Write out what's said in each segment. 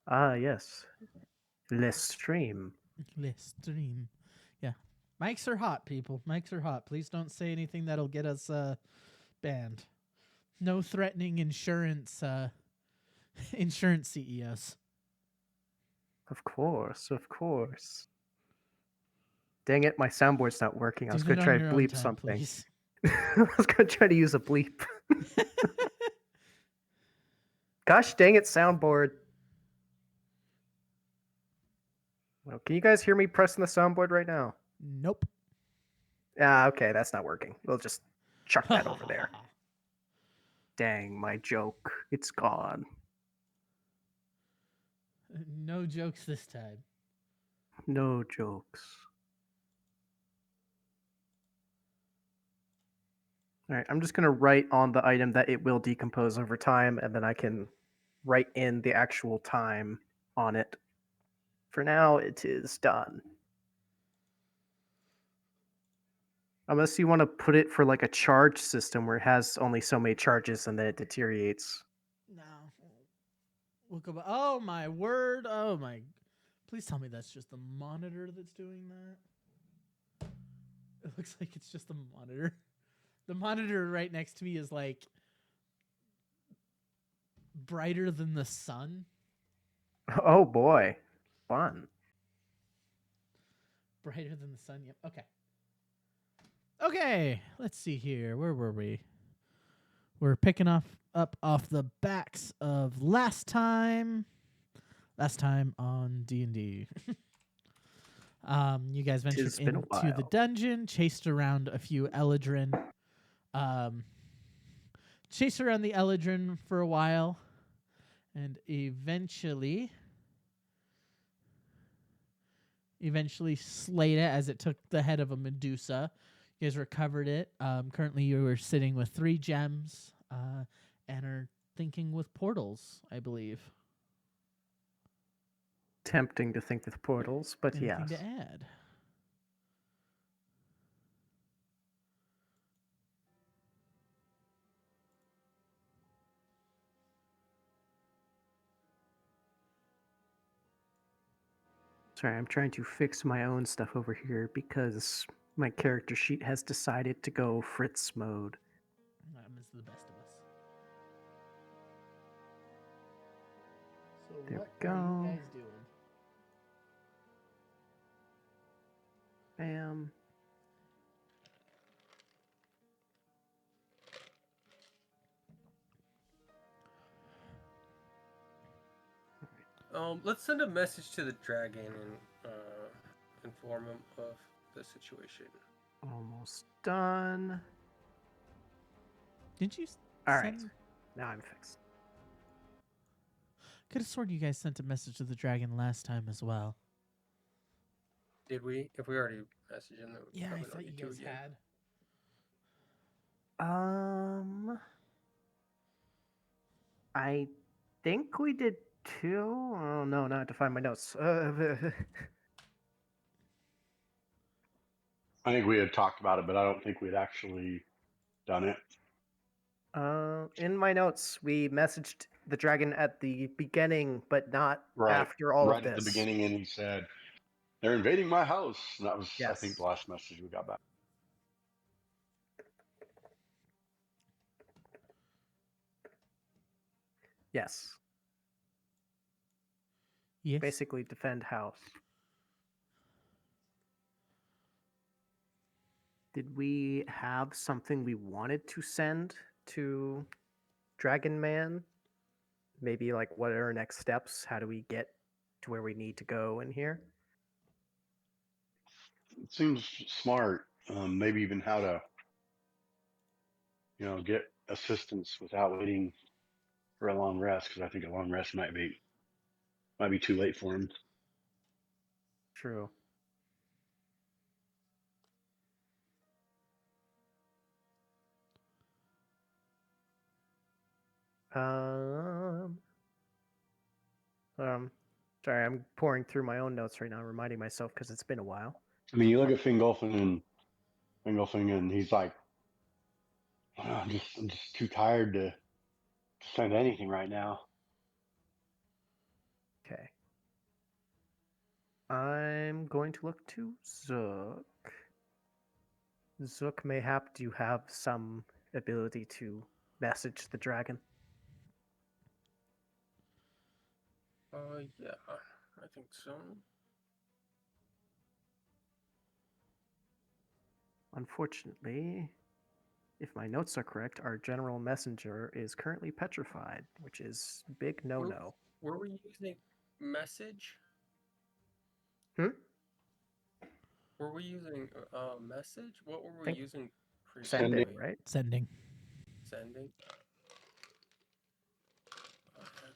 Ah, yes. Let's stream. Let's stream. Yeah. Mics are hot, people. Mics are hot. Please don't say anything that'll get us banned. No threatening insurance insurance CEOs. Of course, of course. Dang it, my soundboard's not working. I Do was it going to on try to your own bleep time, something. please. I was going to try to use a bleep. Gosh dang it, soundboard. Well, can you guys hear me pressing the soundboard right now? Nope. Ah, okay, that's not working. We'll just chuck that over there. Dang, my joke. It's gone. No jokes this time. No jokes. All right, I'm just going to write on the item that it will decompose over time, and then I can write in the actual time on it. For now, it is done. Unless you want to put it for like a charge system where it has only so many charges and then it deteriorates. No. We'll go back. Oh my word. Oh my. Please tell me that's just the monitor that's doing that. It looks like it's just the monitor. The monitor right next to me is like brighter than the sun. Oh boy, fun. Brighter than the sun. Yep. Okay. Okay. Let's see here. Where were we? We're picking up off the backs of last time. Last time on D&D. You guys ventured Tis been a into the while. dungeon, chased around a few Eladrin. Um, chased around the Eladrin for a while, and eventually slayed it as it took the head of a Medusa. You guys recovered it. Currently, you are sitting with 3 gems and are thinking with portals, I believe. Tempting to think with portals, but Anything to yes. add? Sorry, I'm trying to fix my own stuff over here because my character sheet has decided to go Fritz mode. Is the best of us. So There what we are you go. guys doing? Bam. Let's send a message to the dragon and inform him of the situation. Almost done. Didn't you All right. send? Now I'm fixed. Could have sworn you guys sent a message to the dragon last time as well. Did we? If we already messaged him, then we Yeah, I probably thought don't you need to guys again. had. I think we did 2. Oh no, now I have to find my notes. I think we had talked about it, but I don't think we'd actually done it. In my notes, we messaged the dragon at the beginning, but not Right. after all of Right at the this. beginning, and he said, "They're invading my house." And that was, I think, Yes. the last message we got back. Yes. Yes. Basically, defend house. Did we have something we wanted to send to Dragon Man? Maybe like what are our next steps? How do we get to where we need to go in here? It seems smart. Maybe even how to, get assistance without waiting for a long rest, because I think a long rest might be too late for him. True. Um, um, sorry, I'm pouring through my own notes right now, reminding myself because it's been a while. I mean, you look at Fingolfin, and he's like, "Oh, I'm just too tired to send anything right now." Okay. I'm going to look to Zook. Zook, mayhap, do you have some ability to message the dragon? Yeah, I think so. Unfortunately, if my notes are correct, our general messenger is currently petrified, which is big no-no. Were we using message? Hmm? Were we using message? What were we Think using Sending, previously? right? Sending. Sending. Okay.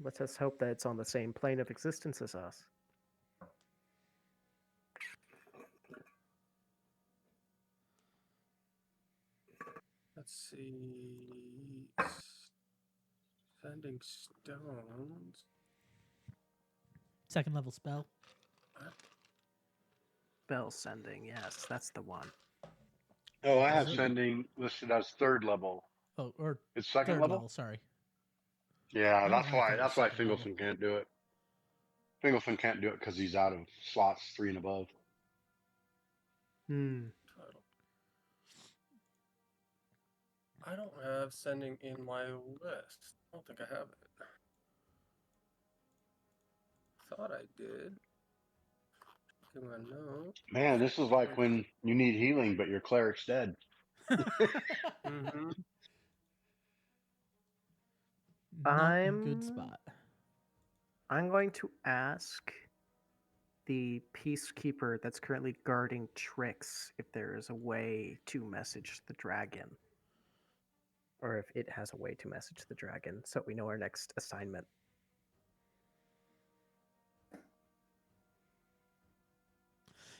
Let's just hope that it's on the same plane of existence as us. Let's see. Sending stones. Second level spell. Spell sending, yes, that's the one. Oh, I have Zook. sending listed as third level. Oh, or It's second third level? level. Sorry. Yeah, I don't know why I thought it was that's why second level. Fingleton can't do it. Fingleton can't do it because he's out of slots 3 and above. Hmm. Title. I don't have sending in my list. I don't think I have it. Thought I did. Do I know? Man, this is like when you need healing, but your cleric's dead. Mm-hmm. Not a good spot. I'm going to ask the peacekeeper that's currently guarding Trix if there is a way to message the dragon. Or if it has a way to message the dragon, so we know our next assignment.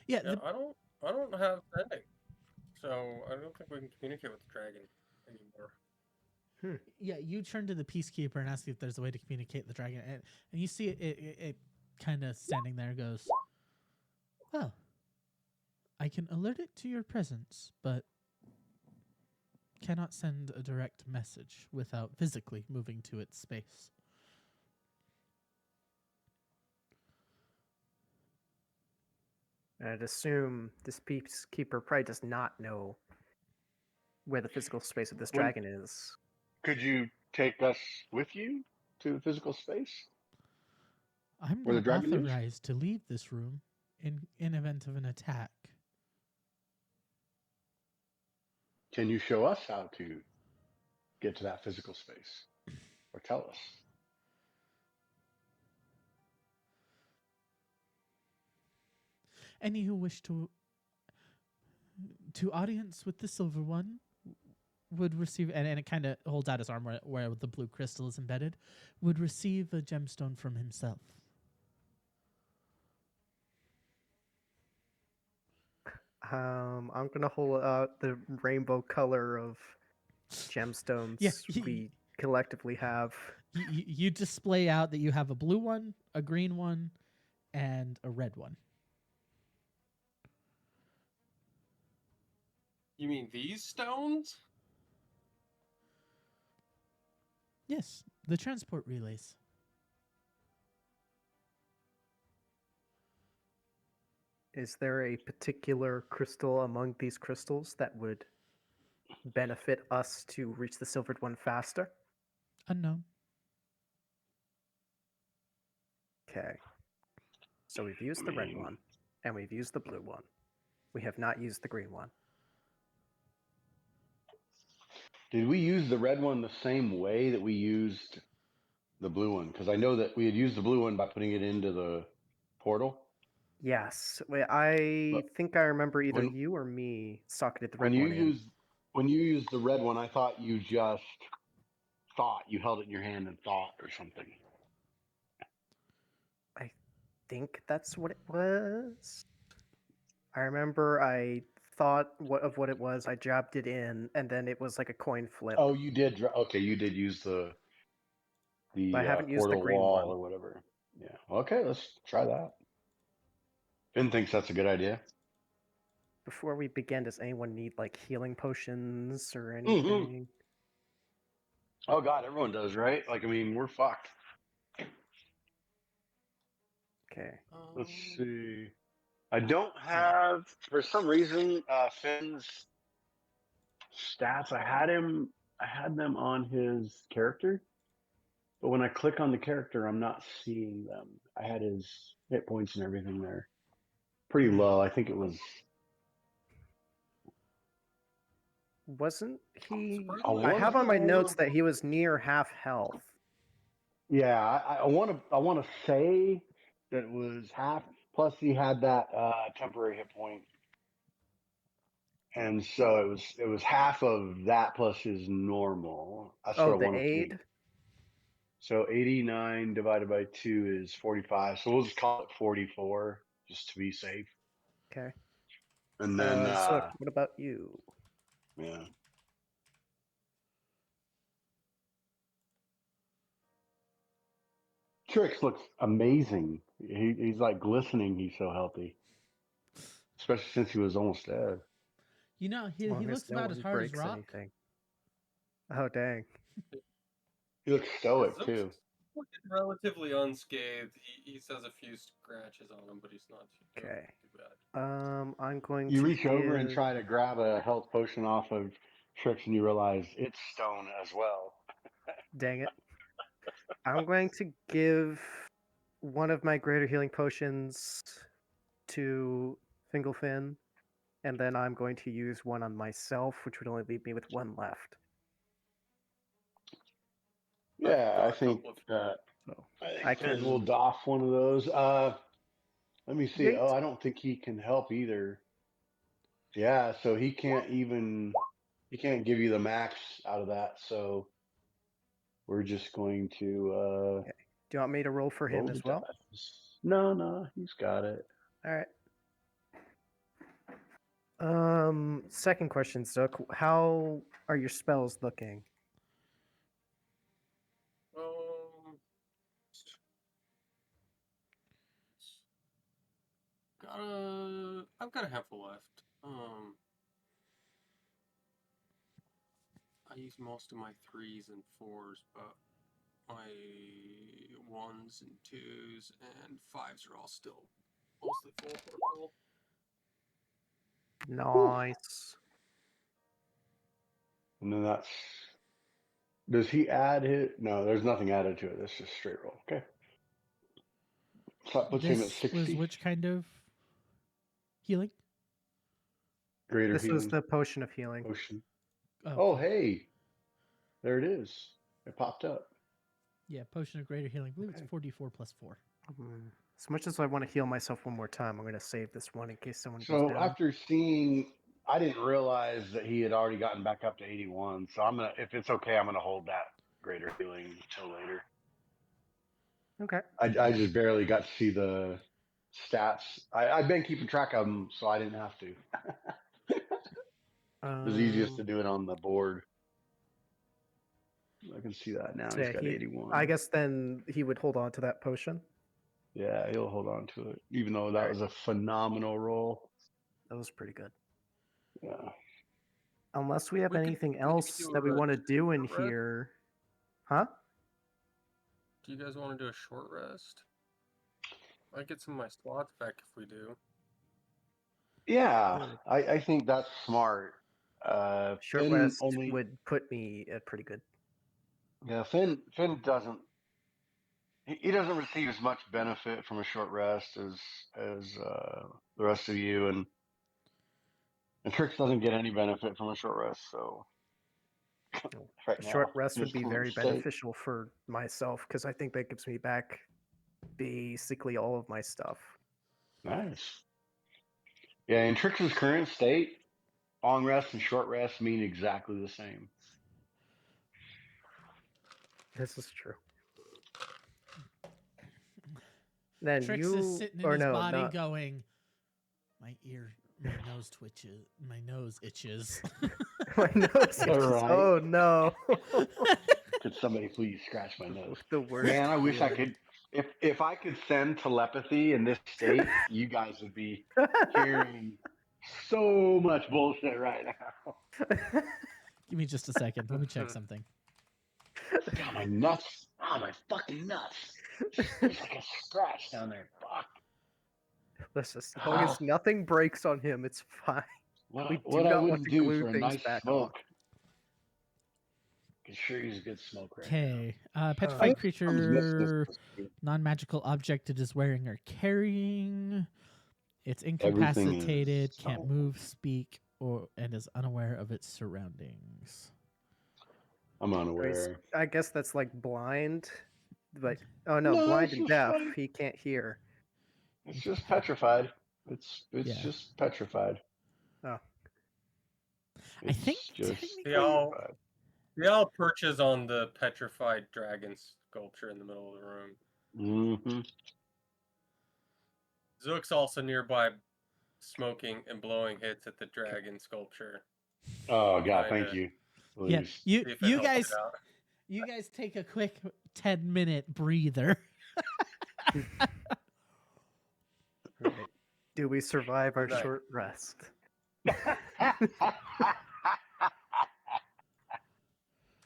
Yeah, Yeah, I don't have sending, so I don't think we can communicate with the dragon anymore. yeah. You turn to the peacekeeper and ask if there's a way to communicate with the dragon, and you see it kind of standing there. Goes, well, I can alert it to your presence, but cannot send a direct message without physically moving to its space. I'd assume this peacekeeper probably does not know where the physical space of this When dragon is. could you take us with you to the physical space I'm where the not dragon is? authorized to leave this room in event of an attack. Can you show us how to get to that physical space, or tell us? Any who wish to audience with the silver one would receive, and it kind of holds out his arm where the blue crystal is embedded, would receive a gemstone from himself. I'm gonna hold out the rainbow color of gemstones Yeah, we collectively have. you display out that you have a blue one, a green one, and a red one. You mean these stones? Yes, the transport relays. Is there a particular crystal among these crystals that would benefit us to reach the silvered one faster? Unknown. Okay. So we've used the red one, and we've used the blue one. We have not used the green one. Did we use the red one the same way that we used the blue one? Because I know that we had used the blue one by putting it into the portal. Yes, I But think I remember either when you or me socketed the when red you one in. used when you used the red one, I thought you just thought you held it in your hand and thought or something. I think that's what it was. I remember I thought of what it was. I jabbed it in, and then it was like a coin flip. Oh, you did. Okay, you did use But I haven't used the portal green wall one. or whatever. Yeah. Okay, let's try that. Finn thinks that's a good idea. Before we begin, does anyone need like healing potions or Mm-hmm. anything? Oh God, everyone does, right? Like, I mean, we're fucked. Okay. Let's see. I don't have, for some reason, Finn's stats. I had them on his character, but when I click on the character, I'm not seeing them. I had his hit points and everything there. Pretty low. I think it was. Wasn't he? surprised I I I want have to on my don't notes know. that he was near half health. Yeah, I want to say that it was half. Plus, he had that temporary hit point, and so it was half of that plus his normal. That's what Oh, I the want to think. aid. So 89 divided by 2 is 45. So we'll just call it 44 just to be safe. Okay. And then, Zook, what about you? yeah. Trix looks amazing. He's like glistening. He's so healthy, especially since he was almost dead. You know, As he long as looks no about as one hard as breaks Rock. anything. Oh dang. He looks stoic Zook's too. looking relatively unscathed. He says a few scratches on him, but he's not too, Okay. too bad. I'm going You to reach over and give. try to grab a health potion off of Trix, and you realize it's stone as well. Dang it. I'm going to give one of my greater healing potions to Fingelfin, and then I'm going to use one on myself, which would only leave me with one left. Yeah, Got I a think couple of So I I think Finn can. will doff one of those. Let me see. Yeet. Oh, I don't think he can help either. Yeah, so he can't give you the max out of that. So we're just going to Okay. Do you want me to roll for him roll the as well? dice. No, he's got it. All right. Second question, Zook. How are your spells looking? um, I've got a handful left. I use most of my 3s and 4s, but my 1s and 2s and 5s are all still mostly full. Nice. And then does he add it? No, there's nothing added to it. That's just straight roll. Okay. So that puts him at This was 60. which kind of healing? Greater This was healing the potion of healing. potion. Oh, Oh, okay. hey. There it is. It popped up. Yeah, potion of greater healing. I believe Okay. it's 44 plus 4. As much as I want to heal myself one more time, I'm going to save this one in case someone goes So down. after seeing, I didn't realize that he had already gotten back up to 81. So if it's okay, I'm gonna hold that greater healing until later. Okay. I just barely got to see the stats. I've been keeping track of them, so I didn't have to. It was easiest to do it on the board. I can see that now. So He's yeah, got 81. I guess then he would hold on to that potion. Yeah, he'll hold on to it, even though that Alright. was a phenomenal roll. That was pretty good. Yeah. Unless we have We could anything maybe else do that we a want to do in short rest. here. Huh? Do you guys want to do a short rest? I get some of my slots back if we do. Yeah, I think that's smart. Short Finn rest only. would put me at pretty good. Yeah, Finn doesn't. He doesn't receive as much benefit from a short rest as the rest of you, and Trix doesn't get any benefit from a short rest. So right A short now, rest in would his be current very state. beneficial for myself because I think that gives me back basically all of my stuff. Nice. Yeah, in Trix's current state, long rest and short rest mean exactly the same. This is true. Then Trix you is sitting in or his no, body not going, my nose twitches, my nose itches. my nose. All right. Oh no. Could somebody please scratch my nose? The worst. Man, I wish I feeling. could. If I could send telepathy in this state, you guys would be hearing so much bullshit right now. Give me just a second. Let me check something. God, my nuts. Ah, my fucking nuts. There's like a scratch down there. Fuck. Listen, as long as nothing breaks on him, it's fine. We do What I not want wouldn't to do glue for a things nice back smoke. Can sure use a good smoke right Okay. I Petrified think creature, non-magical object it is wearing or carrying. It's Everything incapacitated, is can't move, speak, and is unaware of its surroundings. I'm now. unaware. I guess that's like blind, but oh no, No, blind it's and just deaf. like He can't hear. it's just petrified. It's Yeah. just petrified. Oh, I think It's just technically- They all petrified. they all perches on the petrified dragon sculpture in the middle of the room. Mm-hmm. Zook's also nearby, smoking and blowing hits at the dragon sculpture. Oh God, Kinda. thank you. Yeah, Please. See if it you helps guys it out. you guys take a quick 10-minute breather. right. Do we survive our Good night. short rest?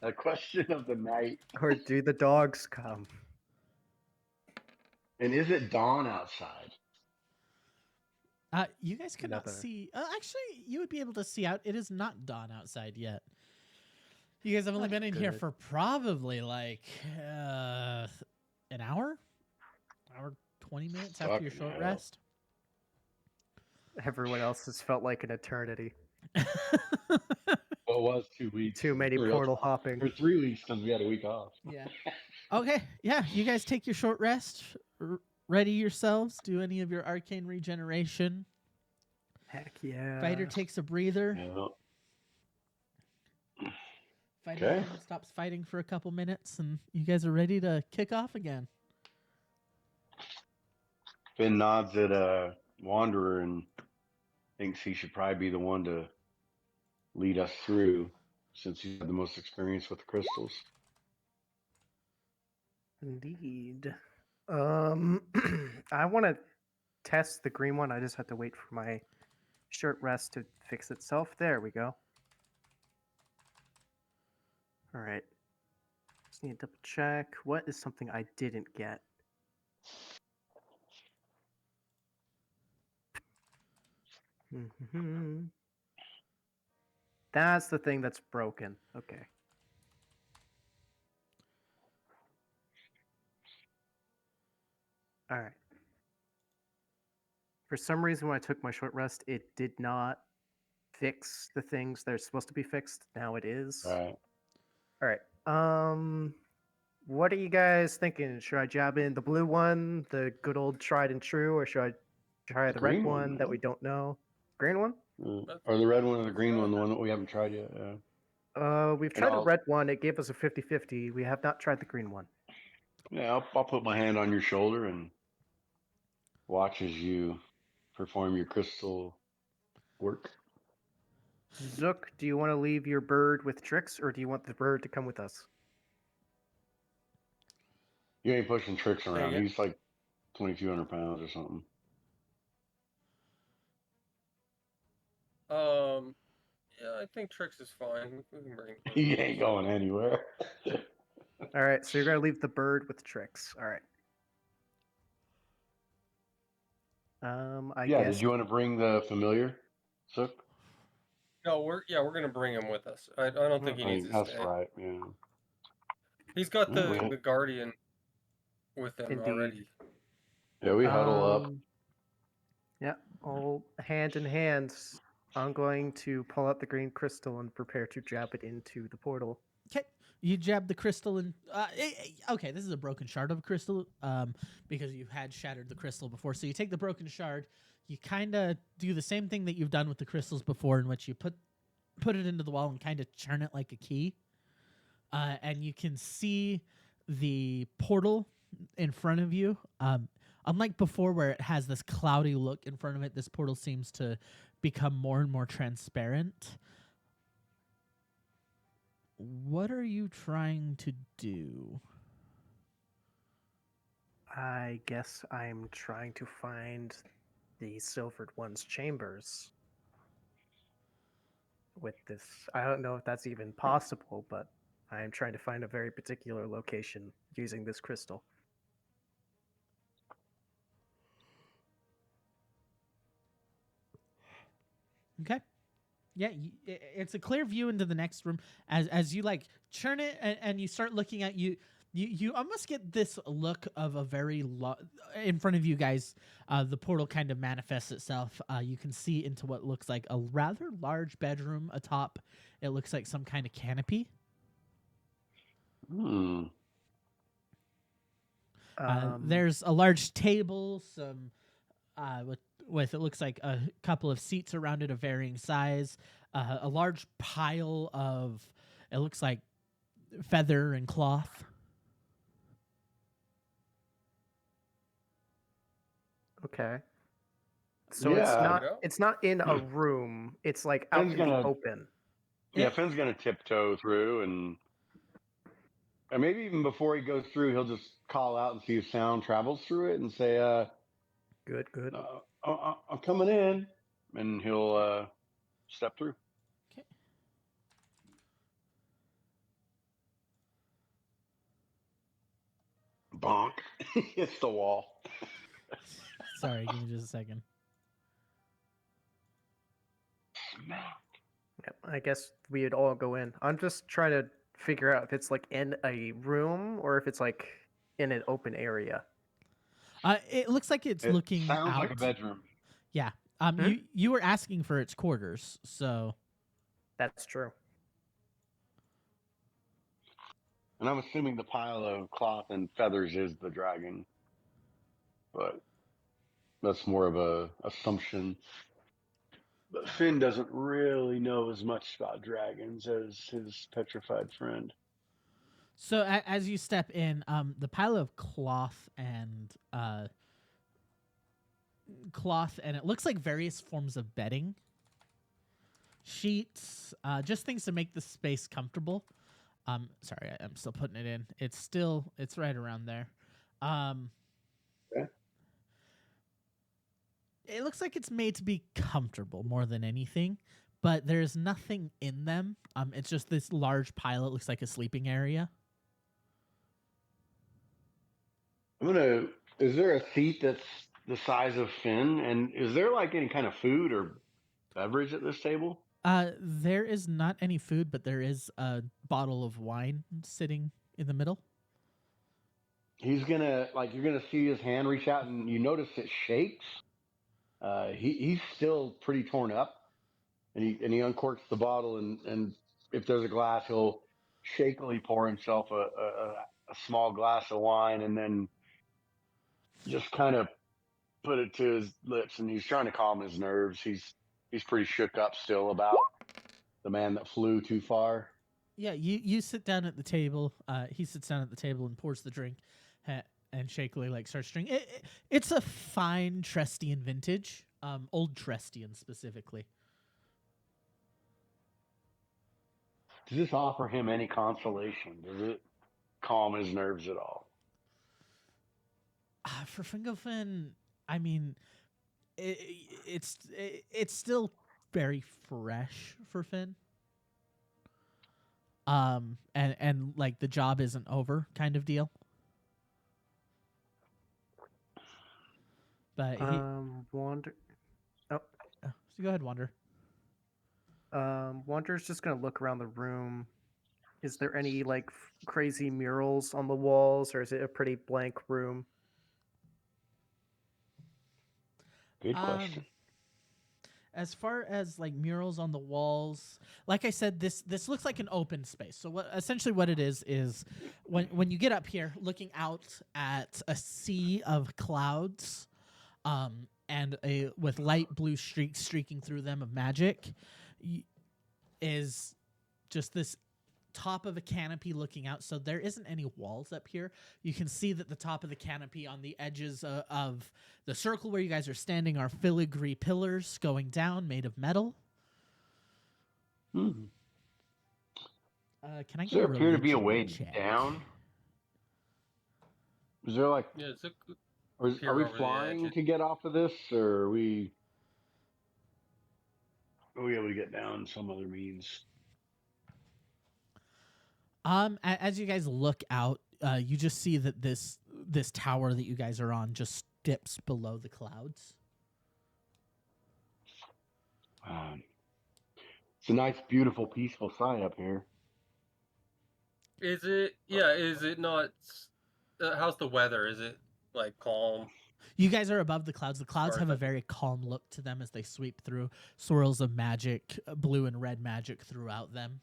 A question of the night. Or do the dogs come? And is it dawn outside? You guys cannot Another. see. Actually, you would be able to see out. It is not dawn outside yet. You guys have only That's been in here good. for probably like an hour, 20 minutes after your Fucking short hell. rest. Everyone else has felt like an eternity. Well, it was 2 weeks. Too many Or else- portal hopping. Or 3 weeks because we had a week off. Yeah. Okay. Yeah. You guys take your short rest. Ready yourselves. Do any of your arcane regeneration. Heck yeah. Fighter takes a breather. Yeah. Fighter Okay. then stops fighting for a couple minutes, and you guys are ready to kick off again. Finn nods at Wanderer and thinks he should probably be the one to lead us through since he's had the most experience with the crystals. Indeed. I want to test the green one. I just have to wait for my short rest to fix itself. There we go. All right. Just need to double check. What is something I didn't get? That's the thing that's broken. Okay. All right. For some reason, when I took my short rest, it did not fix the things that are supposed to be fixed. Now it is. Right. All right. What are you guys thinking? Should I jab in the blue one, the good old tried and true, or should I try the red green one, one that man. we don't know? Green one? Or the red one or the green one, the one that we haven't tried yet. We've And tried the I'll- red one. It gave us a 50-50. We have not tried the green one. Yeah, I'll put my hand on your shoulder and watch as you perform your crystal work. Zook, do you want to leave your bird with Trix, or do you want the bird to come with us? You ain't pushing tricks around. again? He's like 2,200 pounds or something. Yeah, I think Trix is fine. We can bring. He ain't going anywhere. All right, so you're going to leave the bird with Trix. All right. I Yeah, guess. did you want to bring the familiar, Sook? No, we're gonna bring him with us. I don't think he I needs think to that's stay. right, yeah. He's got Yeah, we- the guardian with him Indeed. already. Yeah, we huddle up. Yeah, all hand in hand. I'm going to pull out the green crystal and prepare to jab it into the portal. Okay, you jab the crystal and okay, this is a broken shard of a crystal because you had shattered the crystal before. So you take the broken shard, you kind of do the same thing that you've done with the crystals before, in which you put it into the wall and kind of churn it like a key, and you can see the portal in front of you. Unlike before, where it has this cloudy look in front of it, this portal seems to become more and more transparent. What are you trying to do? I guess I'm trying to find the Silvered One's chambers with this. I don't know if that's even possible, but I am trying to find a very particular location using this crystal. Okay. Yeah, it's a clear view into the next room as you like churn it and you start looking at you almost get this look of a very in front of you guys. The portal kind of manifests itself. You can see into what looks like a rather large bedroom atop. It looks like some kind of canopy. There's a large table, some with it looks like a couple of seats around it of varying size, a large pile of it looks like feather and cloth. Okay. So Yeah. it's not in a room. It's like out Finn's in the gonna open. yeah, Finn's gonna tiptoe through and maybe even before he goes through, he'll just call out and see if sound travels through it and say, Good. I'm coming in, and he'll step through. Okay. Bonk. Hits the wall. Sorry, give me just a second. Yep, I guess we'd all go in. I'm just trying to figure out if it's like in a room or if it's like in an open area. It looks like it's It looking sounds out. like a bedroom. Yeah. Hmm? You were asking for its quarters, so That's true. And I'm assuming the pile of cloth and feathers is the dragon. But that's more of a assumption. But Finn doesn't really know as much about dragons as his petrified friend. So as you step in, the pile of cloth and it looks like various forms of bedding, sheets, just things to make the space comfortable. Sorry, I'm still putting it in. It's right around there. Okay. It looks like it's made to be comfortable more than anything, but there's nothing in them. It's just this large pile. It looks like a sleeping area. Is there a seat that's the size of Finn? And is there like any kind of food or beverage at this table? There is not any food, but there is a bottle of wine sitting in the middle. He's gonna you're gonna see his hand reach out, and you notice it shakes. He's still pretty torn up, and he uncorks the bottle, and if there's a glass, he'll shakily pour himself a small glass of wine, and then just kind of put it to his lips, and he's trying to calm his nerves. He's pretty shook up still about the man that flew too far. Yeah, you sit down at the table. He sits down at the table and pours the drink, and shakily starts drinking. It's a fine Trestian vintage, old Trestian specifically. Does this offer him any consolation? Does it calm his nerves at all? For Fingolfin, I mean, it's still very fresh for Finn. And like the job isn't over, kind of deal. But Wander. so go ahead, Wander. Wander's just gonna look around the room. Is there any like crazy murals on the walls, or is it a pretty blank room? Good question. As far as like murals on the walls, like I said, this looks like an open space. So what it is when you get up here, looking out at a sea of clouds, and with light blue streaks streaking through them of magic, is just this top of a canopy looking out. So there isn't any walls up here. You can see that the top of the canopy on the edges of the circle where you guys are standing are filigree pillars going down made of metal. Hmm. Can I Does get there a appear to be a religion way check? down? Is there Yeah, it's a good are pier we over the flying edge. to get off of this, or are we able to get down some other means? As you guys look out, you just see that this tower that you guys are on just dips below the clouds. It's a nice, beautiful, peaceful sight up here. Is it? Yeah. Is it not? How's the weather? Is it like calm? You guys are above the clouds. The clouds Or have a like- very calm look to them as they sweep through, swirls of magic, blue and red magic throughout them.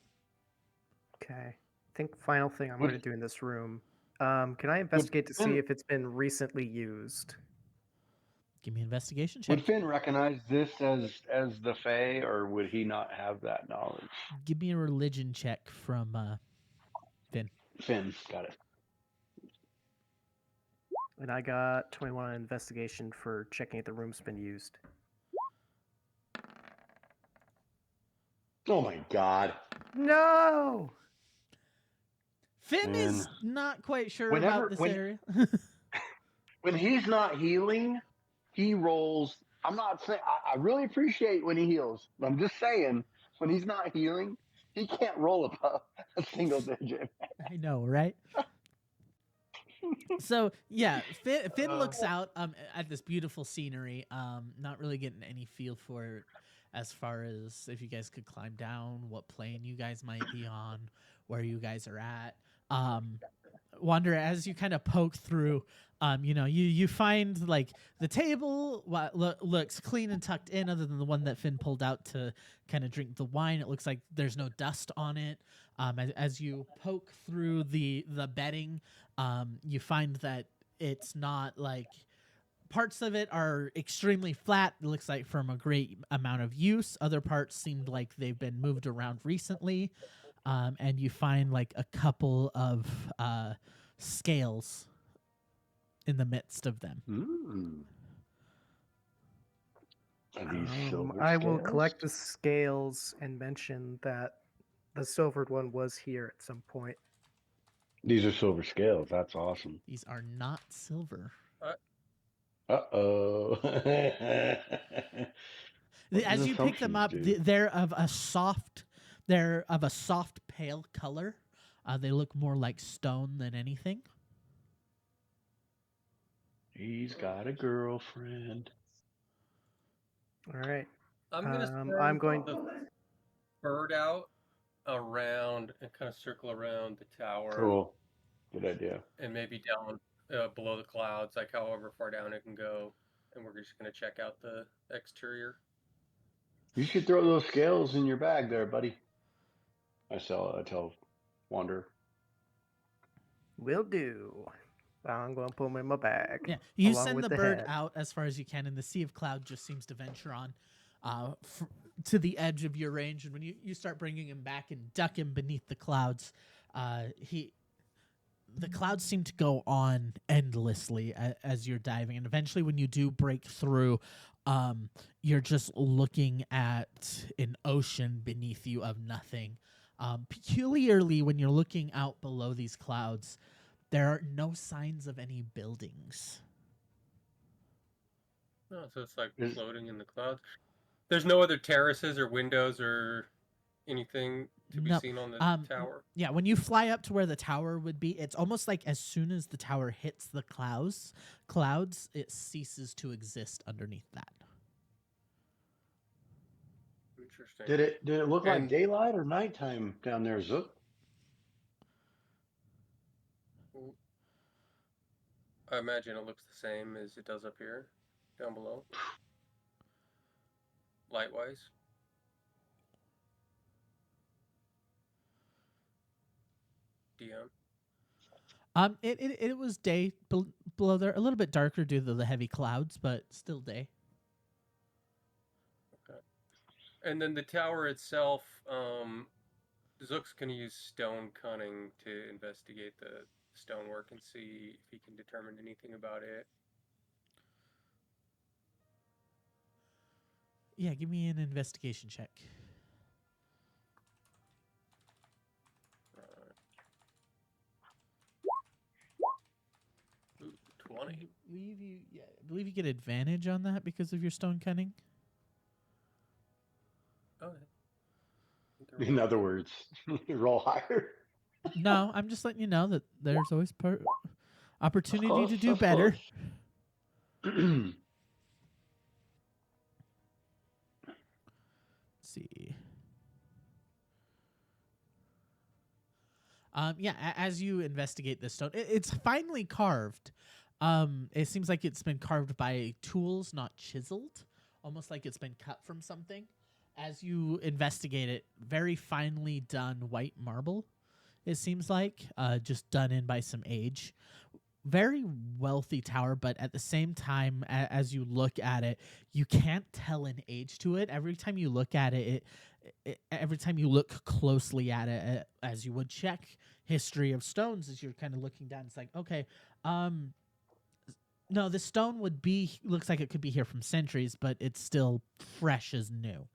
Okay. I think final thing I'm Would- going to do in this room. Can I investigate to see Finn- if it's been recently used? Give me an investigation check. Would Finn recognize this as the Fae, or would he not have that knowledge? Give me a religion check from Finn. Finn, got it. And I got 21 on investigation for checking if the room's been used. Oh my God! No! Finn is Man. not quite sure Whenever- about this when- area. When he's not healing, he rolls. I'm not saying I really appreciate when he heals. But I'm just saying when he's not healing, he can't roll above a single digit. I know, right? So yeah, Finn looks out at this beautiful scenery. Not really getting any feel for it as far as if you guys could climb down, what plane you guys might be on, where you guys are at. Wander, as you kind of poke through, you find like the table looks clean and tucked in, other than the one that Finn pulled out to kind of drink the wine. It looks like there's no dust on it. As you poke through the bedding, you find that it's not like parts of it are extremely flat. It looks like from a great amount of use. Other parts seemed like they've been moved around recently. And you find like a couple of scales in the midst of them. Are these silver I will scales? collect the scales and mention that the silvered one was here at some point. These are silver scales. That's awesome. These are not silver. Uh-oh. What As does you pick them up, assumptions do? they're of a soft pale color. They look more like stone than anything. He's got a girlfriend. All right. I'm gonna. I'm going. the bird out around and kind of circle around the tower. Cool. Good idea. And maybe down below the clouds, like however far down it can go, and we're just gonna check out the exterior. You should throw those scales in your bag there, buddy. I tell Wander. Will do. I'm going to put them in my bag. Yeah, you along send with the the bird head. out as far as you can, and the sea of cloud just seems to venture on to the edge of your range. And when you start bringing him back and duck him beneath the clouds, the clouds seem to go on endlessly as you're diving. And eventually, when you do break through, you're just looking at an ocean beneath you of nothing. Peculiarly, when you're looking out below these clouds, there are no signs of any buildings. Oh, so it's like Is- floating in the clouds. There's no other terraces or windows or anything to be No, seen on the tower. Yeah, when you fly up to where the tower would be, it's almost like as soon as the tower hits the clouds, it ceases to exist underneath that. Interesting. Did it look like And- daylight or nighttime down there, Zook? I imagine it looks the same as it does up here, down below. Light-wise. DM. It was day below there, a little bit darker due to the heavy clouds, but still day. And then the tower itself, Zook's going to use stone cunning to investigate the stonework and see if he can determine anything about it. Yeah, give me an investigation check. Ooh, 20. I believe you get advantage on that because of your stone cunning. Oh, In other words, roll higher. No, I'm just letting you know that there's always opportunity Close, to do that's better. close. see. Yeah, as you investigate this stone, it's finely carved. It seems like it's been carved by tools, not chiseled, almost like it's been cut from something. As you investigate it, very finely done white marble, it seems like, just done in by some age. Very wealthy tower, but at the same time, as you look at it, you can't tell an age to it. Every time you look at it, every time you look closely at it, as you would check history of stones, as you're kind of looking down, it's like, okay, no, the stone looks like it could be here from centuries, but it's still fresh as new.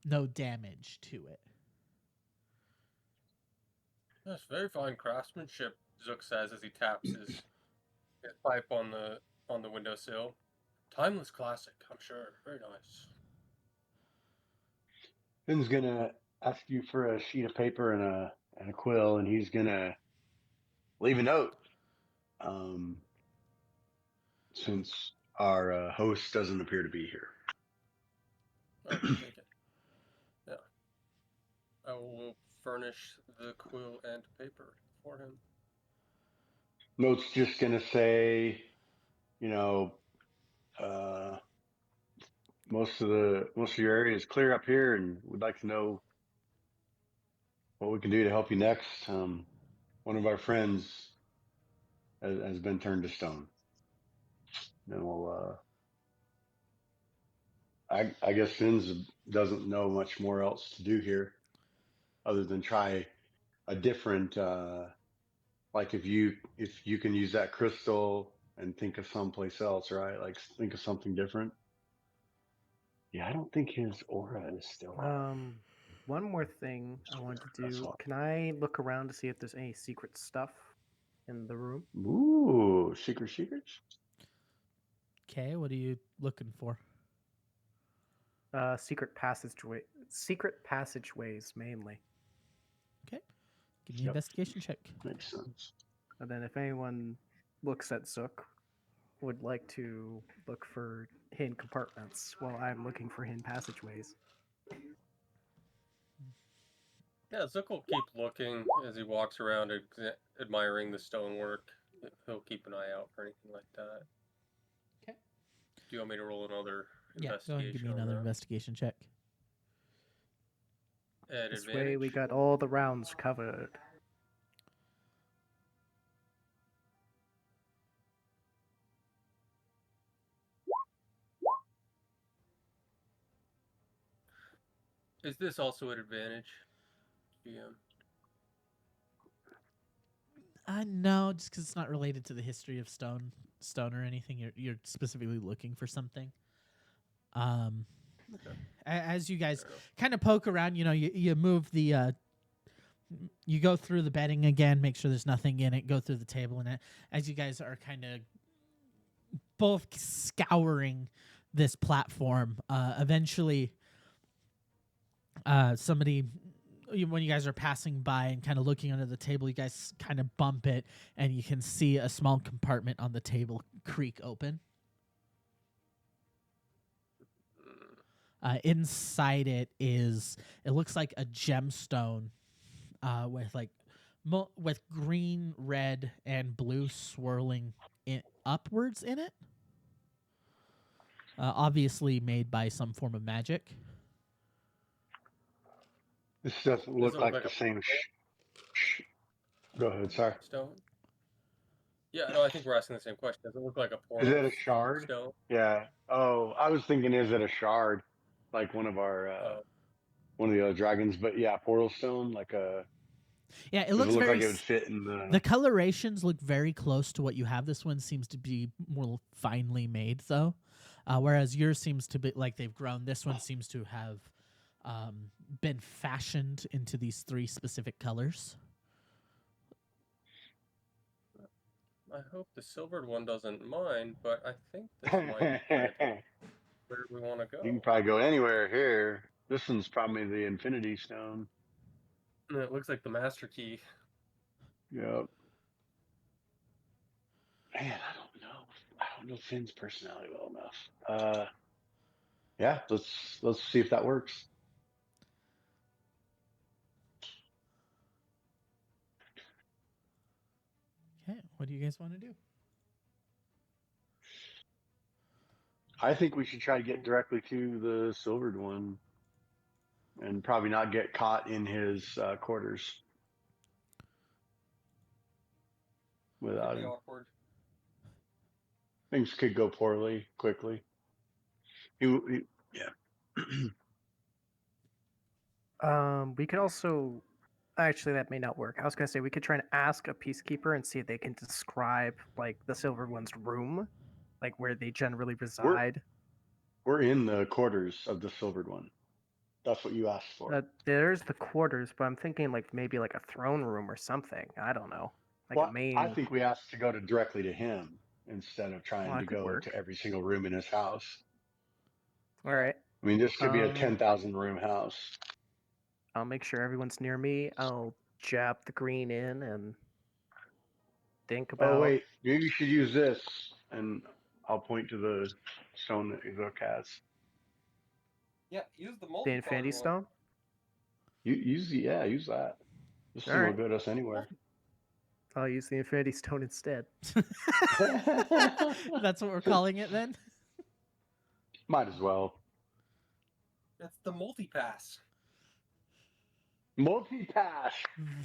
No damage to it. That's very fine craftsmanship, Zook says as he taps his pipe on the windowsill. Timeless classic, I'm sure. Very nice. Finn's gonna ask you for a sheet of paper and a quill, and he's gonna leave a note. Since our host doesn't appear to be here. I can take it. Yeah. I will furnish the quill and paper for him. Note's just gonna say, most of your area is clear up here, and we'd like to know what we can do to help you next. One of our friends has been turned to stone. And we'll, I guess Finns doesn't know much more else to do here, other than try a different, like if you can use that crystal and think of someplace else, right? Like think of something different. Yeah, I don't think his aura is still on. One more thing I wanted to That's do. all. Can I look around to see if there's any secret stuff in the room? Ooh, secrets. Okay, what are you looking for? Secret passageways mainly. Okay, give me an Yep. investigation check. Makes sense. And then if anyone looks at Zook, would like to look for hidden compartments while I'm looking for hidden passageways. Yeah, Zook will keep looking as he walks around, admiring the stonework. He'll keep an eye out for anything like that. Okay. Do you want me to roll another Yeah, go ahead and give me investigation on another that? investigation check. At This way advantage? we got all the rounds covered. Is this also at advantage, GM? No, just because it's not related to the history of stone or anything. You're specifically looking for something. Okay. As you guys Fair enough. kind of poke around, you move the, you go through the bedding again, make sure there's nothing in it. Go through the table, and as you guys are kind of both scouring this platform, eventually, somebody. When you guys are passing by and kind of looking under the table, you guys kind of bump it, and you can see a small compartment on the table creak open. Inside it looks like a gemstone with green, red, and blue swirling upwards in it. Obviously made by some form of magic. This doesn't Does look it like look the like same. Go ahead, sorry. stone? Yeah, no, I think we're asking the same question. Does it look like a Is portal it a shard? stone? Yeah. Oh, I was thinking, is it a shard, like one of our one of the other dragons? But yeah, portal stone, like a. Yeah, it Does looks it look very. like it would fit in the? The colorations look very close to what you have. This one seems to be more finely made, though, whereas yours seems to be like they've grown. This one seems to have been fashioned into these 3 specific colors. I hope the silvered one doesn't mind, but I think this might be where we want to go. You can probably go anywhere here. This one's probably the Infinity Stone. And it looks like the master key. Yep. Man, I don't know Finn's personality well enough. Yeah, let's see if that works. What do you guys want to do? I think we should try to get directly to the silvered one, and probably not get caught in his quarters without Could be him. awkward. Things could go poorly quickly. Yeah. We could also, actually, that may not work. I was gonna say we could try and ask a peacekeeper and see if they can describe like the silver one's room, like where they generally reside. We're in the quarters of the silvered one. That's what you asked for. There's the quarters, but I'm thinking like maybe like a throne room or something. I don't know, like a Well, main. I think we asked to go directly to him instead of trying Well, to that could go work. to every single room in his house. All right, I mean, this could be a Um, 10,000 room house. I'll make sure everyone's near me. I'll jab the green in and think Oh, about wait, maybe you should use this, and I'll point to the stone that Zook has. Yeah, use the the multi Infinity Stone. Use that. This All thing will right. get us anywhere. I'll use the Infinity Stone instead. That's what we're calling it then? Might as well. That's the multi-pass. Multi-pass.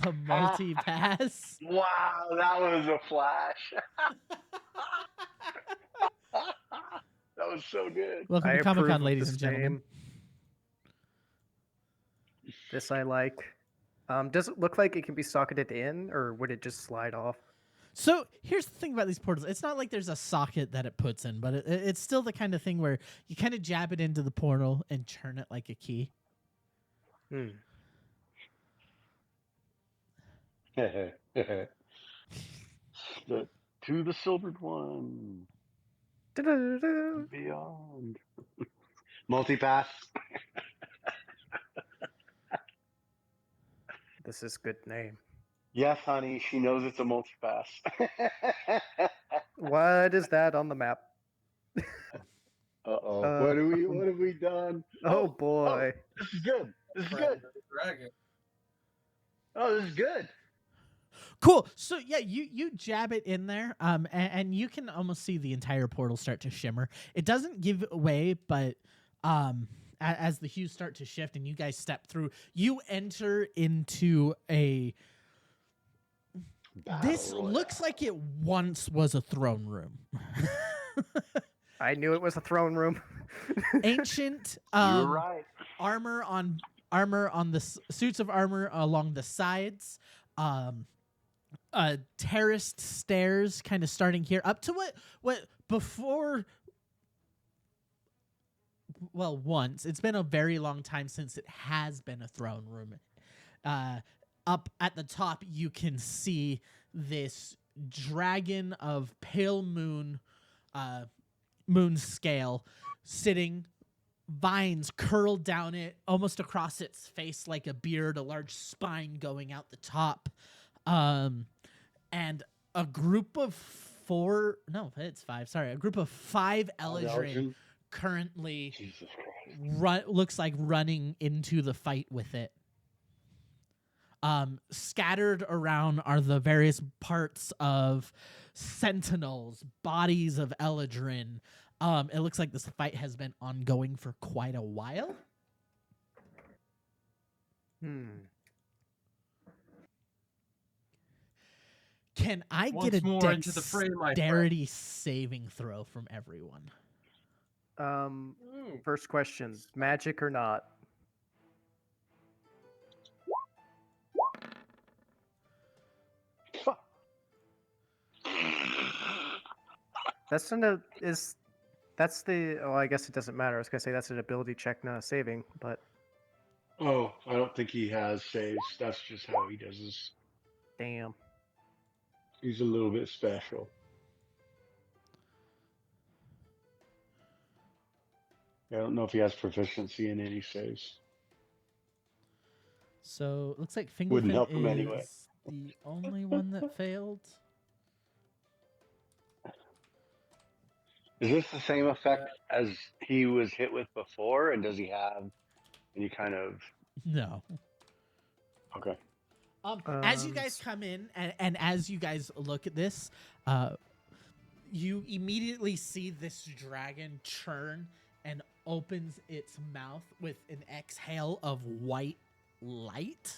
The multi-pass? Wow, that was a flash. That was so good. Welcome I to Comic approve Con, of ladies the and gentlemen. same. This I like. Does it look like it can be socketed in, or would it just slide off? So here's the thing about these portals. It's not like there's a socket that it puts in, but it's still the kind of thing where you kind of jab it into the portal and turn it like a key. Hmm. To the silvered one. Da-da-da-da. Beyond. Multi-pass. This is good name. Yes, honey, she knows it's a multi-pass. What is that on the map? Uh-oh. What have we done? Oh boy. This is good. This is Friend good. of the dragon. Oh, this is good. Cool. So yeah, you jab it in there, and you can almost see the entire portal start to shimmer. It doesn't give away, but as the hues start to shift and you guys step through, you enter into a. This Battle looks like it once was a throne room. I knew it was a throne room. Ancient You're right. armor on the suits of armor along the sides, terraced stairs kind of starting here up to what before. Well, once it's been a very long time since it has been a throne room. Up at the top, you can see this dragon of pale moon scale sitting, vines curled down it, almost across its face like a beard, a large spine going out the top, and a group of a group of five Eldrin currently Jesus Christ. looks like running into the fight with it. Scattered around are the various parts of sentinels, bodies of Eldrin. It looks like this fight has been ongoing for quite a while. Can I Once get a more into the fray, my dexterity saving throw from everyone? First question: magic or not? That's that's the. Oh, I guess it doesn't matter. I was gonna say that's an ability check, not a saving. But Oh, I don't think he has saves. That's just how he does his. damn. He's a little bit special. I don't know if he has proficiency in any saves. So it looks like Wouldn't Fingerfin help him is anyway. the only one that failed. Is this the same effect as he was hit with before? And does he have any kind of. No. Okay. As you guys come in and as you guys look at this, you immediately see this dragon churn and opens its mouth with an exhale of white light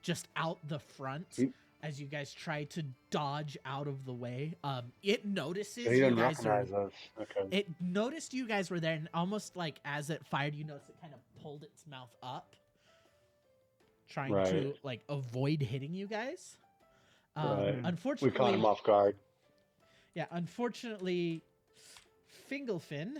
just out the front as you guys try to dodge out of the way. It notices He you didn't guys are. recognize us. Okay. It noticed you guys were there, and almost like as it fired, you noticed it kind of pulled its mouth up, trying to like avoid hitting you guys. Right. Unfortunately, We caught him off guard. Yeah, unfortunately, Fingelfin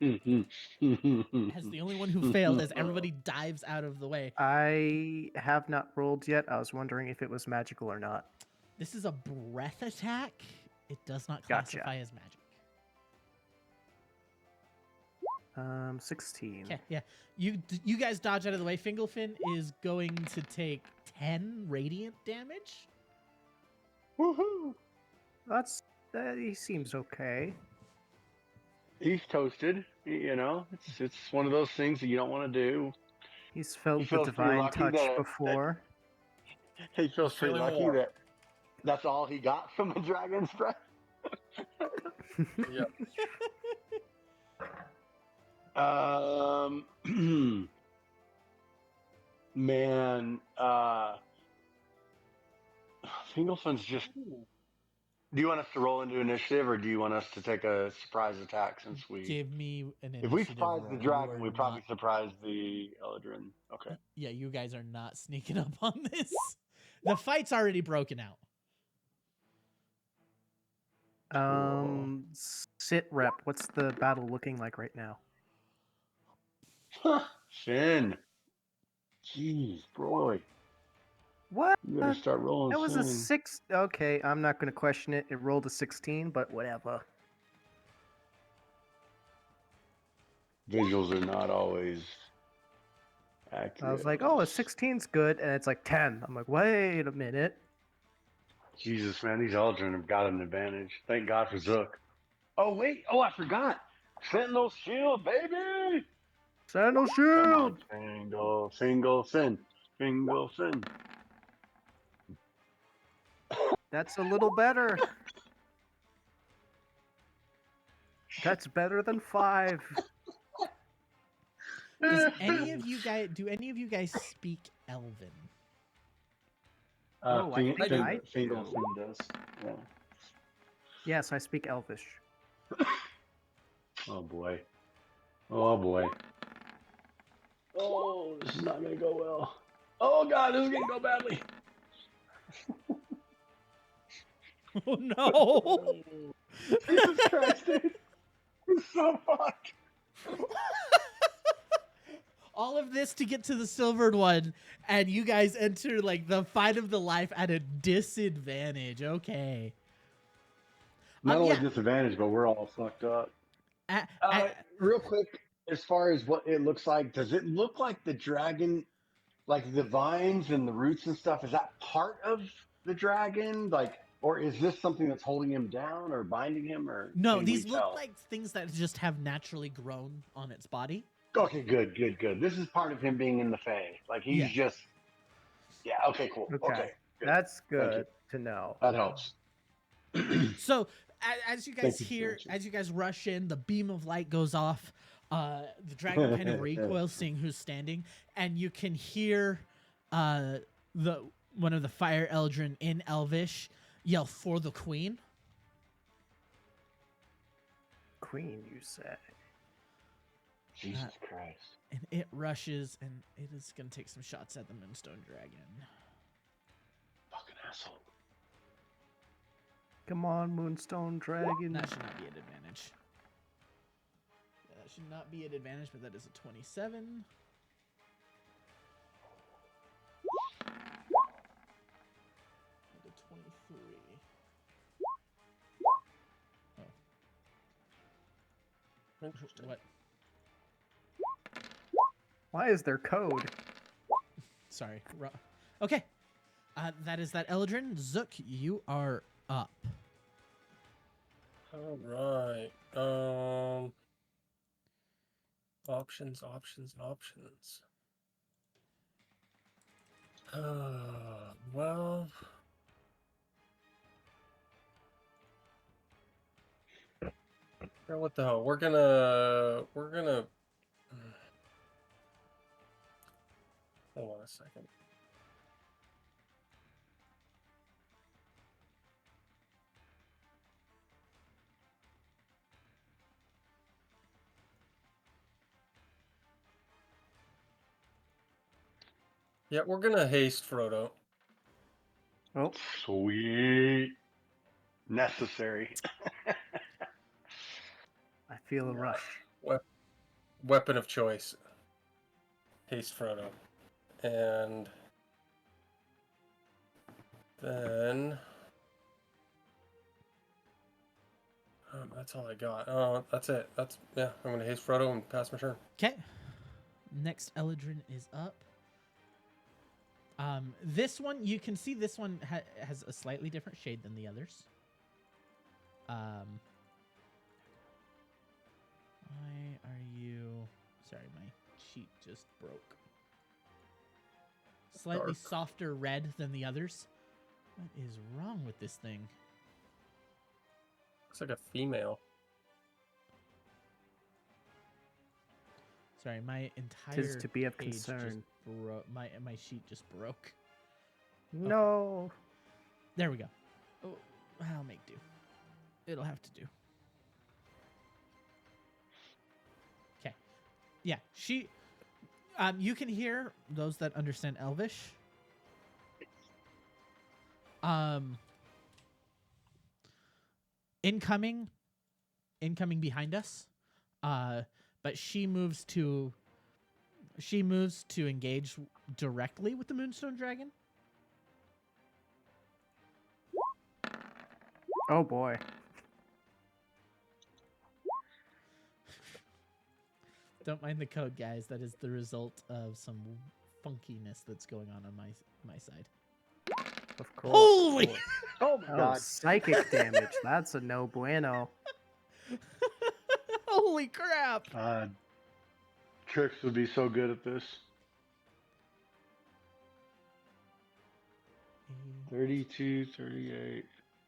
Mm-hmm. has the only one who failed as everybody dives out of the way. I have not rolled yet. I was wondering if it was magical or not. This is a breath attack. It does not Gotcha. classify as magic. 16. Okay, yeah. You guys dodge out of the way. Fingelfin is going to take 10 radiant damage. Woohoo! He seems okay. He's toasted. You know, it's one of those things that you don't want to do. He's felt He the feels pretty divine lucky touch that- before. He feels pretty feeling lucky warm. that that's all he got from the dragon's breath. Yep. Man, Fingelfin's just. Do you want us to roll into initiative, or do you want us to take a surprise attack since we? Give me an initiative If we surprise roll. the You dragon, are we probably not- surprise the Eldrin. Okay. Yeah, you guys are not sneaking up on this. The fight's already broken out. Sit rep. What's the battle looking like right now? Finn. Jeez, boy. What? You better start rolling That was soon. a 6. Okay, I'm not going to question it. It rolled a 16, but whatever. Visuals are not always accurate. I was like, oh, a 16's good, and it's like 10. I'm like, wait a minute. Jesus, man, these Eldrin have got an advantage. Thank God for Zook. Oh, wait. Oh, I forgot. Sentinel Shield, baby! Sentinel Come shield! on, Fingelfin. That's a little better. That's better than 5. Does any of you guys do any of you guys speak Elven? Oh, I think I do. Fingelfin does. Yeah. Yes, I speak Elvish. Oh, boy. Oh, boy. Oh, this is not going to go well. Oh, God, this is going to go badly. Oh no! Jesus Christ, dude. We're so fucked. All of this to get to the silvered one, and you guys enter like the fight of the life at a disadvantage. Okay. Not only yeah. disadvantage, but we're all fucked up. A- Real quick, as far as what it looks like, does it look like the dragon, like the vines and the roots and stuff, is that part of the dragon? Like, or is this something that's holding him down or binding him? Or no, can these we look tell? like things that just have naturally grown on its body. Okay, good. This is part of him being in the Fae. Like he's Yeah. just. Yeah. Okay. Cool. Okay. Okay. Good. That's Thank you. good to know. That helps. So as you guys Thank you, hear, Georgie. as you guys rush in, the beam of light goes off. The dragon kind of recoils, seeing who's standing, and you can hear the one of the fire eldrin in Elvish yell for the queen. Queen, you say? Jesus Christ. And it rushes, and it is going to take some shots at the moonstone dragon. Fucking asshole. Come on, Moonstone Dragon. That should not be at advantage. Yeah, that should not be at advantage, but that is a 27. And a 23. Oh. Interesting. What? Why is there code? Sorry. Okay. That is that Eldrin. Zook, you are up. All right. Options. Well, yeah, what the hell? We're gonna. Hold on a second. Yeah, we're gonna haste Frodo. Oh, Sweet. Necessary. I feel a rush. Weapon of choice. Haste Frodo. And then that's all I got. That's it. I'm gonna haste Frodo and pass my turn. Okay. Next Eldrin is up. This one, you can see this one has a slightly different shade than the others. Why are you... Sorry, my sheet just broke. Slightly Dark. softer red than the others. What is wrong with this thing? Looks like a female. Sorry, my entire Tis to be of page concern. just broke. My sheet just broke. No. There we go. Oh, I'll make do. It'll have to do. Okay. Yeah, she... you can hear, those that understand Elvish, incoming behind us, but she moves to engage directly with the Moonstone Dragon. Oh boy. Don't mind the code, guys. That is the result of some funkiness that's going on my side. Of course. Holy! Oh my Oh, god. psychic damage. That's a no bueno. Holy crap! Trix would be so good at this. 32, 38,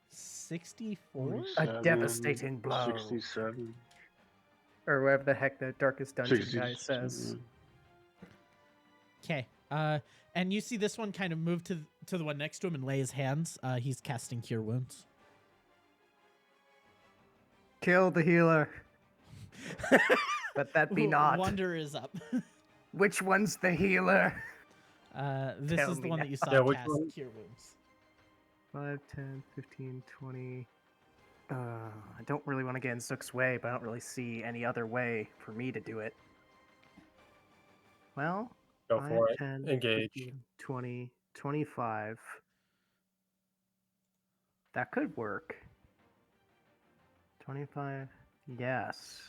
64? 47, devastating blow. 67, Or whatever the heck the Darkest Dungeon guy 67. says. Okay. And you see this one kind of move to the one next to him and lay his hands. He's casting Cure Wounds. Kill the healer. But that be not. Wonder is up. Which one's the healer? This Tell is the me one now. that you saw Yeah, which cast one? Cure Wounds. 5, 10, 15, 20. I don't really want to get in Zook's way, but I don't really see any other way for me to do it. Well, Go 5, for it. 10, Engage. 15, 20, 25. That could work. 25. Yes.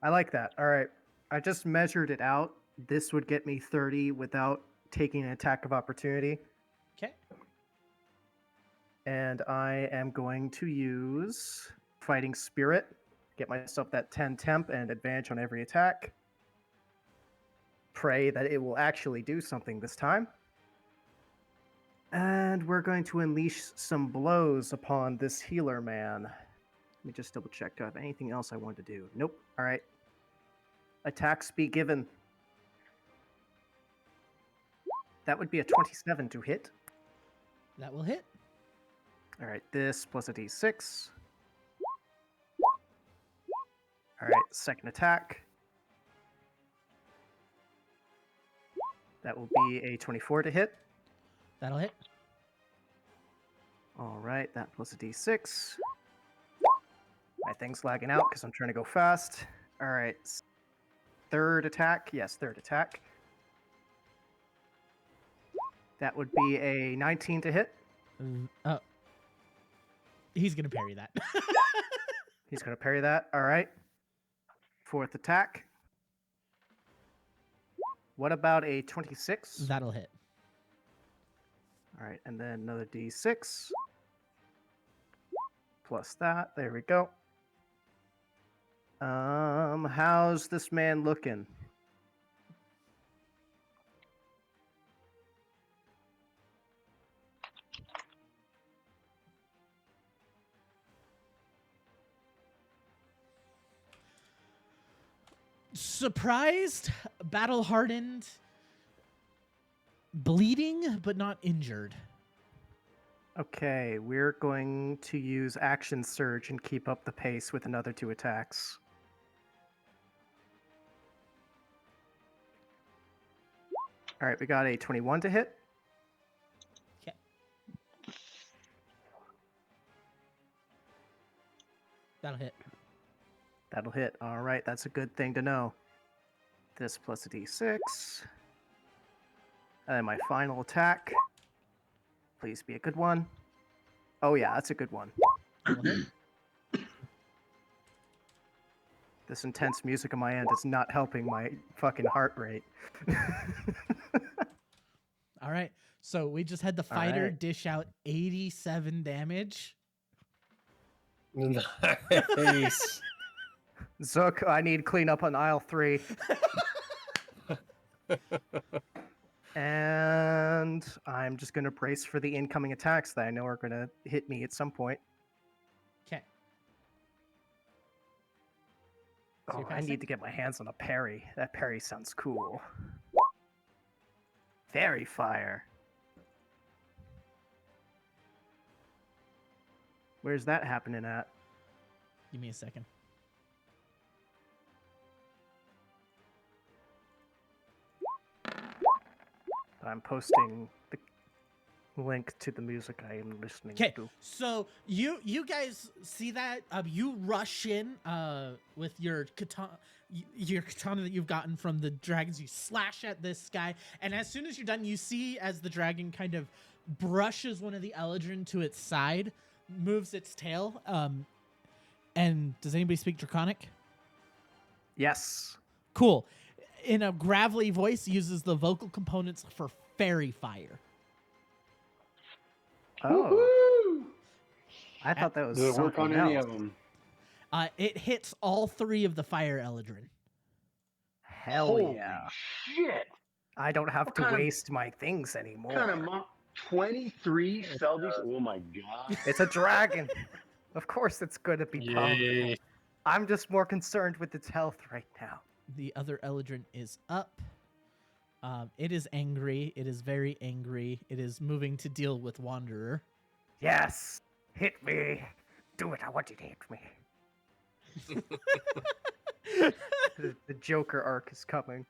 I like that. All right. I just measured it out. This would get me 30 without taking an attack of opportunity. Okay. And I am going to use Fighting Spirit. Get myself that 10 temp and advantage on every attack. Pray that it will actually do something this time. And we're going to unleash some blows upon this healer man. Let me just double check. Do I have anything else I want to do? Nope. All right. Attacks be given. That would be a 27 to hit. That will hit. All right, this plus a d6. All right, second attack. That will be a 24 to hit. That'll hit. All right, that plus a d6. My thing's lagging out because I'm trying to go fast. All right, third attack. Yes, third attack. That would be a 19 to hit. Oh. He's going to parry that. He's going to parry that. All right. Fourth attack. What about a 26? That'll hit. All right, and then another d6. Plus that. There we go. How's this man looking? surprised, battle hardened, bleeding, but not injured. Okay, we're going to use Action Surge and keep up the pace with another 2 attacks. All right, we got a 21 to hit. Okay. That'll hit. That'll hit. All right, that's a good thing to know. This plus a d6. And then my final attack. Please be a good one. Oh yeah, that's a good one. That'll hit. This intense music on my end is not helping my fucking heart rate. All right. So we just had the All fighter right. dish out 87 damage. Nice. Zook, I need cleanup on aisle 3. And I'm just going to brace for the incoming attacks that I know are going to hit me at some point. Okay. So Oh, you're I casting? need to get my hands on a parry. That parry sounds cool. Fairy fire. Where's that happening at? Give me a second. I'm posting the link to the music I am listening Okay, to. so you guys see that? You rush in with your katana that you've gotten from the dragons. You slash at this guy, and as soon as you're done, you see as the dragon kind of brushes one of the Eldrin to its side, moves its tail. And does anybody speak Draconic? Yes. Cool. In a gravelly voice, uses the vocal components for fairy fire. Oh, Woohoo! I thought that was Does it work on something any else. of them? It hits all 3 of the fire Eldrin. Hell Holy yeah. shit! I don't have What to kind of- waste my things anymore. What kind of 23 spell these? Oh my god! It's a dragon. Of course it's going to be powerful. Yay. I'm just more concerned with its health right now. The other Eldrin is up. It is angry. It is very angry. It is moving to deal with Wanderer. Yes. Hit me. Do it. I want you to hit me. The Joker arc is coming.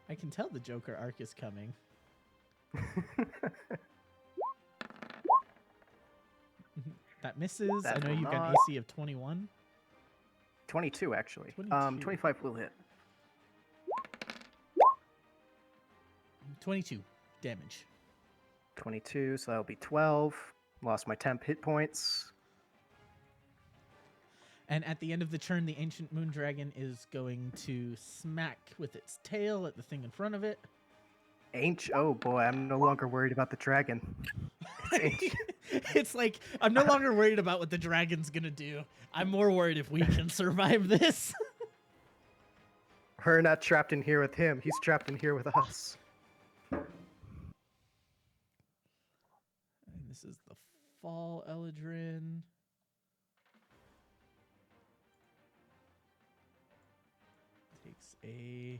I can tell the Joker arc is coming. That misses. That I know will you've got an not. AC of 21. 22, actually. 22. 25 will hit. 22 damage. 22, so that'll be 12. Lost my temp hit points. And at the end of the turn, the ancient moon dragon is going to smack with its tail at the thing in front of it. Oh boy, I'm no longer worried about the dragon. It's ancient. It's like, I'm no longer worried about what the dragon's gonna do. I'm more worried if we can survive this. We're not trapped in here with him. He's trapped in here with us. And this is the fall Eldrin. Takes a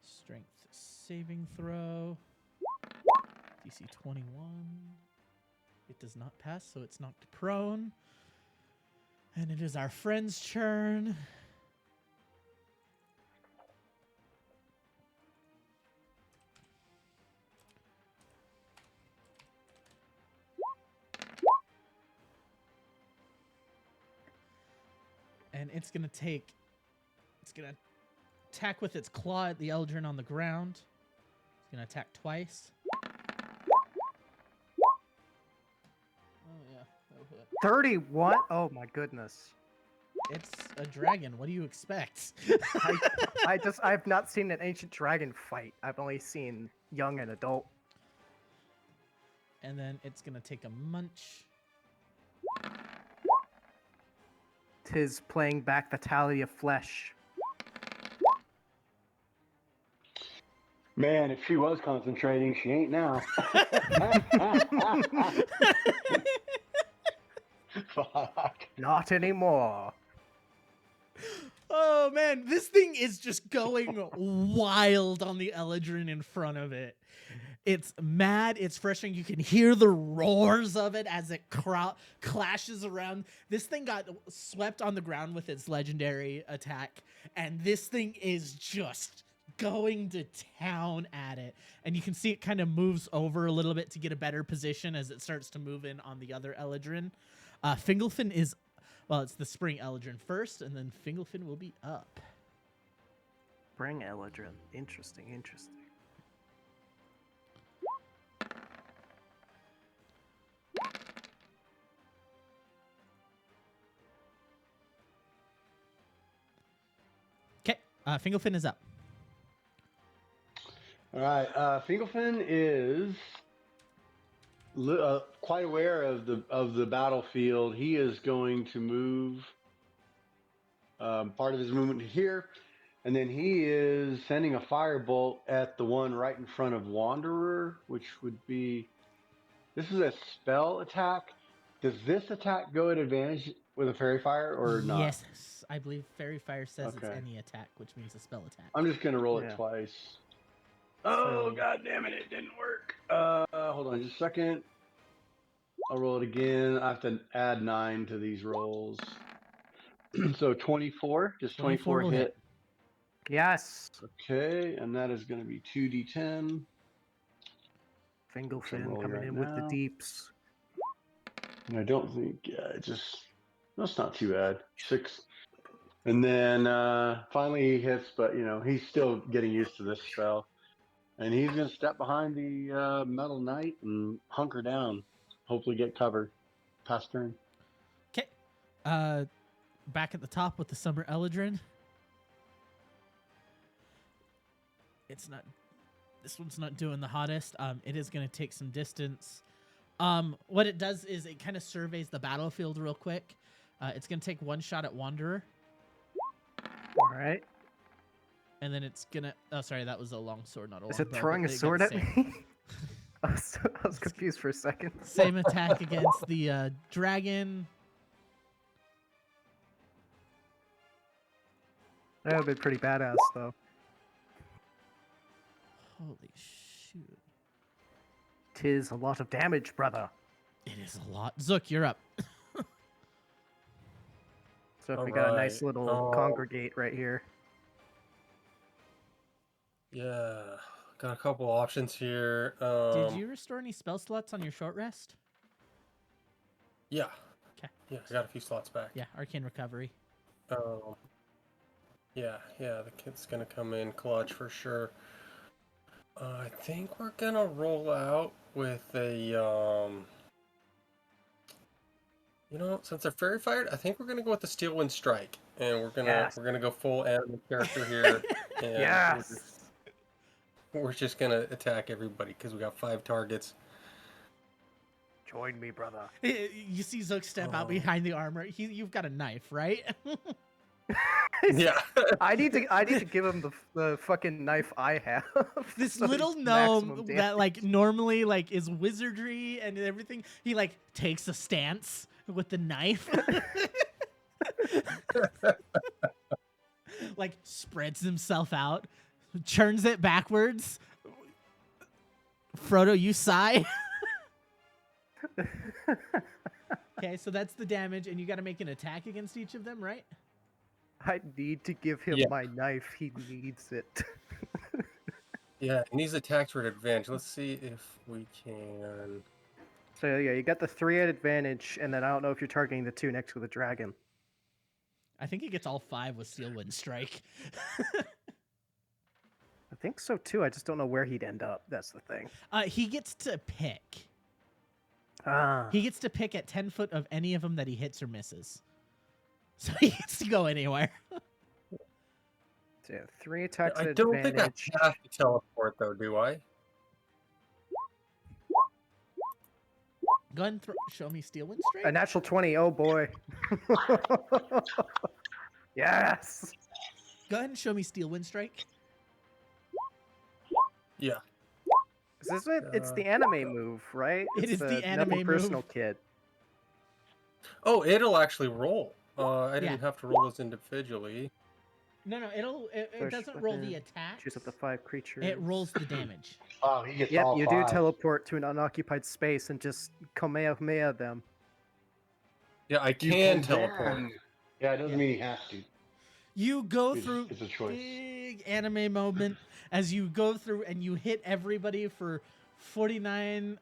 strength saving throw. DC 21. It does not pass, so it's knocked prone. And it is our friend's turn. And it's going to attack with its claw at the Eldrin on the ground. It's going to attack twice. Oh, yeah. That'll hit. 31? Oh my goodness. It's a dragon. What do you expect? I've not seen an ancient dragon fight. I've only seen young and adult. And then it's going to take a munch. 'Tis playing back the tally of flesh. Man, if she was concentrating, she ain't now. Fuck. Not anymore. Oh, man, this thing is just going wild on the Eldrin in front of it. It's mad. It's frustrating. You can hear the roars of it as it clashes around. This thing got swept on the ground with its legendary attack, and this thing is just going to town at it. And you can see it kind of moves over a little bit to get a better position as it starts to move in on the other Eldrin. Fingelfin is, well, it's the Spring Eldrin first, and then Fingelfin will be up. Bring Eldrin. Interesting. Okay, Fingelfin is up. All right. Fingelfin is quite aware of the battlefield. He is going to move part of his movement to here, and then he is sending a firebolt at the one right in front of Wanderer, which would be. This is a spell attack. Does this attack go at advantage with a fairy fire or not? Yes, I believe Fairy Fire says it's Okay. any attack, which means a spell attack. I'm just gonna roll it Yeah. twice. Oh, So- god damn it, it didn't work. Hold on just a second. I'll roll it again. I have to add 9 to these rolls. So 24, just 24 will hit. hit. Yes. Okay, and that is going to be 2d10. Fingelfin rolling coming right in with the now. deeps. And I don't think, that's not too bad. 6. And then finally he hits, but he's still getting used to this spell. And he's going to step behind the Metal Knight and hunker down. Hopefully get cover. Pass turn. Okay, back at the top with the Summer Eldrin. It's not. This one's not doing the hottest. It is going to take some distance. What it does is it kind of surveys the battlefield real quick. It's going to take one shot at Wanderer, All right. and then it's gonna. Oh, sorry, that was a long sword, not a Is long it bow, throwing but a they got sword the at same- me? I was confused for a second. Same attack against the dragon. That would have been pretty badass, though. Holy shoot! 'Tis a lot of damage, brother. It is a lot. Zook, you're up. So if we got a nice Alright, little congregate right here. Yeah, got a couple options here. Did you restore any spell slots on your short rest? Yeah. 'Kay. Yeah, I got a few slots back. Yeah, Arcane Recovery. Yeah, the kid's gonna come in clutch for sure. I think we're gonna roll out with a since they're fairy fired, I think we're gonna go with the Steel Wind Strike, and we're gonna go full animal character here. And Yes. we're just gonna attack everybody because we got 5 targets. Join me, brother. You see Zook step out behind the armor. You've got a knife, right? Yeah. I need to give him the fucking knife I have. This So little he's gnome maximum that damage. like normally like is wizardry and everything. He like takes a stance with the knife. Like spreads himself out, churns it backwards. Frodo, you sigh. Okay, so that's the damage, and you got to make an attack against each of them, right? I need to give him Yeah. my knife. He needs it. Yeah, and these attacks are at advantage. Let's see if we can. So yeah, you got the 3 at advantage, and then I don't know if you're targeting the 2 next to the dragon. I think he gets all 5 with Steel Wind Strike. I think so too. I just don't know where he'd end up. That's the thing. He gets to pick. Ah. He gets to pick at 10 foot of any of them that he hits or misses. So he gets to go anywhere. So yeah, 3 attacks I at don't think I advantage. have to teleport though, do I? Go ahead and show me Steel Wind Strike. A natural 20. Oh boy. Yes. Go ahead and show me Steel Wind Strike. Yeah. Is it? It's the anime move, right? It It's is the anime nothing personal move. kid. Oh, it'll actually roll. I Yeah. didn't have to roll those individually. No, it Push doesn't roll the weapon, attack. choose up to 5 creatures. It rolls the damage. Oh, he gets Yep, all you 5. do teleport to an unoccupied space and just Kamehameha them. Yeah, I You can teleport. Yeah, it doesn't Yeah. mean he has to. You go It's through a choice. big anime moment as you go through and you hit everybody for 49.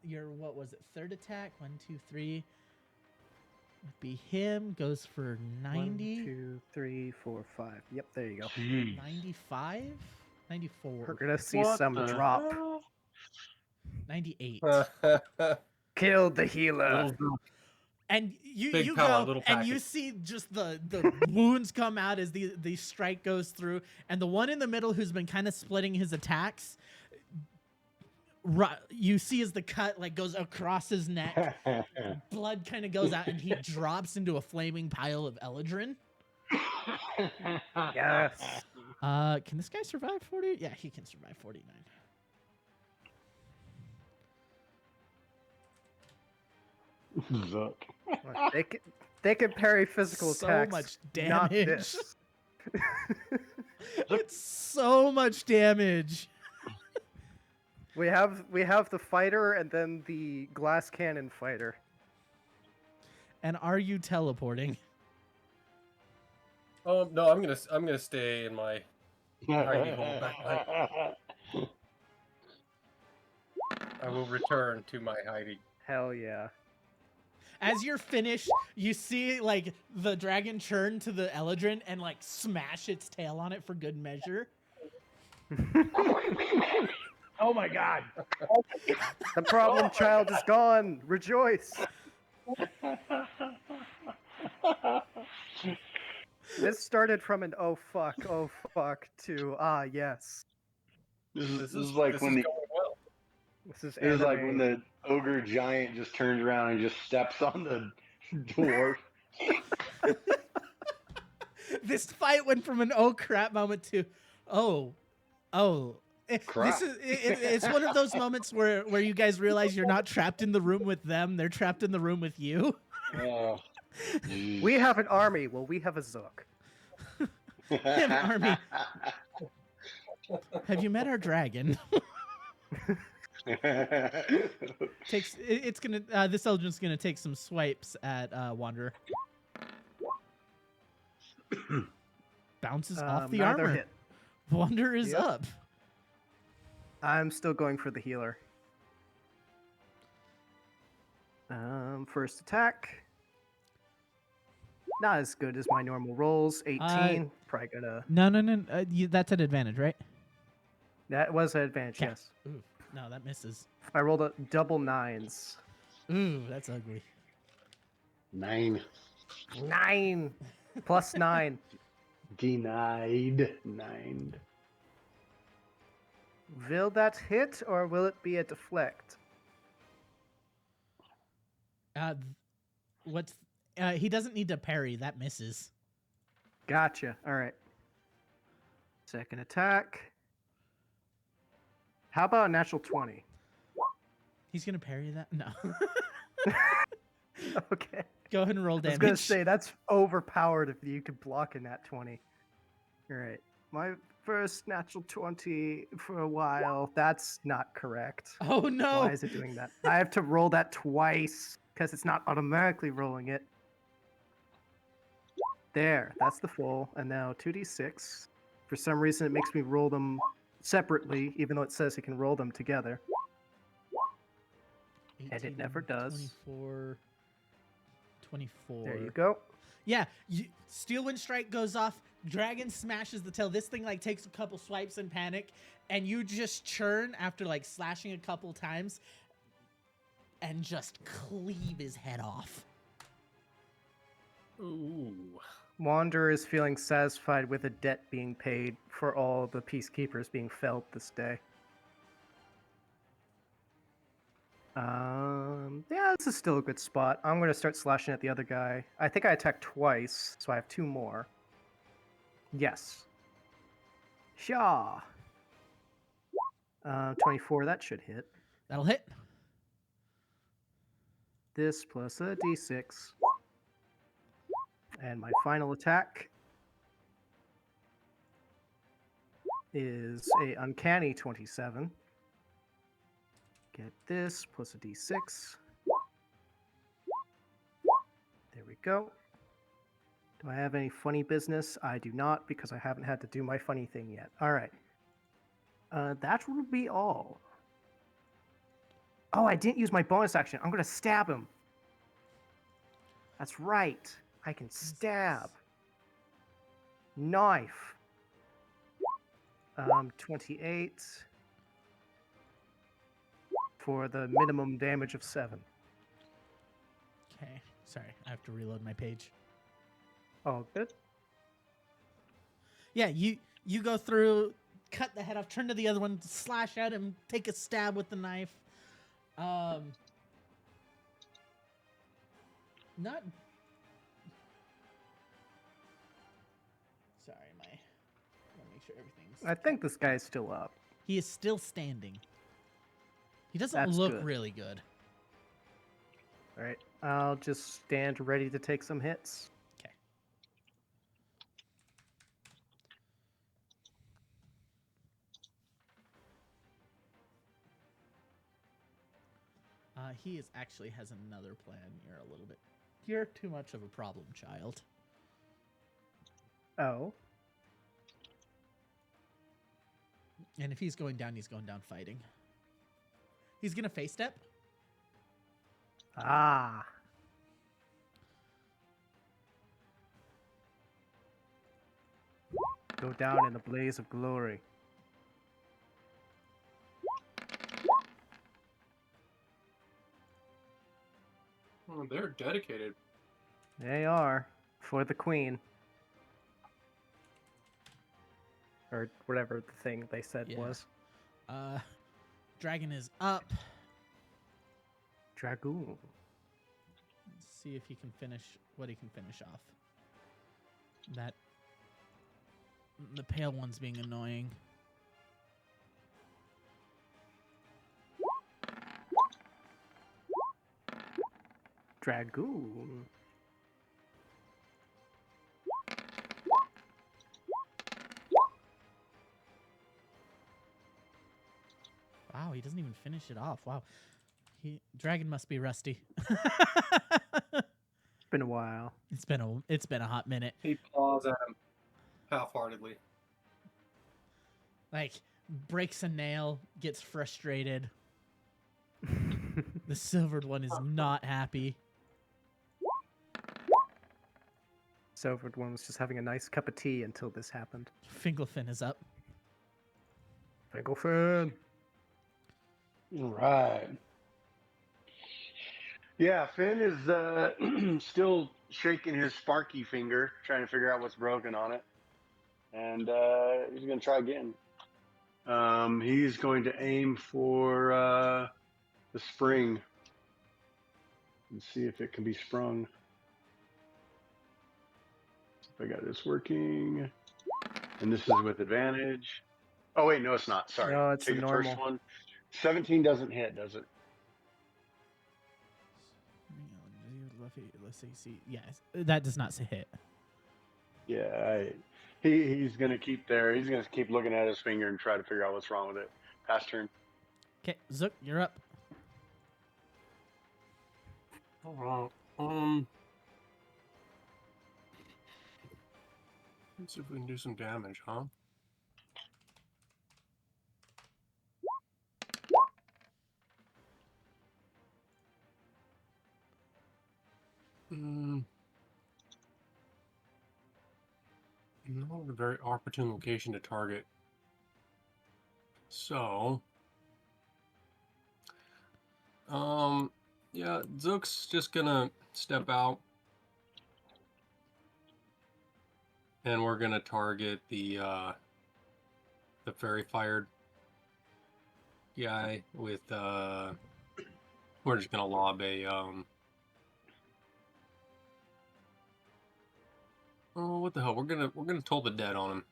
Your what was it? Third attack. 1, 2, 3. Would be him. Goes for 90. 1, 2, 3, 4, 5. Yep, there you go. Jeez. 95. 94. We're gonna see What some the drop. hell? 98. Killed the healer. Little And you Big you power, go little and you package. see just the wounds come out as the strike goes through, and the one in the middle who's been kind of splitting his attacks, you see as the cut like goes across his neck, blood kind of goes out, and he drops into a flaming pile of Eledrin. Yes. Can this guy survive 40? Yeah, he can survive 49. Zuck. Look, they can parry physical So attacks. much Not damage. this. It's so much damage. We have the fighter and then the glass cannon fighter. And are you teleporting? No, I'm gonna stay in my hidey hole back behind. I will return to my hidey. Hell yeah. As you're finished, you see like the dragon turn to the Eledrin and like smash its tail on it for good measure. Oh my god. The problem child is gone. Rejoice. This started from an oh fuck to ah yes. This This is is like this when is the going well. This is it was like anime. when the ogre giant just turns around and just steps on the dwarf. This fight went from an oh crap moment to oh. Crap. It's one of those moments where you guys realize you're not trapped in the room with them, they're trapped in the room with you. Oh, geez. We have an army. Well, we have a Zook. have an army. Have you met our dragon? It's gonna this Eldrin's gonna take some swipes at Wanderer. Bounces off the Another armor. hit. Wanderer is Yep. up. I'm still going for the healer. First attack. Not as good as my normal rolls. 18. Probably gonna. No. That's an advantage, right? That was an advantage. Yeah. Yes. Ooh, no, that misses. I rolled a double 9s. Ooh, that's ugly. 9. 9 plus 9. Denied. 9. Will that hit or will it be a deflect? What's he doesn't need to parry. That misses. Gotcha. All right. Second attack. How about a natural 20? He's gonna parry that. No. Okay. Go ahead and roll I was damage. gonna say that's overpowered if you could block in that 20. All right. My first natural 20 for a while. That's not correct. Oh no! Why is it doing that? I have to roll that twice because it's not automatically rolling it. There, that's the full. And now 2d6. For some reason, it makes me roll them separately, even though it says you can roll them together. And it 18, never does. 24. 24. There you go. Yeah, Steel Wind Strike goes off. Dragon smashes the tail. This thing like takes a couple swipes in panic, and you just churn after like slashing a couple times, and just cleave his head off. Ooh. Wanderer is feeling satisfied with a debt being paid for all the peacekeepers being felled this day. Yeah, this is still a good spot. I'm going to start slashing at the other guy. I think I attacked twice, so I have 2 more. Yes. Shaw. 24, that should hit. That'll hit. This plus a d6. And my final attack. is a uncanny 27. Get this plus a d6. There we go. Do I have any funny business? I do not, because I haven't had to do my funny thing yet. All right. That will be all. Oh, I didn't use my bonus action. I'm going to stab him. That's right. I can stab. Knife. 28 for the minimum damage of 7. Okay. Sorry, I have to reload my page. Oh, good. Yeah, you go through, cut the head off, turn to the other one, slash at him, take a stab with the knife. Not. Sorry, my. Gotta make sure everything's. I think this guy's still up. He is still standing. He doesn't That's look good. really good. All right. I'll just stand ready to take some hits. Okay. He is actually has another plan. You're too much of a problem child. Oh. And if he's going down fighting. He's gonna face step. Ah. Go down in the blaze of glory. Oh, they're dedicated. They are. For the queen. Or whatever the thing they said Yeah. was. Dragon is up. Dragoon. Let's see if he can finish what he can finish off. That the pale one's being annoying. Dragoon. Wow, he doesn't even finish it off. Wow. Dragon must be rusty. It's been a while. It's been a hot minute. He paws at him half-heartedly. Like breaks a nail, gets frustrated. The silvered one is not happy. Silvered one was just having a nice cup of tea until this happened. Fingelfin is up. Fingelfin. All right. Yeah, Finn is still shaking his sparky finger, trying to figure out what's broken on it. And he's going to try again. He's going to aim for the spring and see if it can be sprung. If I got this working. And this is with advantage. Oh, wait, no, it's not. Sorry. No, it's Take the the first normal. one. 17 doesn't hit, does it? Let's see. Yes, that does not say hit. Yeah, he's going to keep there. He's going to keep looking at his finger and try to figure out what's wrong with it. Pass turn. Okay, Zook, you're up. All right. Let's see if we can do some damage, huh? Not a very opportune location to target. So, yeah, Zook's just gonna step out, and we're gonna target the fairy fired guy with we're just gonna lob a oh, what the hell? We're gonna toll the dead on him.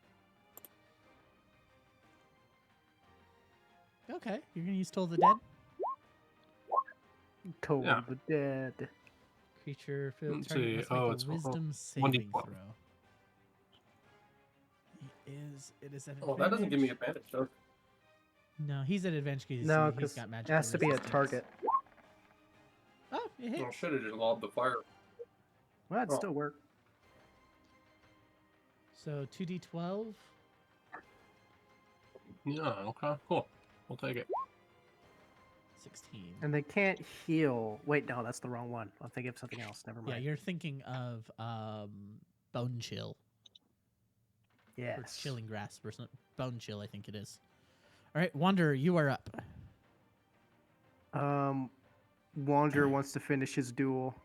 Okay, you're gonna use Toll the Dead. Toll Yeah. the dead. Creature Let's target see. must make Oh, a it's wisdom 1d12. saving throw. It is an Oh, that doesn't give me advantage. advantage, does it? No, he's at advantage because No, he's because got it magical has to be a resistance. target. Oh, it I hits. should have just lobbed the fire. Well, that'd Oh. still work. So 2d12. Yeah, okay, cool. We'll take it. 16. And they can't heal. Wait, no, that's the wrong one. I'm thinking of something else. Never Yeah, mind. you're thinking of bone chill or Yes. chilling grasp or something. Bone chill, I think it is. All right, Wanderer, you are up. Wanderer wants to finish his duel.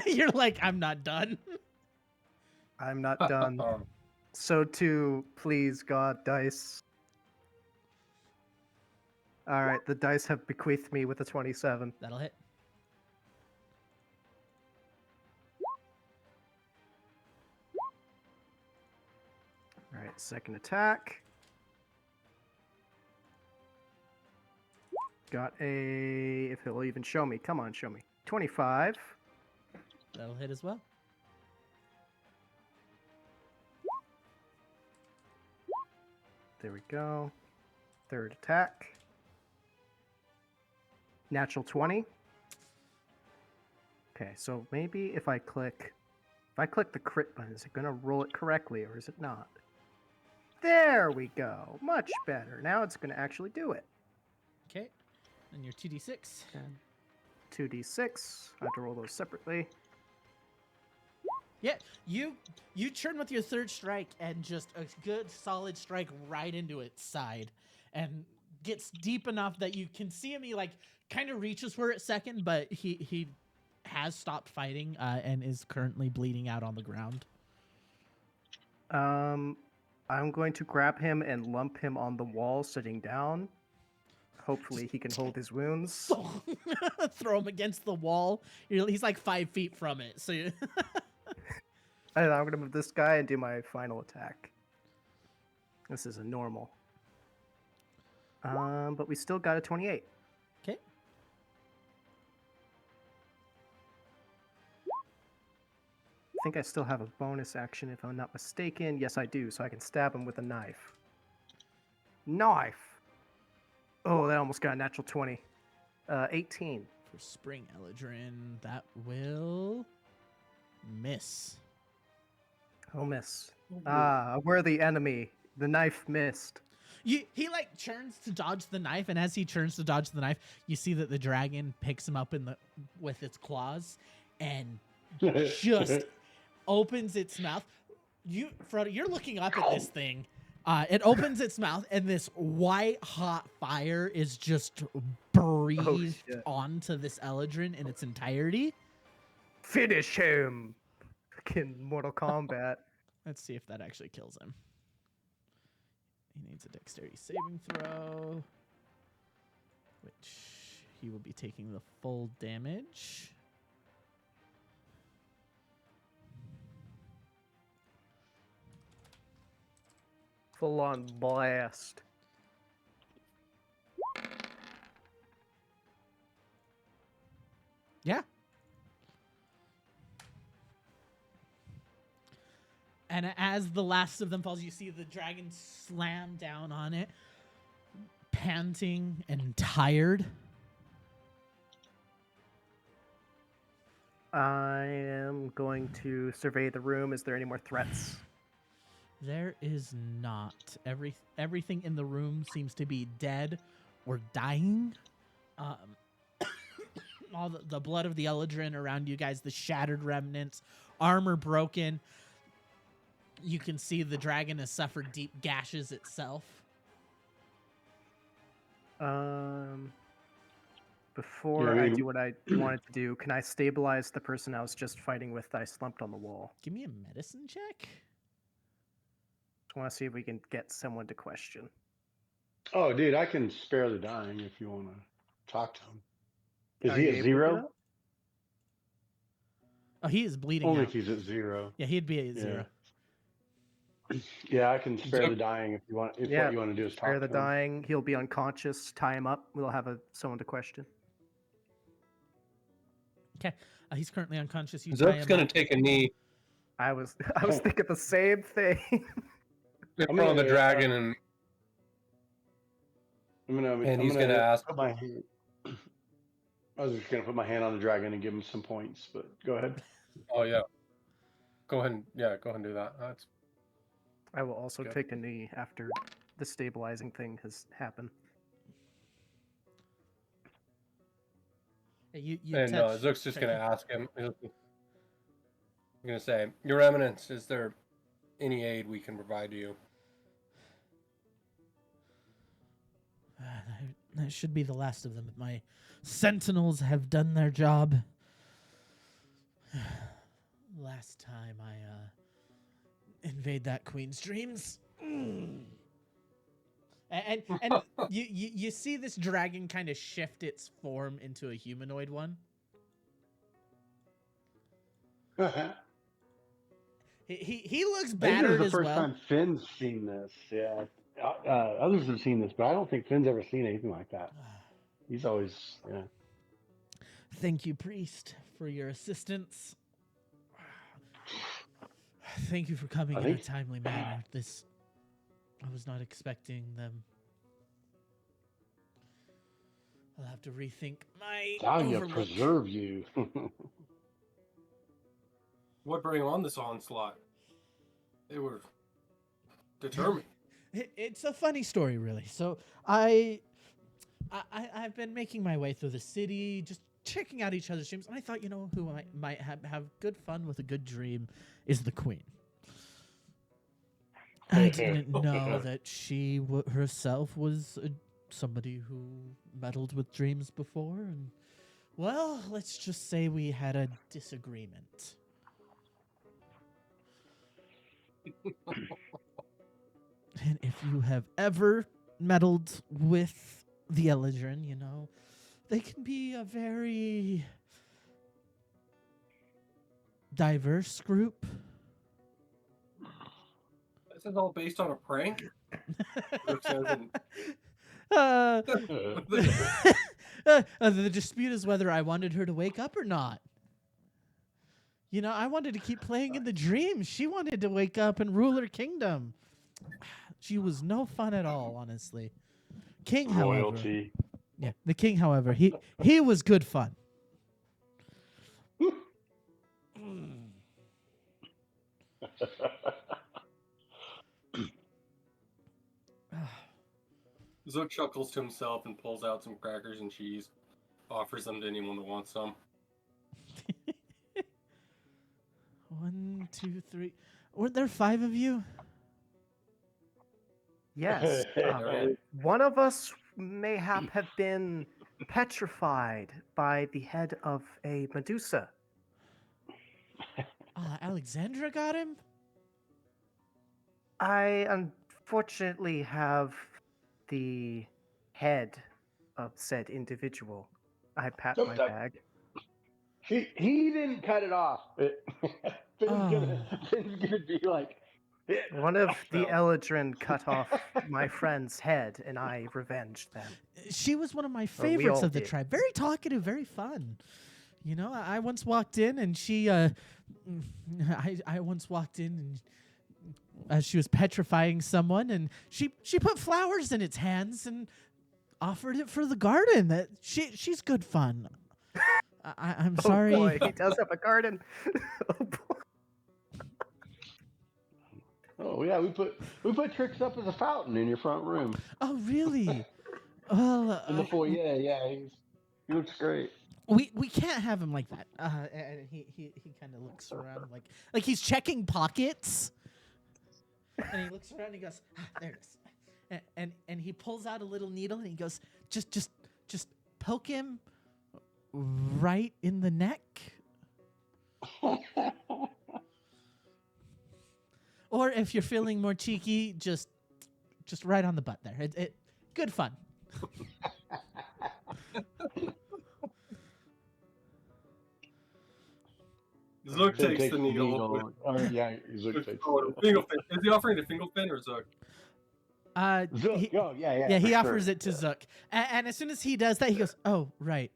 You're like, I'm not done. I'm not done. So too, please, God, dice. All right, the dice have bequeathed me with a 27. That'll hit. All right, second attack. Got a, if he'll even show me. Come on, show me. 25. That'll hit as well. There we go. Third attack. Natural 20. Okay, so maybe if I click the crit button, is it going to roll it correctly or is it not? There we go. Much better. Now it's going to actually do it. Okay. Then your 2d6. 2d6. I have to roll those separately. Yeah, you churn with your third strike and just a good solid strike right into its side, and gets deep enough that you can see him. He like kind of reaches for it second, but he has stopped fighting and is currently bleeding out on the ground. I'm going to grab him and lump him on the wall sitting down. Hopefully he can hold his wounds. Throw him against the wall. He's like 5 feet from it, so you And I'm going to move this guy and do my final attack. This is a normal. But we still got a 28. Okay. I think I still have a bonus action if I'm not mistaken. Yes, I do, so I can stab him with a knife. Knife! Oh, that almost got a natural 20. 18. For Spring Eladrin, that will miss. I'll miss. Ah, a worthy enemy. The knife missed. He like churns to dodge the knife, and as he churns to dodge the knife, you see that the dragon picks him up with its claws and just opens its mouth. Frodo, you're looking up at this thing. It opens its mouth, and this white hot fire is just breathed shit. onto this Eladrin in its entirety. Finish him! Fucking Mortal Kombat. Let's see if that actually kills him. He needs a dexterity saving throw, which he will be taking the full damage. Full on blast. Yeah. And as the last of them falls, you see the dragon slam down on it, panting and tired. I am going to survey the room. Is there any more threats? There is not. Everything in the room seems to be dead or dying. All the blood of the Eladrin around you guys, the shattered remnants, armor broken. You can see the dragon has suffered deep gashes itself. Before Yeah, I do what I wanted to do, can I stabilize the person I was just fighting with that I slumped on the wall? Give me a medicine check. I want to see if we can get someone to question. Oh, dude, I can spare the dying if you want to talk to him. Is Are he you at able to do 0? that? Oh, he is bleeding Only out. if he's at 0. Yeah, he'd be at 0. Yeah, I can spare the dying if you want. If Yeah, what you want to do is talk Spare the to him. dying. He'll be unconscious. Tie him up. We'll have someone to question. Okay, he's currently unconscious. You tie Zook's him gonna up. take a knee. I was thinking the same thing. in I'm front of the gonna, dragon, and he's gonna ask. put my hand. I was just gonna put my hand on the dragon and give him some points, but go ahead. Oh yeah. Go ahead and do that. That's I will also Good. take a knee after the stabilizing thing has happened. You and touch. Zook's just gonna Tricky. ask him. He's gonna say, "Your Eminence, is there any aid we can provide to you?" That should be the last of them. My sentinels have done their job. Last time I invade that queen's dreams. And you see this dragon kind of shift its form into a humanoid one. He looks I think this is battered the as first well. time Finn's seen this. Yeah, others have seen this, but I don't think Finn's ever seen anything like that. He's always Thank you, priest, for your assistance. Thank you for coming in a timely manner. I was not expecting them. I'll have to rethink my Talia overlook. preserve you. What bring on this onslaught? They were determined. It's a funny story, really. So I've been making my way through the city, just checking out each other's dreams, and I thought, who might have good fun with a good dream is the queen. I didn't know that she herself was somebody who meddled with dreams before, and well, let's just say we had a disagreement. And if you have ever meddled with the Eldrin, they can be a very diverse group. This is all based on a prank. The dispute is whether I wanted her to wake up or not. I wanted to keep playing in the dream. She wanted to wake up and rule her kingdom. She was no fun at all, honestly. King, Royalty. However, the king, however, he was good fun. Zook chuckles to himself and pulls out some crackers and cheese, offers them to anyone that wants some. 1, 2, 3. Weren't there 5 of you? Yes. One of us mayhap have been petrified by the head of a Medusa. Alexandra got him? I unfortunately have the head of said individual. I pat my bag. He didn't cut it off. Finn's gonna be like, one of the Eldrin cut off my friend's head, and I revenged them. She was one of my favorites of the tribe. Very talkative, very fun. I once walked in and she, I once walked in and as she was petrifying someone, and she put flowers in its hands and offered it for the garden. That she's good fun. I'm sorry. Oh boy, he does have a garden. Oh boy. Oh yeah, we put Tricks up as a fountain in your front room. Oh really? Well, in the foyer, yeah, he looks great. We can't have him like that. And he kind of looks around like he's checking pockets. And he looks around and he goes, there it is. And he pulls out a little needle and he goes, just poke him right in the neck. Or if you're feeling more cheeky, just right on the butt there. It good fun. Zook takes the needle. Yeah, Zook takes Fingelfin. Is he offering to Fingelfin or Zook? Zook. Yeah, he offers it to Zook. And as soon as he does that, he goes, oh, right.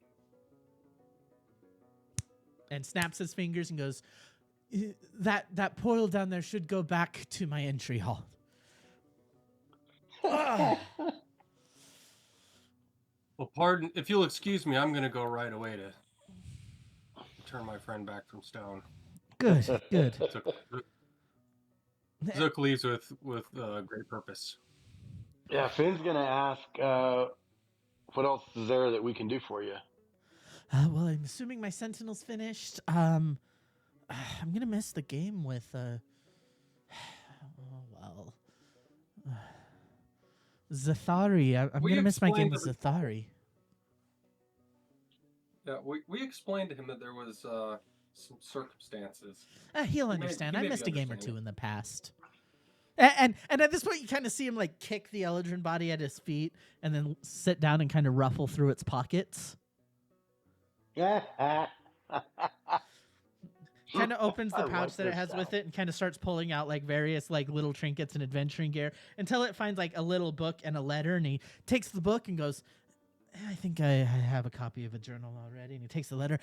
And snaps his fingers and goes, that poil down there should go back to my entry hall. Well, pardon, if you'll excuse me, I'm gonna go right away to turn my friend back from stone. Good. Zook leaves with great purpose. Yeah, Finn's gonna ask, what else is there that we can do for you? Well, I'm assuming my sentinel's finished. I'm gonna miss the game with. Zathari. I'm We gonna miss my game explained with Zathari. Yeah, we explained to him that there was some circumstances. He'll He understand. I may be missed a game or understanding. two in the past. And at this point, you kind of see him like kick the Eldrin body at his feet, and then sit down and kind of ruffle through its pockets. Kind of opens the I pouch like that it this has sound. with it, and kind of starts pulling out like various like little trinkets and adventuring gear until it finds like a little book and a letter, and he takes the book and goes, I think I have a copy of a journal already. And he takes the letter,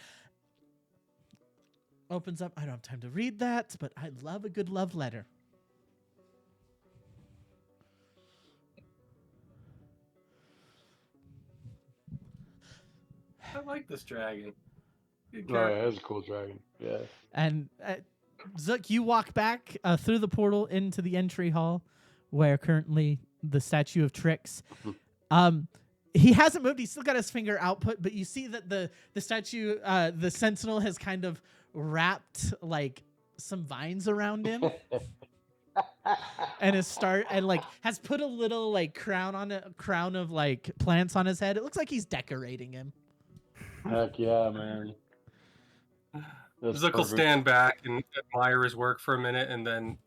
opens up. I don't have time to read that, but I love a good love letter. I like this dragon. Good Oh, character. yeah, that's a cool dragon. Yeah. And Zook, you walk back through the portal into the entry hall where currently the statue of Trix. He hasn't moved. He's still got his finger output, but you see that the statue, the sentinel, has kind of wrapped like some vines around him. And has put a little like crown of like plants on his head. It looks like he's decorating him. Heck yeah, man. That's Zook will perfect. stand back and admire his work for a minute, and then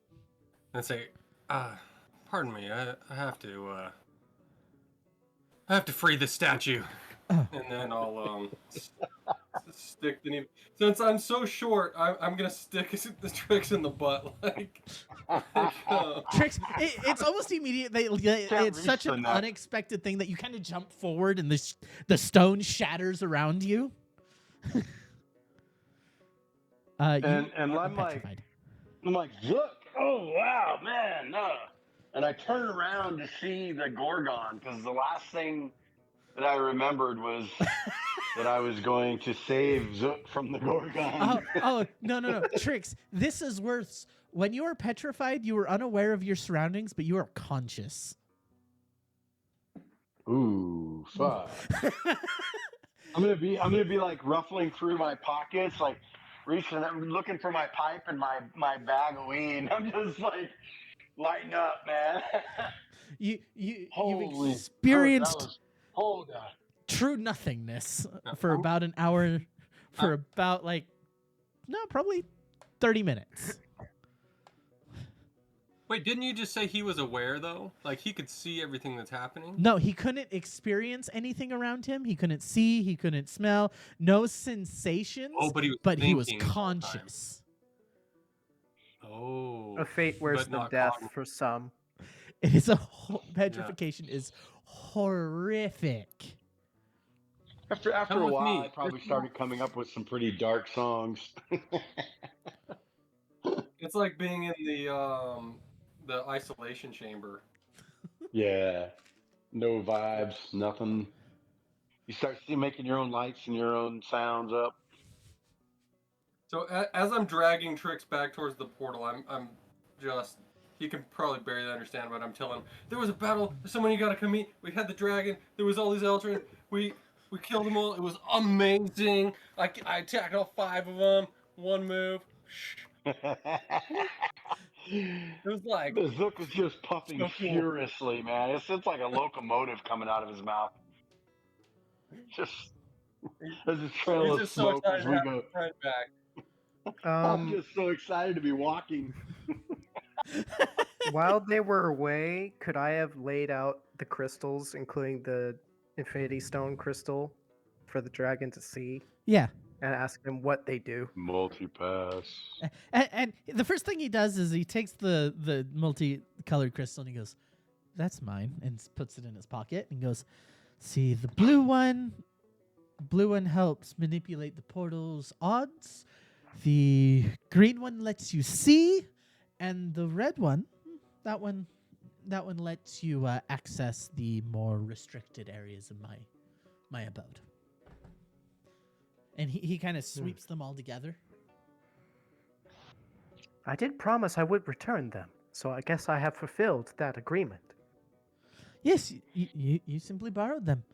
say, "Pardon me, I have to free the statue." Oh. And then I'll stick the needle. Since I'm so short, I'm gonna stick the Trix in the butt, Trix, it's almost immediate. It's such reach an the neck. unexpected thing that you kind of jump forward and the stone shatters around you. And are I'm like, petrified. look, oh wow, man, no. And I turn around to see the Gorgon because the last thing that I remembered was that I was going to save Zook from the Gorgon. No, Trix, this is worse. When you are petrified, you are unaware of your surroundings, but you are conscious. Ooh, fuck. I'm gonna be like ruffling through my pockets, like reaching, I'm looking for my pipe and my bag of weed. I'm just like lighting up, man. You've Holy, experienced hold on. true nothingness for about an hour, for about probably 30 minutes. Wait, didn't you just say he was aware though? Like he could see everything that's happening? No, he couldn't experience anything around him. He couldn't see. He couldn't smell. No sensations. Oh, but he was thinking the whole time. conscious. Oh. A fate worse But than not death cognitive. for some. It is petrification is horrific. After Come a with while, me. I probably started coming up with some pretty dark songs. It's like being in the isolation chamber. Yeah, no vibes, nothing. You start making your own lights and your own sounds up. So as I'm dragging Trix back towards the portal, I'm just, he can probably barely understand what I'm telling him. There was a battle. There's someone you gotta come meet. We had the dragon. There was all these Eldrin. We killed them all. It was amazing. I attacked all 5 of them. One move. It was like The Zook was just puffing so cool. furiously, man. It's like a locomotive coming out of his mouth. Just there's a trail He's of just so smoke excited as to we have go. his friend back. I'm just so excited to be walking. While they were away, could I have laid out the crystals, including the Infinity Stone crystal, for the dragon to see Yeah. and ask him what they do? Multipass. And the first thing he does is he takes the multicolored crystal and he goes, "That's mine," and puts it in his pocket and goes, "See, the blue one helps manipulate the portal's odds. The green one lets you see, and the red one, that one that one lets you access the more restricted areas of my abode. And he kind of sweeps them all together. I did promise I would return them, so I guess I have fulfilled that agreement. Yes, you simply borrowed them.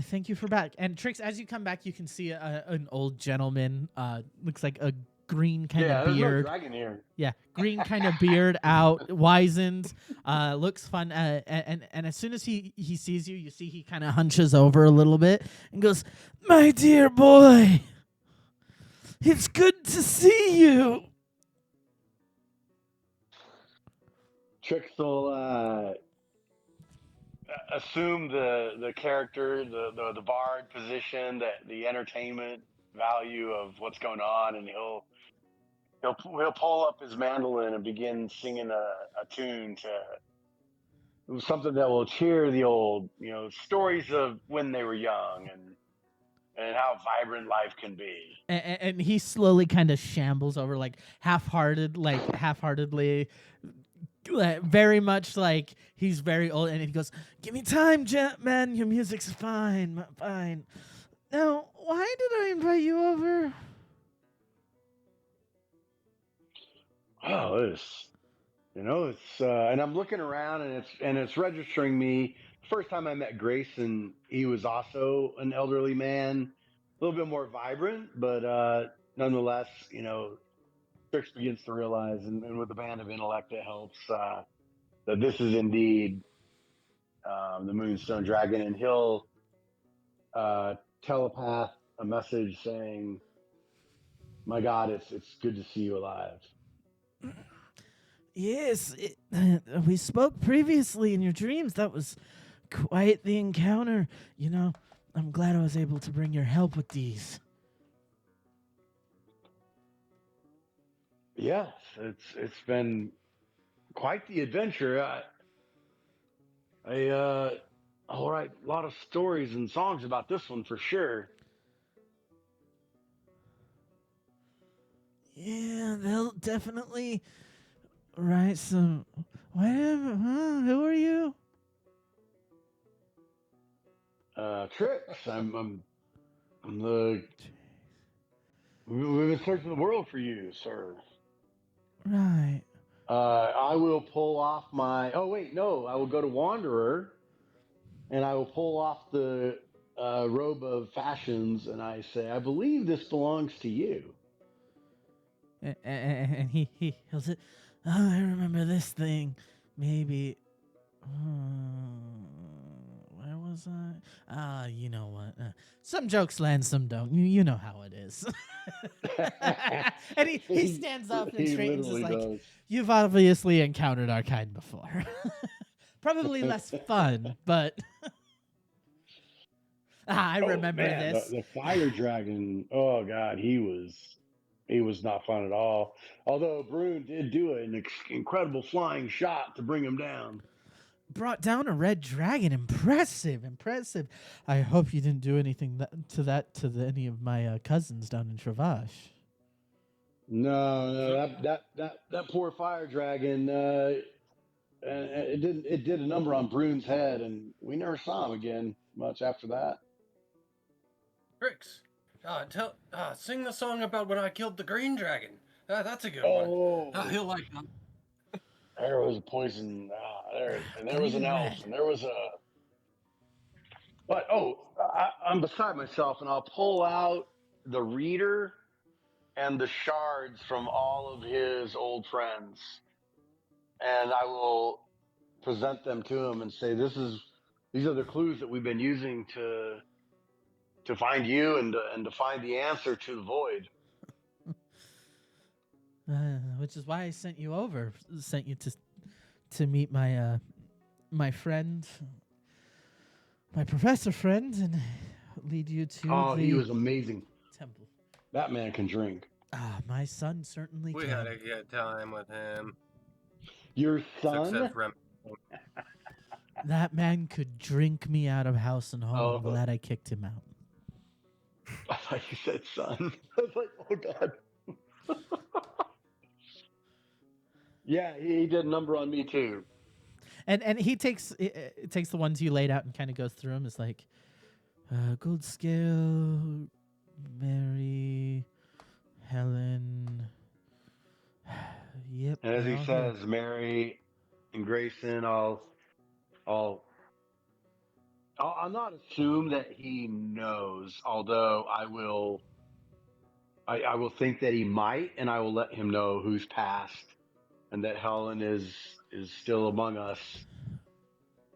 Thank you for back. And Trix, as you come back, you can see an old gentleman. Looks like a green kind Yeah, of there's no beard. dragon here. Yeah, green kind of beard out, wizened, looks fun. And as soon as he sees you, you see he kind of hunches over a little bit and goes, "My dear boy, it's good to see you." Trix will assume the character, the bard position, that the entertainment value of what's going on, and he'll pull up his mandolin and begin singing a tune to something that will cheer the old, stories of when they were young and how vibrant life can be. And he slowly kind of shambles over, like half-heartedly, very much like he's very old, and he goes, "Give me time, man. Your music's fine, fine. Now, why did I invite you over?" Oh, and I'm looking around, and it's registering me. First time I met Grayson, he was also an elderly man, a little bit more vibrant, but nonetheless, Trix begins to realize, and with the band of intellect that helps, that this is indeed the Moonstone Dragon, and he'll telepath a message saying, "My God, it's good to see you alive." Yes, we spoke previously in your dreams. That was quite the encounter. I'm glad I was able to bring your help with these. Yes, it's been quite the adventure. I'll write a lot of stories and songs about this one for sure. Yeah, they'll definitely write some. Who are you? Trix, I'm the. We've been searching the world for you, sir. Right. I will pull off my. Oh wait, no, I will go to Wanderer, and I will pull off the robe of fashions, and I say, "I believe this belongs to you." And he'll say, "Oh, I remember this thing. Maybe. Where was I? You know what? Some jokes land, some don't. You know how it is." And he stands up and He straightens his literally like, does. "You've obviously encountered our kind before. Probably less fun, but I remember Man, this." the fire dragon. Oh God, he was not fun at all. Although Brune did do an incredible flying shot to bring him down. Brought down a red dragon. Impressive. I hope you didn't do anything to any of my cousins down in Travash. No, that poor fire dragon. It did a number on Brune's head, and we never saw him again much after that. Trix, sing the song about when I killed the green dragon. That's a good Oh, one. He'll like that. there was a poison. There was an elf, Green-red. and there was a. But I'm beside myself, and I'll pull out the reader and the shards from all of his old friends, and I will present them to him and say, these are the clues that we've been using to find you and to find the answer to the void." Which is why I sent you over. Sent you to meet my my friend, my professor friend, and lead you to He the was amazing. temple. That man can drink. My son certainly We can. had a good time with him. Your son? Success rem- That man could drink me out of house and home. Oh. I'm glad I kicked him out. I thought you said son. I was like, oh God. Yeah, he did a number on me too. And he takes it takes the ones you laid out and kind of goes through them. It's like gold scale, Mary, Helen. Yep, And as they're he all here. says, Mary and Grayson, I'll not assume that he knows, although I will think that he might, and I will let him know who's passed and that Helen is still among us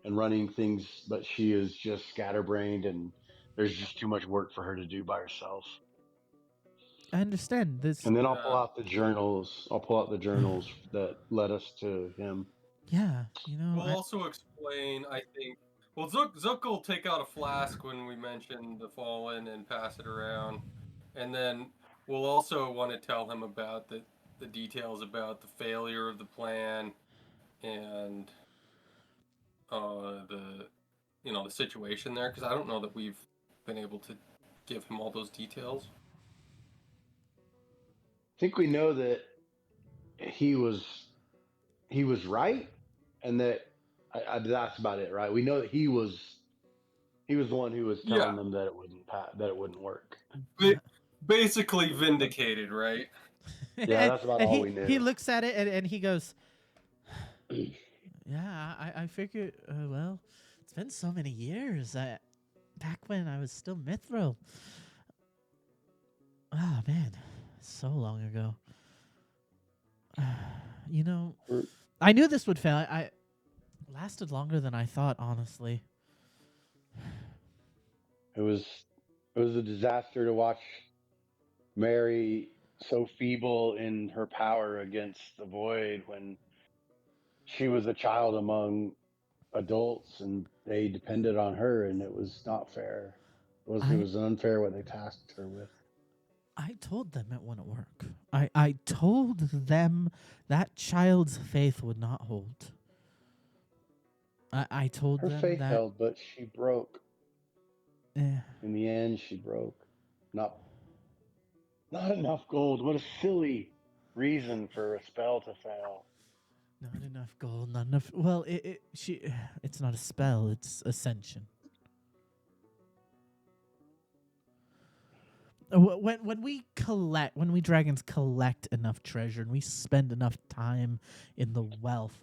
and running things, but she is just scatterbrained and there's just too much work for her to do by herself. I understand this. And then I'll pull out the journals. I'll pull out the journals that led us to him. Yeah, you know. We'll also explain, I think. Well, Zook will take out a flask when we mention the fallen and pass it around, and then we'll also want to tell him about the details about the failure of the plan and the situation there, because I don't know that we've been able to give him all those details. I think we know that he was right, and that that's about it, right? We know that he was the one who was telling them that it wouldn't work. Basically vindicated, right? Yeah, that's about all we knew. He looks at it and he goes, "Yeah, I figured. Well, it's been so many years. Back when I was still Mithril. Oh man, so long ago. You know, I knew this would fail. I lasted longer than I thought, honestly. It was a disaster to watch Mary so feeble in her power against the void when she was a child among adults and they depended on her, and it was not fair. It was unfair what they tasked her with. I told them it wouldn't work. I told them that child's faith would not hold. I told Her them faith that held, but she broke. eh, In the end, she broke. Not enough gold. What a silly reason for a spell to fail. not enough gold, not enough. Well, it's not a spell. It's ascension. When we dragons collect enough treasure and we spend enough time in the wealth,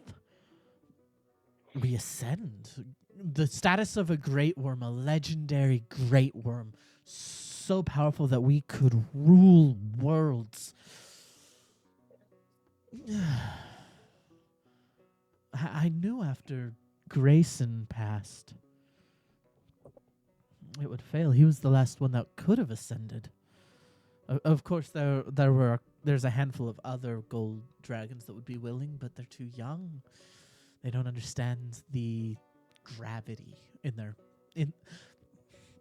we ascend. The status of a great worm, a legendary great worm, so powerful that we could rule worlds. I knew after Grayson passed, it would fail. He was the last one that could have ascended. Of course, there's a handful of other gold dragons that would be willing, but they're too young. They don't understand the gravity in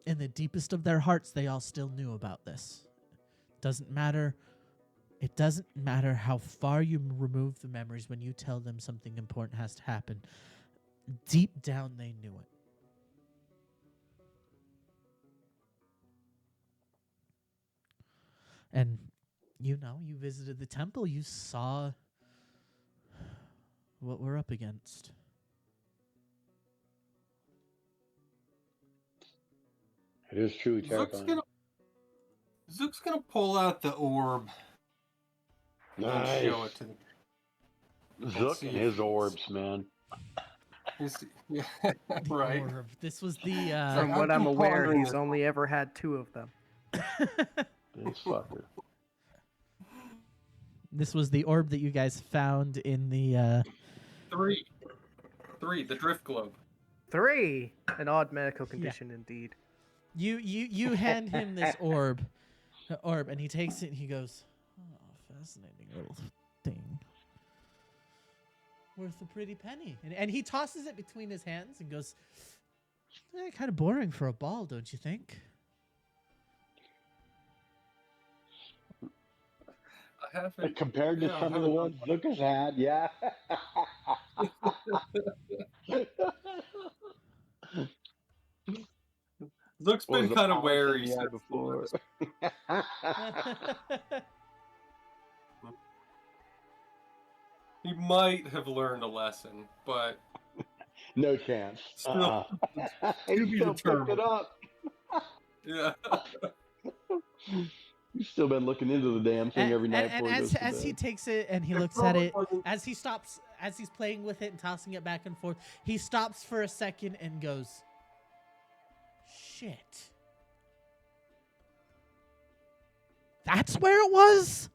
the deepest of their hearts. They all still knew about this. Doesn't matter. It doesn't matter how far you remove the memories when you tell them something important has to happen. Deep down, they knew it. And you visited the temple. You saw what we're up against. It is truly terrifying. Zook's gonna pull out the orb and show it to the Zook and his orbs, man. Yeah, The right. orb. This was the From I've what I'm been aware, pondering he's this only ever had 2 of them. This fucker. this was the orb that you guys found in the 3, the drift globe. 3! An odd medical condition indeed. You hand him this orb, and he takes it and he goes, "Oh, fascinating little thing. Worth a pretty penny." And he tosses it between his hands and goes, "Kind of boring for a ball, don't you think?" I haven't Compared to some of the ones Zook has had, yeah. Zook's been kind of wary since before. He might have learned a lesson, but No chance. still, He to be still picked it determined. up. Yeah. You've still been looking into the damn thing every night And before he goes to as he bed. takes it and he It looks at probably it, wasn't- as he stops, as he's playing with it and tossing it back and forth, he stops for a second and goes, "Shit, that's where it was."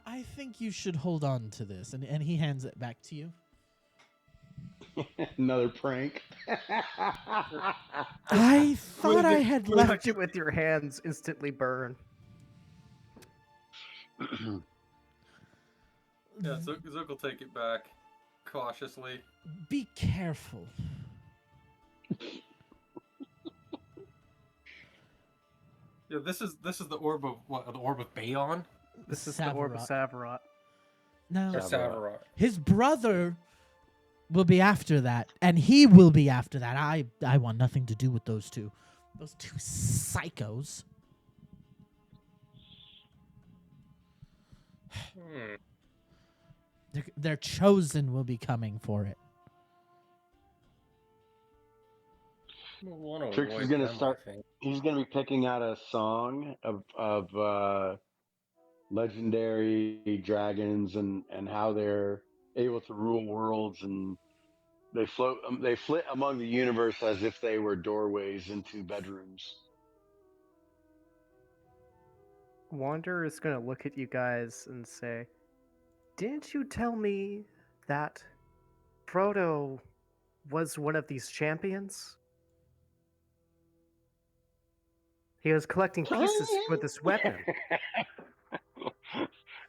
I think you should hold on to this, and he hands it back to you. Another prank. I thought I Wait, had wait, left Touch it with your hands, instantly burn. Yeah, Zook will take it back cautiously. Be careful. Yeah, this is the orb of what? The orb of Bayon? This is the orb of Savarot. Now, Or Savarot. Savarot. his brother will be after that, and he will be after that. I want nothing to do with those two. Those two psychos. Their chosen will be coming for it. We'll wanna Trix is avoid gonna them, I start. think. He's gonna be picking out a song of legendary dragons and how they're able to rule worlds, and they float. They flit among the universe as if they were doorways into bedrooms. Wander is going to look at you guys and say, "Didn't you tell me that Frodo was one of these champions? He was collecting pieces for this weapon."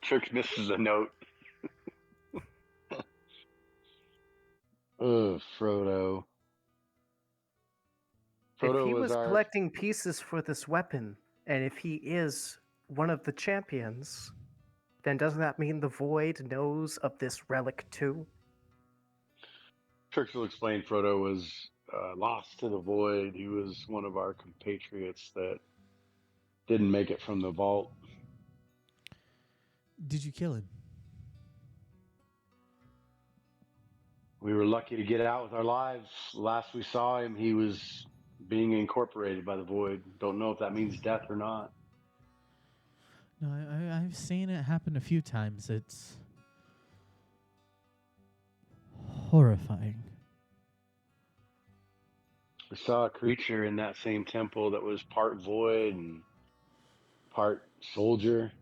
Trix misses a note. Ugh, Frodo. If Frodo he was our. collecting pieces for this weapon, and if he is one of the champions, then doesn't that mean the Void knows of this relic too? Trix will explain Frodo was lost to the void. He was one of our compatriots that didn't make it from the vault. Did you kill him? We were lucky to get out with our lives. Last we saw him, he was being incorporated by the void. Don't know if that means death or not. No, I've seen it happen a few times. It's horrifying. We saw a creature in that same temple that was part void and part soldier.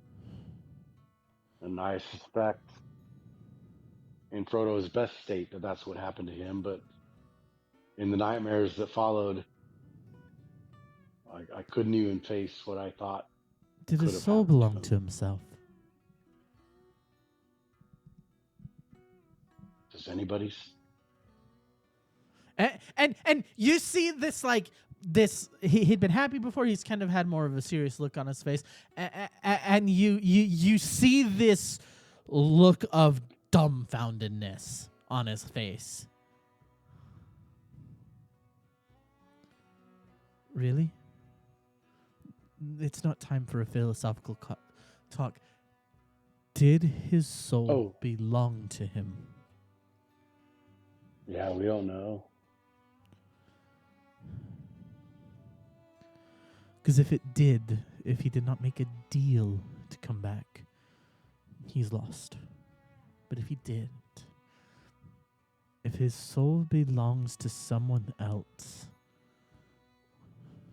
And I suspect in Frodo's best state that that's what happened to him. But in the nightmares that followed, I couldn't even face what I thought. Did Could his have soul happened to belong him. to himself? Does anybody's? And you see this like this. He'd been happy before. He's kind of had more of a serious look on his face, and you see this look of dumbfoundedness on his face. Really? It's not time for a philosophical talk. Did his soul belong to him? Yeah, we don't know. Because if it did, if he did not make a deal to come back, he's lost. But if he did, if his soul belongs to someone else,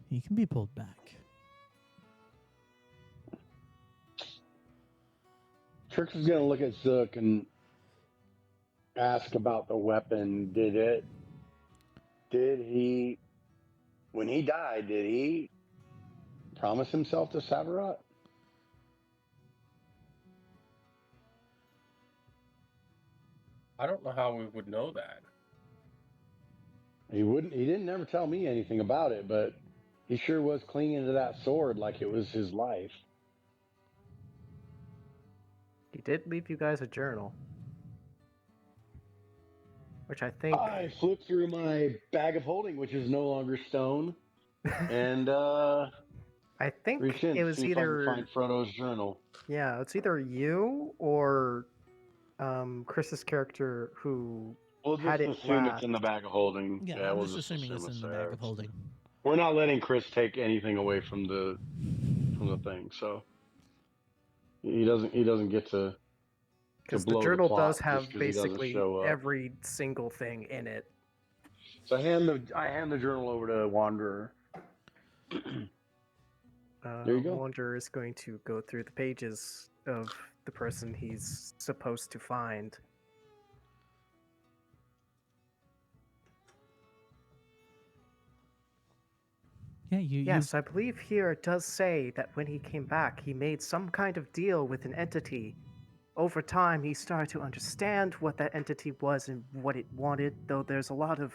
he can be pulled back. Trix is gonna look at Zook and ask about the weapon. Did he, when he died, did he promise himself to Savarot? I don't know how we would know that. He didn't never tell me anything about it, but he sure was clinging to that sword like it was his life. He did leave you guys a journal, which I think I flipped through my bag of holding, which is no longer stone, and I I think Reach in, it was see if I can either find Frodo's journal. it's either you or Chris's character who We'll had just it assume it's last. in the bag of holding. Yeah, I'm We'll just assuming it's in the there. bag of holding. We're not letting Chris take anything away from the thing, so he doesn't get to Because the blow the journal plot does just have because he doesn't basically show up. every single thing in it. So I hand the journal over to Wanderer. There you go. Wanderer is going to go through the pages of the person he's supposed to find. Yeah, you. Yes, I believe here it does say that when he came back, he made some kind of deal with an entity. Over time, he started to understand what that entity was and what it wanted, though there's a lot of,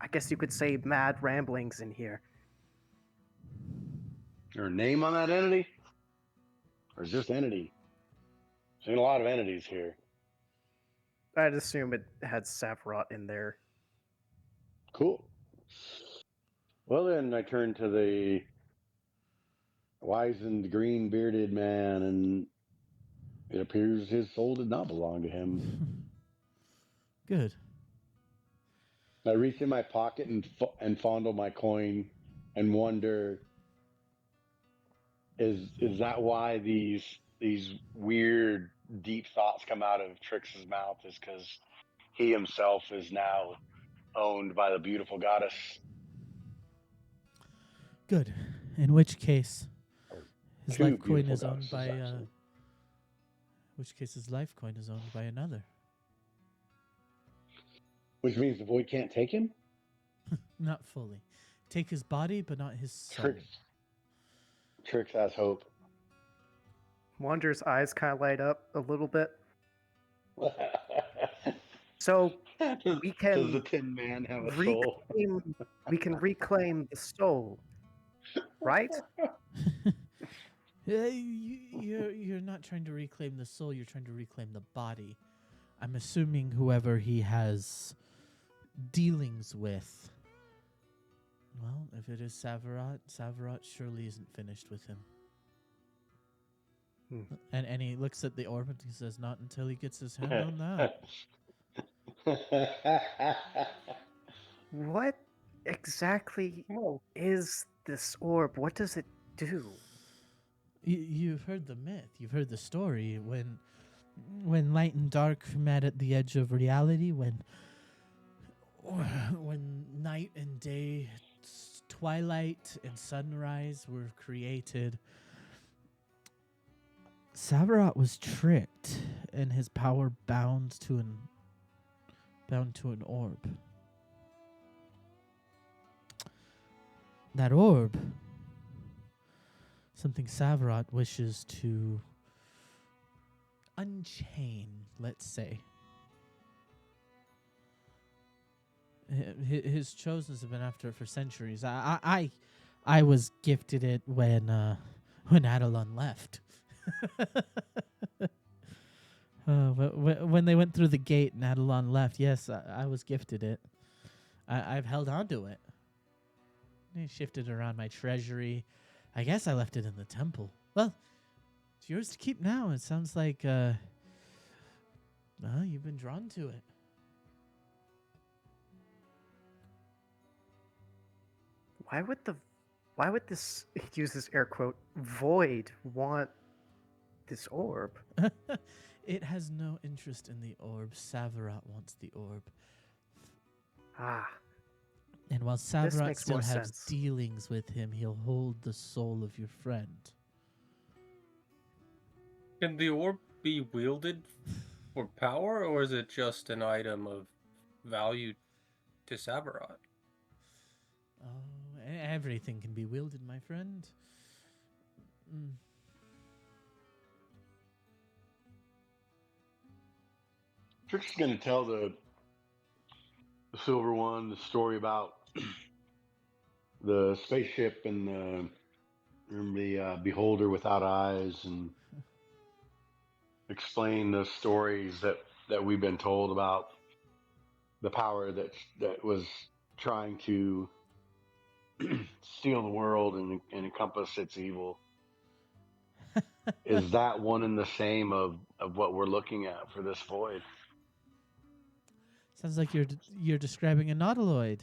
I guess you could say, mad ramblings in here. Is there a name on that entity? Or is this entity? Seen a lot of entities here. I'd assume it had Savarot in there. Cool. Well, then I turn to the wizened, green-bearded man, and it appears his soul did not belong to him. Good. I reach in my pocket and fondle my coin, and wonder: is that why these weird, deep thoughts come out of Trix's mouth? Is because he himself is now owned by the beautiful goddess? Good. In which case, his Two life coin beautiful is owned goddesses, by. actually. Which case, his life coin is owned by another. Which means the void can't take him? Not fully. Take his body, but not his soul. Trix has hope. Wanderer's eyes kind of light up a little bit. So Does we the can Tin Man have a soul? reclaim the soul, right? You're not trying to reclaim the soul. You're trying to reclaim the body. I'm assuming whoever he has dealings with. Well, if it is Savarot surely isn't finished with him. And he looks at the orb and he says, "Not until he gets his hand on that." What exactly is this orb? What does it do? You've heard the myth. You've heard the story. When light and dark met at the edge of reality, when night and day, twilight and sunrise were created, Savarot was tricked and his power bound to an orb. That orb, something Savarot wishes to unchain, let's say. His chosens have been after it for centuries. I was gifted it when Evedalon left. When they went through the gate and Evedalon left, yes, I was gifted it. I've held on to it. I shifted around my treasury. I guess I left it in the temple. Well, it's yours to keep now. It sounds like you've been drawn to it. Why would this, he uses air quote, void want this orb? It has no interest in the orb. Savarot wants the orb. Ah, And while Savarot makes still more has sense. dealings with him, he'll hold the soul of your friend. Can the orb be wielded for power, or is it just an item of value to Savarot? Oh, everything can be wielded, my friend. Trix is going to tell the Silver One the story about the spaceship and the beholder without eyes, and explain the stories that we've been told about the power that was trying to seal the world and encompass its evil. Is that one and the same of what we're looking at for this void? Sounds like you're describing a nautiloid.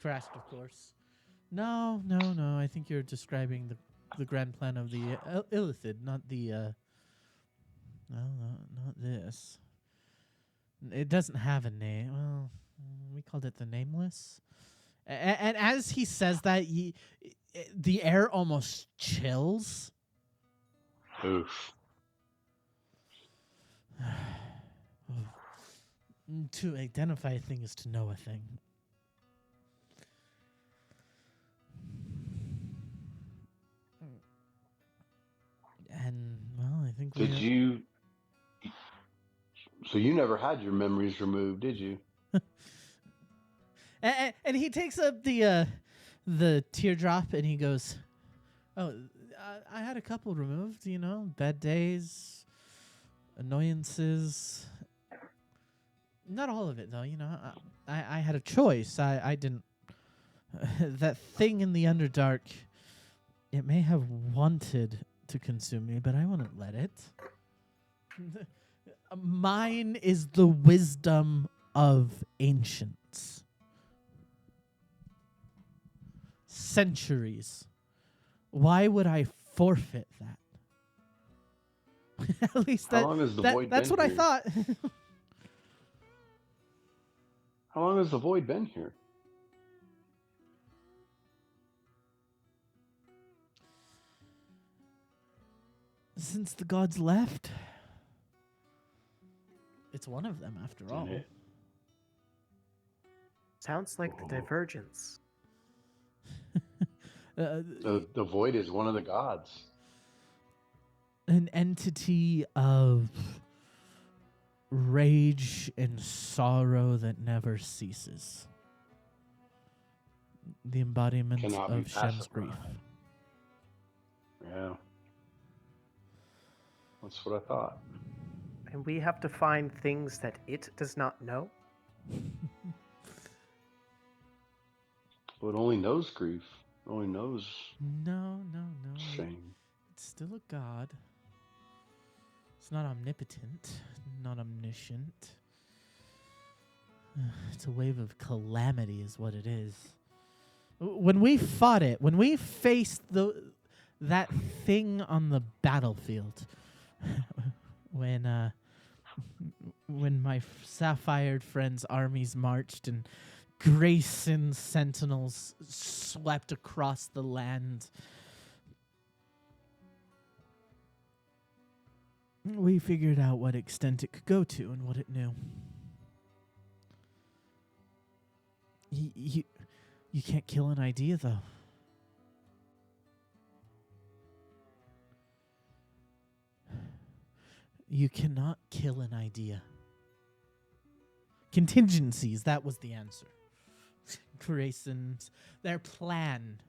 Crashed, of course. No. I think you're describing the grand plan of the Illithid, not the. Not this. It doesn't have a name. Well, we called it the Nameless. And as he says that, the air almost chills. Oof. To identify a thing is to know a thing. And, well, I think Did you? So you never had your memories removed, did you? And he takes up the teardrop and he goes, "Oh, I had a couple removed. Bad days, annoyances. Not all of it, though. I had a choice. I didn't. That thing in the Underdark, it may have wanted to consume me, but I wouldn't let it. Mine is the wisdom of ancients. Centuries. Why would I forfeit that? At least How long has the void that's been what I here? thought. How long has the void been here? Since the gods left. It's one of them, after all. it- Sounds like the Oh. divergence. The void is one of the gods. An entity of rage and sorrow that never ceases. The embodiment Cannot be of Shem's grief. pacified. Yeah. That's what I thought. And we have to find things that it does not know. Well, it only knows grief. It only knows No. shame. It's still a god. It's not omnipotent, not omniscient. It's a wave of calamity is what it is. When we fought it, when we faced that thing on the battlefield, when my sapphire friends' armies marched and Grayson sentinels swept across the land, we figured out what extent it could go to and what it knew. You can't kill an idea, though. You cannot kill an idea. Contingencies, that was the answer. Grayson's, their plan.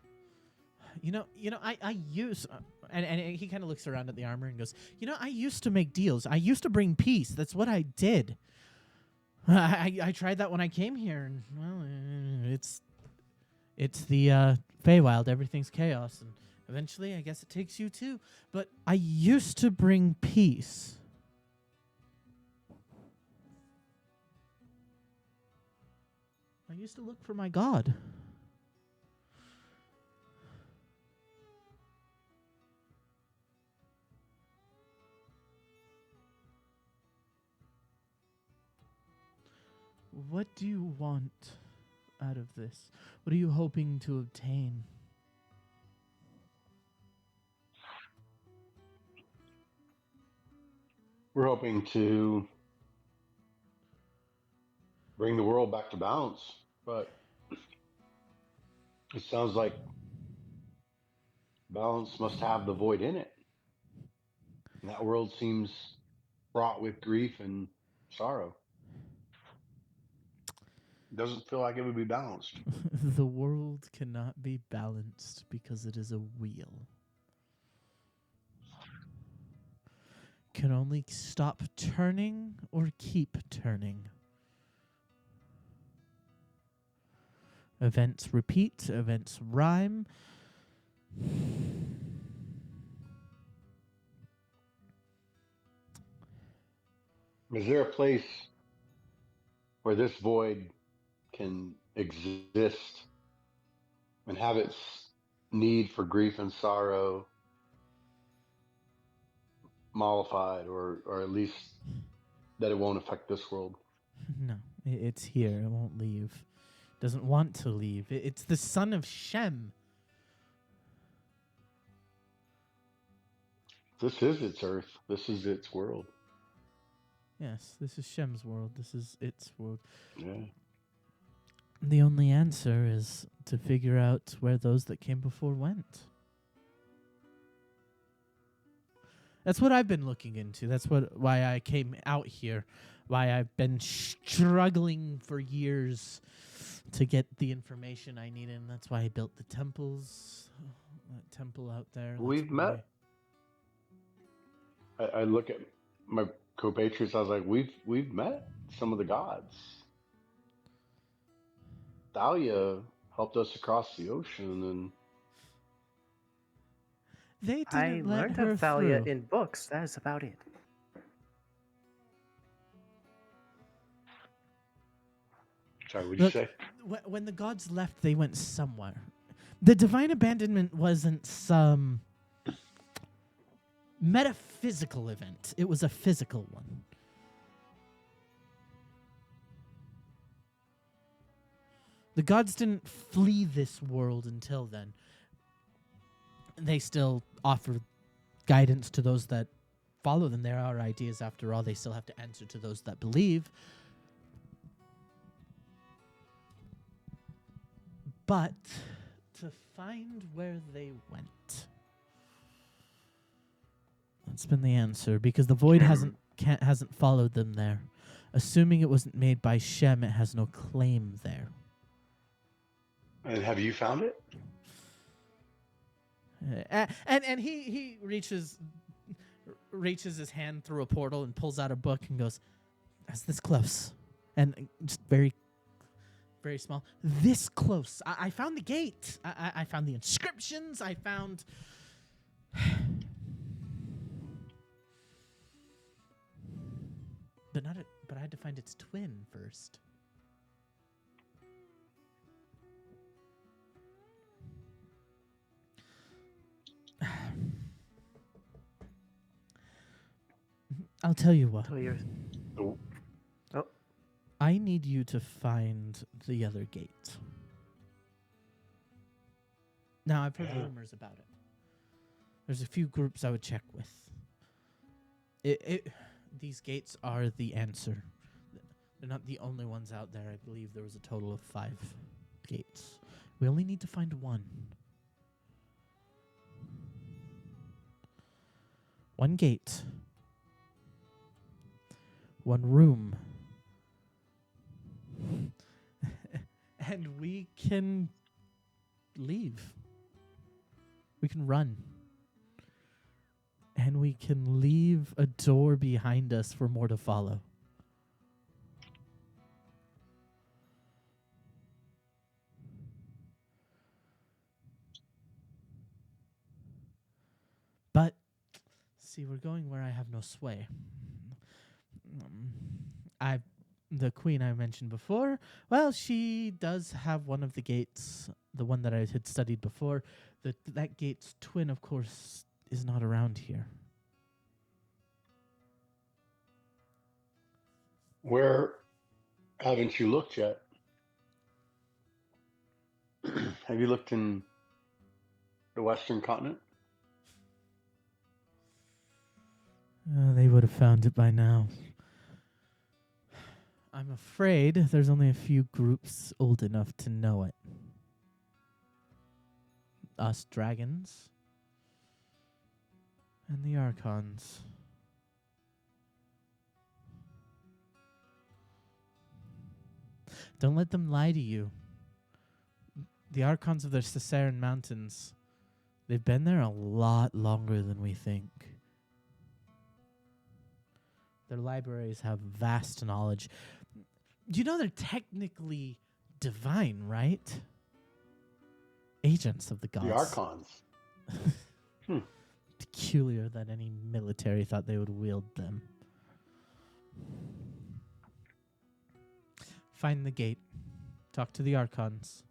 I use, and he kind of looks around at the armor and goes, I used to make deals. I used to bring peace. That's what I did. I tried that when I came here, and well, it's the Feywild. Everything's chaos, and eventually, I guess it takes you too. But I used to bring peace. I used to look for my god. What do you want out of this? What are you hoping to obtain? We're hoping to bring the world back to balance, but it sounds like balance must have the void in it. And that world seems fraught with grief and sorrow. It doesn't feel like it would be balanced. The world cannot be balanced because it is a wheel. Can only stop turning or keep turning. Events repeat, events rhyme. Is there a place where this void can exist and have its need for grief and sorrow mollified, or at least that it won't affect this world? No, it's here. It won't leave. Doesn't want to leave. It's the son of Shem. This is its earth. This is its world. Yes, this is Shem's world. This is its world. Yeah. The only answer is to figure out where those that came before went. That's what I've been looking into. That's why I came out here. Why I've been struggling for years to get the information I needed. And that's why I built the temples. That temple out there. That's We've why- met. I look at my compatriots. I was like, we've met some of the gods. Thalia helped us across the ocean, and They didn't I let learned her of Thalia through. in books. That is about it. sorry, what'd you Look, say? When the gods left, they went somewhere. The divine abandonment wasn't some metaphysical event. It was a physical one. The gods didn't flee this world until then. They still offer guidance to those that follow them. There are ideas, after all. They still have to answer to those that believe. But to find where they went, that's been the answer, because the void hasn't followed them there. Assuming it wasn't made by Shem, it has no claim there. And have you found it? And he reaches his hand through a portal and pulls out a book and goes, "That's this close," and just very, very small. This close. I found the gate. I found the inscriptions. I found. But I had to find its twin first. I'll tell you what. So you're Oh, I need you to find the other gate. Now, I've heard rumors about it. There's a few groups I would check with. These gates are the answer. They're not the only ones out there. I believe there was a total of 5 gates. We only need to find one. One gate. One room. And we can leave. We can run. And we can leave a door behind us for more to follow. But, see, we're going where I have no sway. The queen I mentioned before, well, she does have one of the gates, the one that I had studied before. That gate's twin, of course, is not around here. where haven't you looked yet? Have you looked in the Western continent? They would have found it by now. I'm afraid there's only a few groups old enough to know it. Us dragons and the Archons. Don't let them lie to you. The Archons of the Ciceran Mountains, they've been there a lot longer than we think. Their libraries have vast knowledge. Do you know they're technically divine, right? Agents of the gods. The Archons. Peculiar that any military thought they would wield them. Find the gate. Talk to the Archons.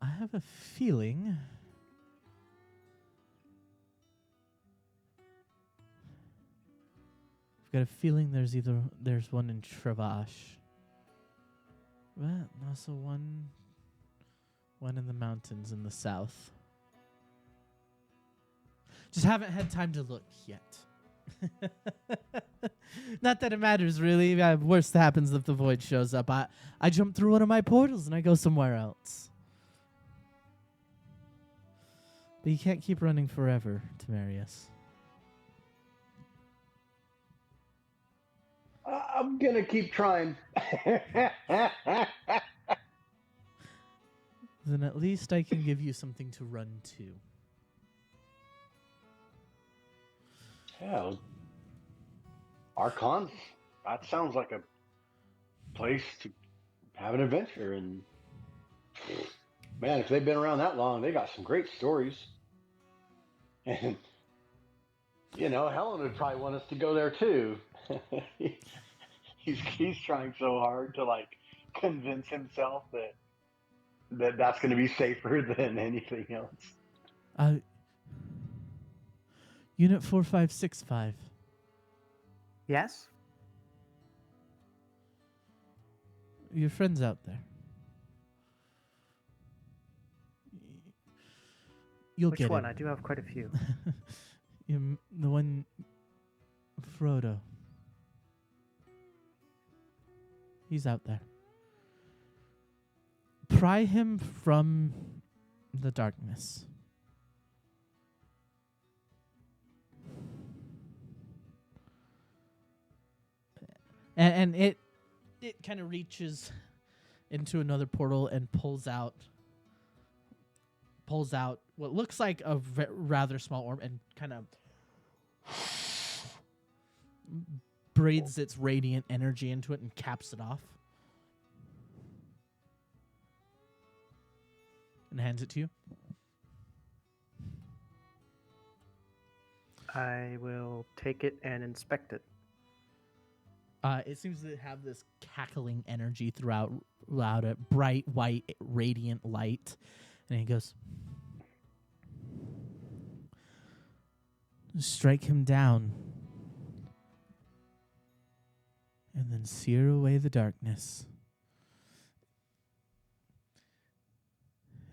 I have a feeling... I've got a feeling there's one in Travash. But also one in the mountains in the south. Just haven't had time to look yet. Not that it matters, really. Worst happens if the void shows up. I jump through one of my portals and I go somewhere else. But you can't keep running forever, Tamarius. I'm gonna keep trying. Then at least I can give you something to run to. Yeah, Archons. That sounds like a place to have an adventure. And man, if they've been around that long, they got some great stories. And Helen would probably want us to go there too. he's trying so hard to convince himself that's going to be safer than anything else. Unit 4565. Yes? Your friend's out there. You'll Which get one? him. I do have quite a few. The one... Frodo. He's out there. Pry him from the darkness. And it kind of reaches into another portal and pulls out what looks like a rather small orb and kind of breathes its radiant energy into it and caps it off. And hands it to you. I will take it and inspect it. It seems to have this cackling energy throughout it, bright white radiant light. And he goes, strike him down. And then sear away the darkness.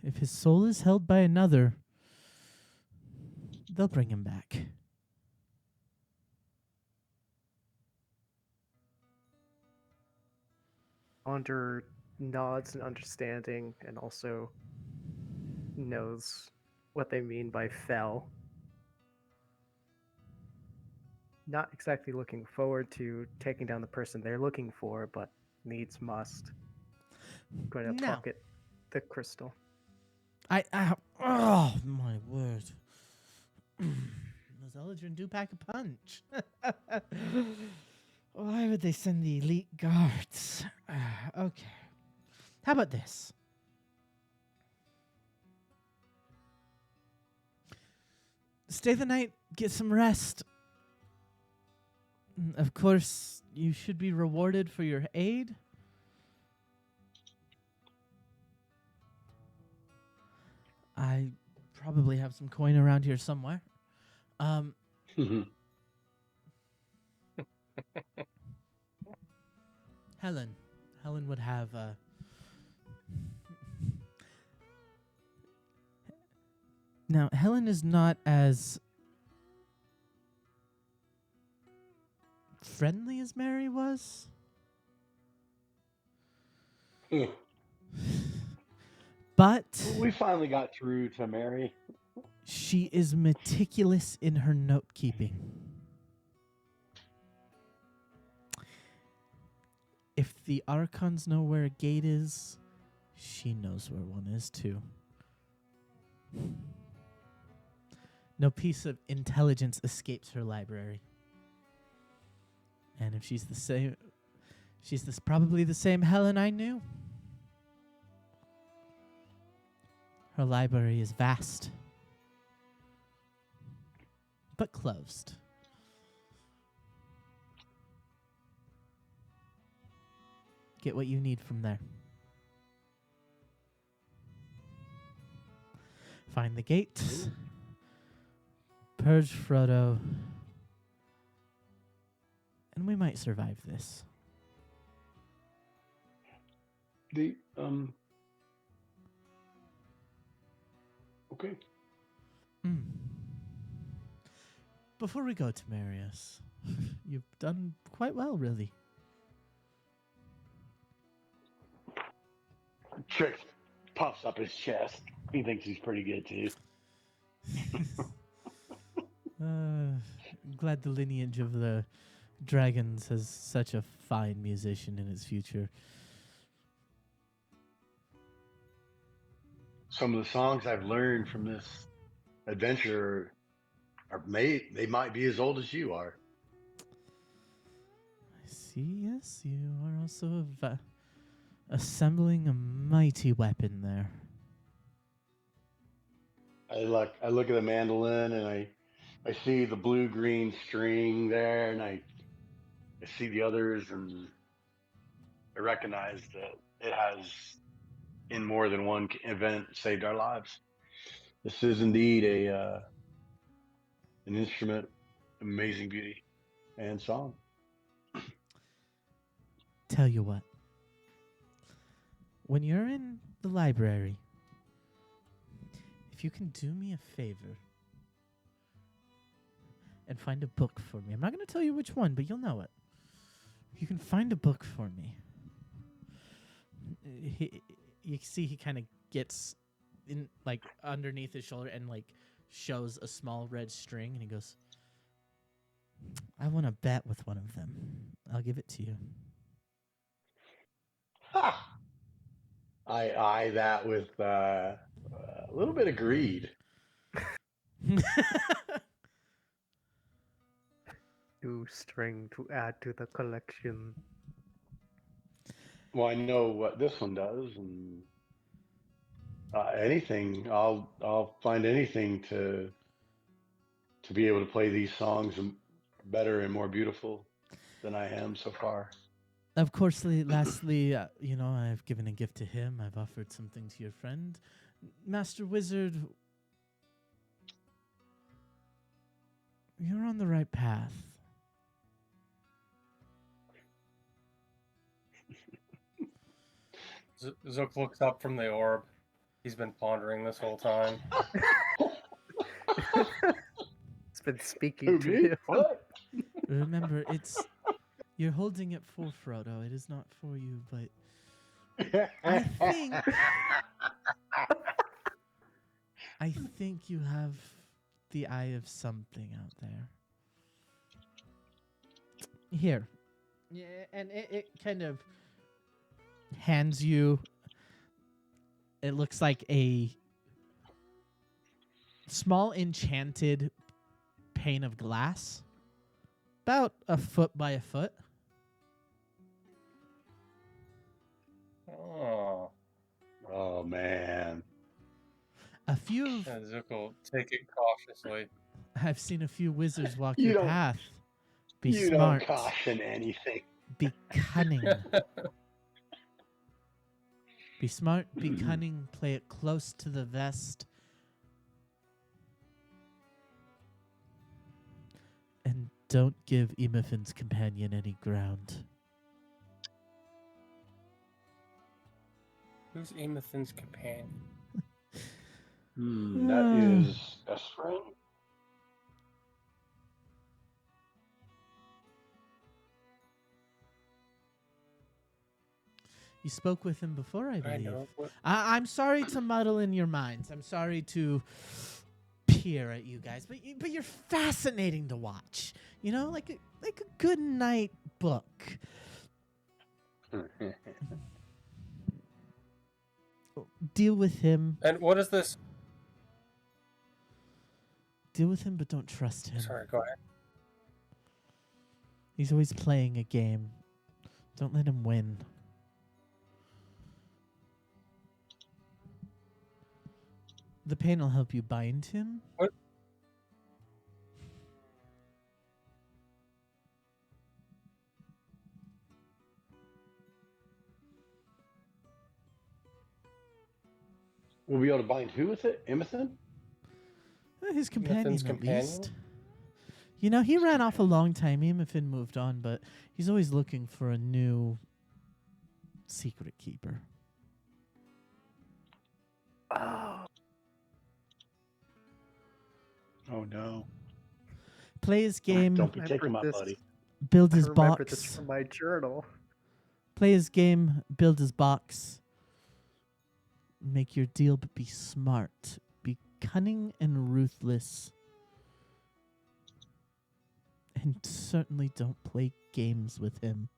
If his soul is held by another, they'll bring him back. Onder nods in understanding and also knows what they mean by fell. Not exactly looking forward to taking down the person they're looking for, but needs must. Going to Now. pocket the crystal. Oh my word. Those Eldrin do pack a punch. Why would they send the elite guards? Okay. How about this? Stay the night, get some rest. Of course, you should be rewarded for your aid. I probably have some coin around here somewhere. Helen would have Now, Helen is not as friendly as Mary was. But We finally got through to Mary. she is meticulous in her note keeping. If the Archons know where a gate is, she knows where one is too. No piece of intelligence escapes her library. And if she's the same, probably the same Helen I knew. Her library is vast, but closed. Get what you need from there. Find the gates. Purge Frodo. And we might survive this. Okay. Before we go to Marius, you've done quite well, really. Trix puffs up his chest. He thinks he's pretty good too. Glad the lineage of the dragons has such a fine musician in its future. Some of the songs I've learned from this adventure they might be as old as you are. I see, yes, you are also assembling a mighty weapon there. I look at the mandolin and I see the blue-green string there, and I see the others, and I recognize that it has, in more than one event, saved our lives. This is indeed an instrument of amazing beauty and song. Tell you what. When you're in the library, if you can do me a favor and find a book for me. I'm not going to tell you which one, but you'll know it. If you can find a book for me. You see he kind of gets in like underneath his shoulder and like shows a small red string, and he goes, I want to bet with one of them. I'll give it to you. Ha! I eye that with a little bit of greed. New string to add to the collection. Well, I know what this one does, and anything. I'll find anything to be able to play these songs better and more beautiful than I am so far. Of course, lastly, I've given a gift to him. I've offered something to your friend. Master Wizard, you're on the right path. Zook looks up from the orb. He's been pondering this whole time. It's been speaking to him. What? Remember, you're holding it for Frodo. It is not for you, but I think you have the eye of something out there. Here. Yeah, and it kind of hands you, it looks like a small enchanted pane of glass, about a foot by a foot. Oh Man. A few. Zook will take it cautiously. I've seen a few wizards walk You your don't- path. Be You smart. don't caution anything. Be cunning. Be smart, be cunning, play it close to the vest. And don't give Imofin's companion any ground. Who's Amethin's companion? That is best friend. You spoke with him before, I believe. know. I'm sorry to muddle in your minds. I'm sorry to peer at you guys, but you're fascinating to watch. You know, like a good night book. Deal with him. And what is this? Deal with him, but don't trust him. Sorry, go ahead. He's always playing a game. Don't let him win. The pain will help you bind him. What? We'll be able to bind who with it? Emethan? His companion, Emethan's at companion? least. You know, he ran off a long time. Emethan moved on, but he's always looking for a new secret keeper. Oh, Oh no. Play his game, Don't be I taking my remember buddy. build I his remember this box. from my journal. Play his game, build his box. Make your deal, but be smart. Be cunning and ruthless. And certainly don't play games with him.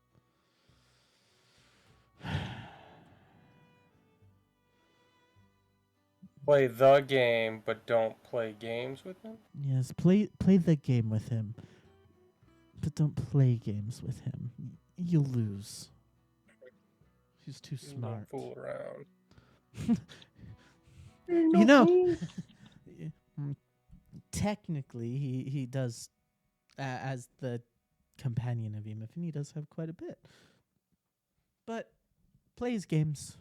Play the game, but don't play games with him? Yes, play the game with him. But don't play games with him. You'll lose. He's too smart. Don't fool around. You know, technically, he does, as the companion of Emethan, he does have quite a bit. But play his games.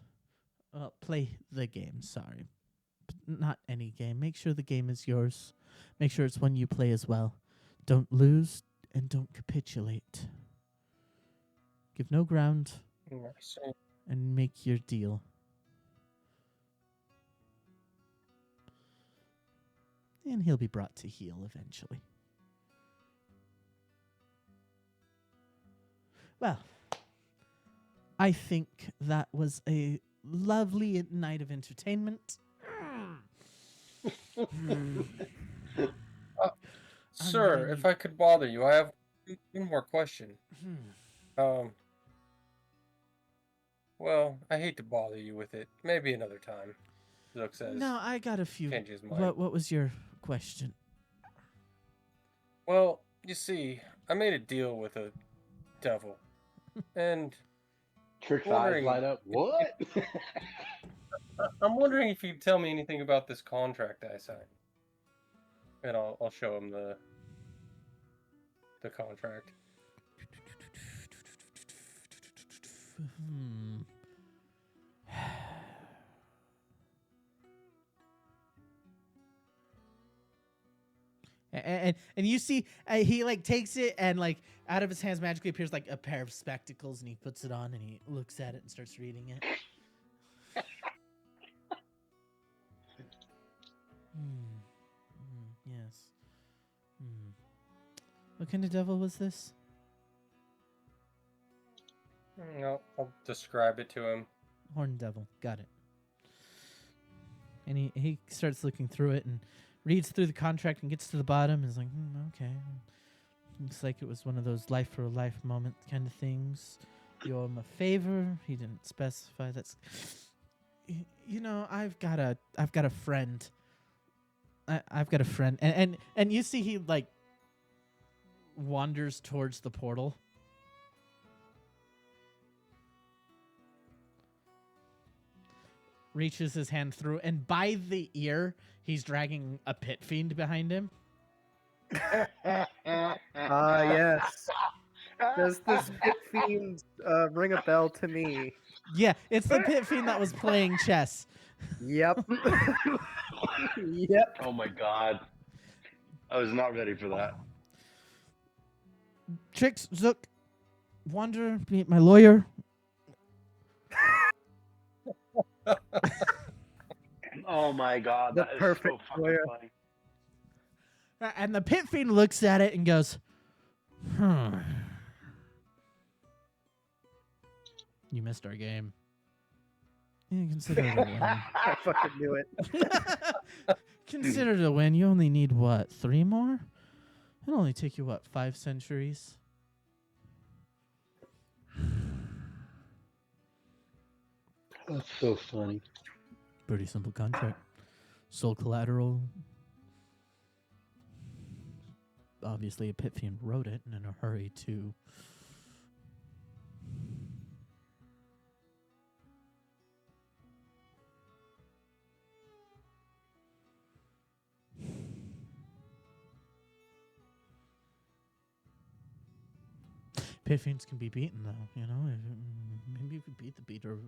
Play the game, sorry. But not any game. Make sure the game is yours. Make sure it's one you play as well. Don't lose and don't capitulate. Give no ground and make your deal. And he'll be brought to heel eventually. Well, I think that was a lovely night of entertainment. Sir, if I could bother you, I have one more question. Well, I hate to bother you with it. Maybe another time. Zook says. No, I got a few. Change his mind. What was your question? Well, you see, I made a deal with a devil. And Trick's eyes wondering- light up. What? I'm wondering if you'd tell me anything about this contract I signed. And I'll show him the contract. And you see he like takes it and like out of his hands magically appears like a pair of spectacles, and he puts it on and he looks at it and starts reading it. Yes. What kind of devil was this? No, I'll describe it to him. Horned devil. Got it. And he starts looking through it and reads through the contract and gets to the bottom and is like, okay. Looks like it was one of those life for a life moment kind of things. You owe him a favor. He didn't specify. That's, you know, I've got a friend. I've got a friend, and you see he like wanders towards the portal. Reaches his hand through, and by the ear, he's dragging a pit fiend behind him. Yes. Does this pit fiend ring a bell to me? Yeah, it's the pit fiend that was playing chess. Yep. Yep. Oh my god. I was not ready for that. Trix, Zook, Wander, meet my lawyer. Oh my god. The That is perfect so fucking lawyer. funny. And the pit fiend looks at it and goes, You missed our game. Yeah, consider it a win. I fucking knew it. Consider it a win. You only need, what, 3 more? It'll only take you, what, 5 centuries? That's so funny. Pretty simple contract. Sole collateral. Obviously, a pit fiend wrote it and in a hurry to. Pit fiends can be beaten, though. You know, maybe if you beat the beater,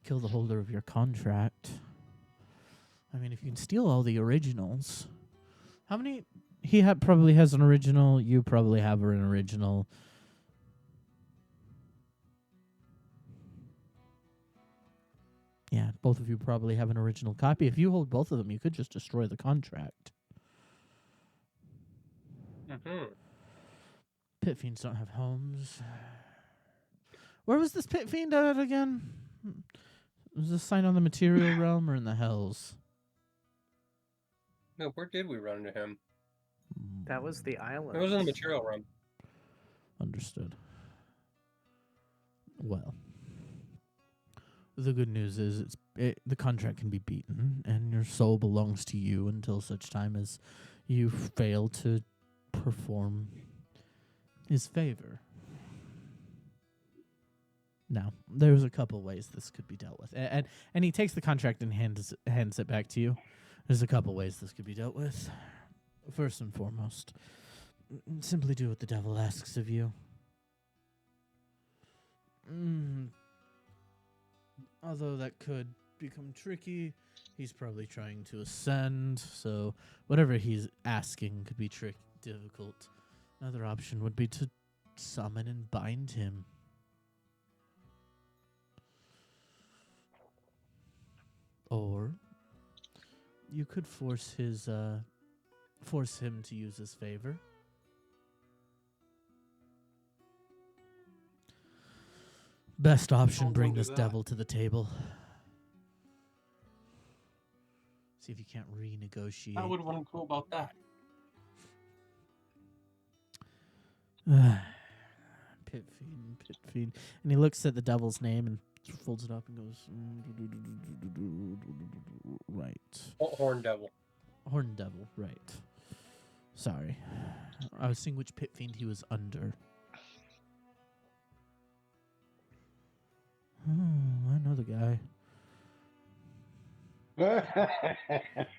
kill the holder of your contract. I mean, if you can steal all the originals, how many? He probably has an original. You probably have an original. Yeah, both of you probably have an original copy. If you hold both of them, you could just destroy the contract. Mm-hmm. Pit fiends don't have homes. Where was this pit fiend at again? Was this sign on the material realm or in the hells? No, where did we run into him? That was the island. It was in the material room. Understood. Well, the good news is the contract can be beaten, and your soul belongs to you until such time as you fail to perform his favor. Now, there's a couple ways this could be dealt with, and he takes the contract and hands it back to you. There's a couple ways this could be dealt with. First and foremost, simply do what the devil asks of you. Although that could become tricky, he's probably trying to ascend, so whatever he's asking could be difficult. Another option would be to summon and bind him. Or you could force him to use his favor. Best option, Don't bring do this that. devil to the table. See if you can't renegotiate. I would want to go about that. Pit fiend. And he looks at the devil's name and folds it up and goes, right. Horn devil. Horn devil, right. Sorry. I was seeing which pit fiend he was under. I know the guy.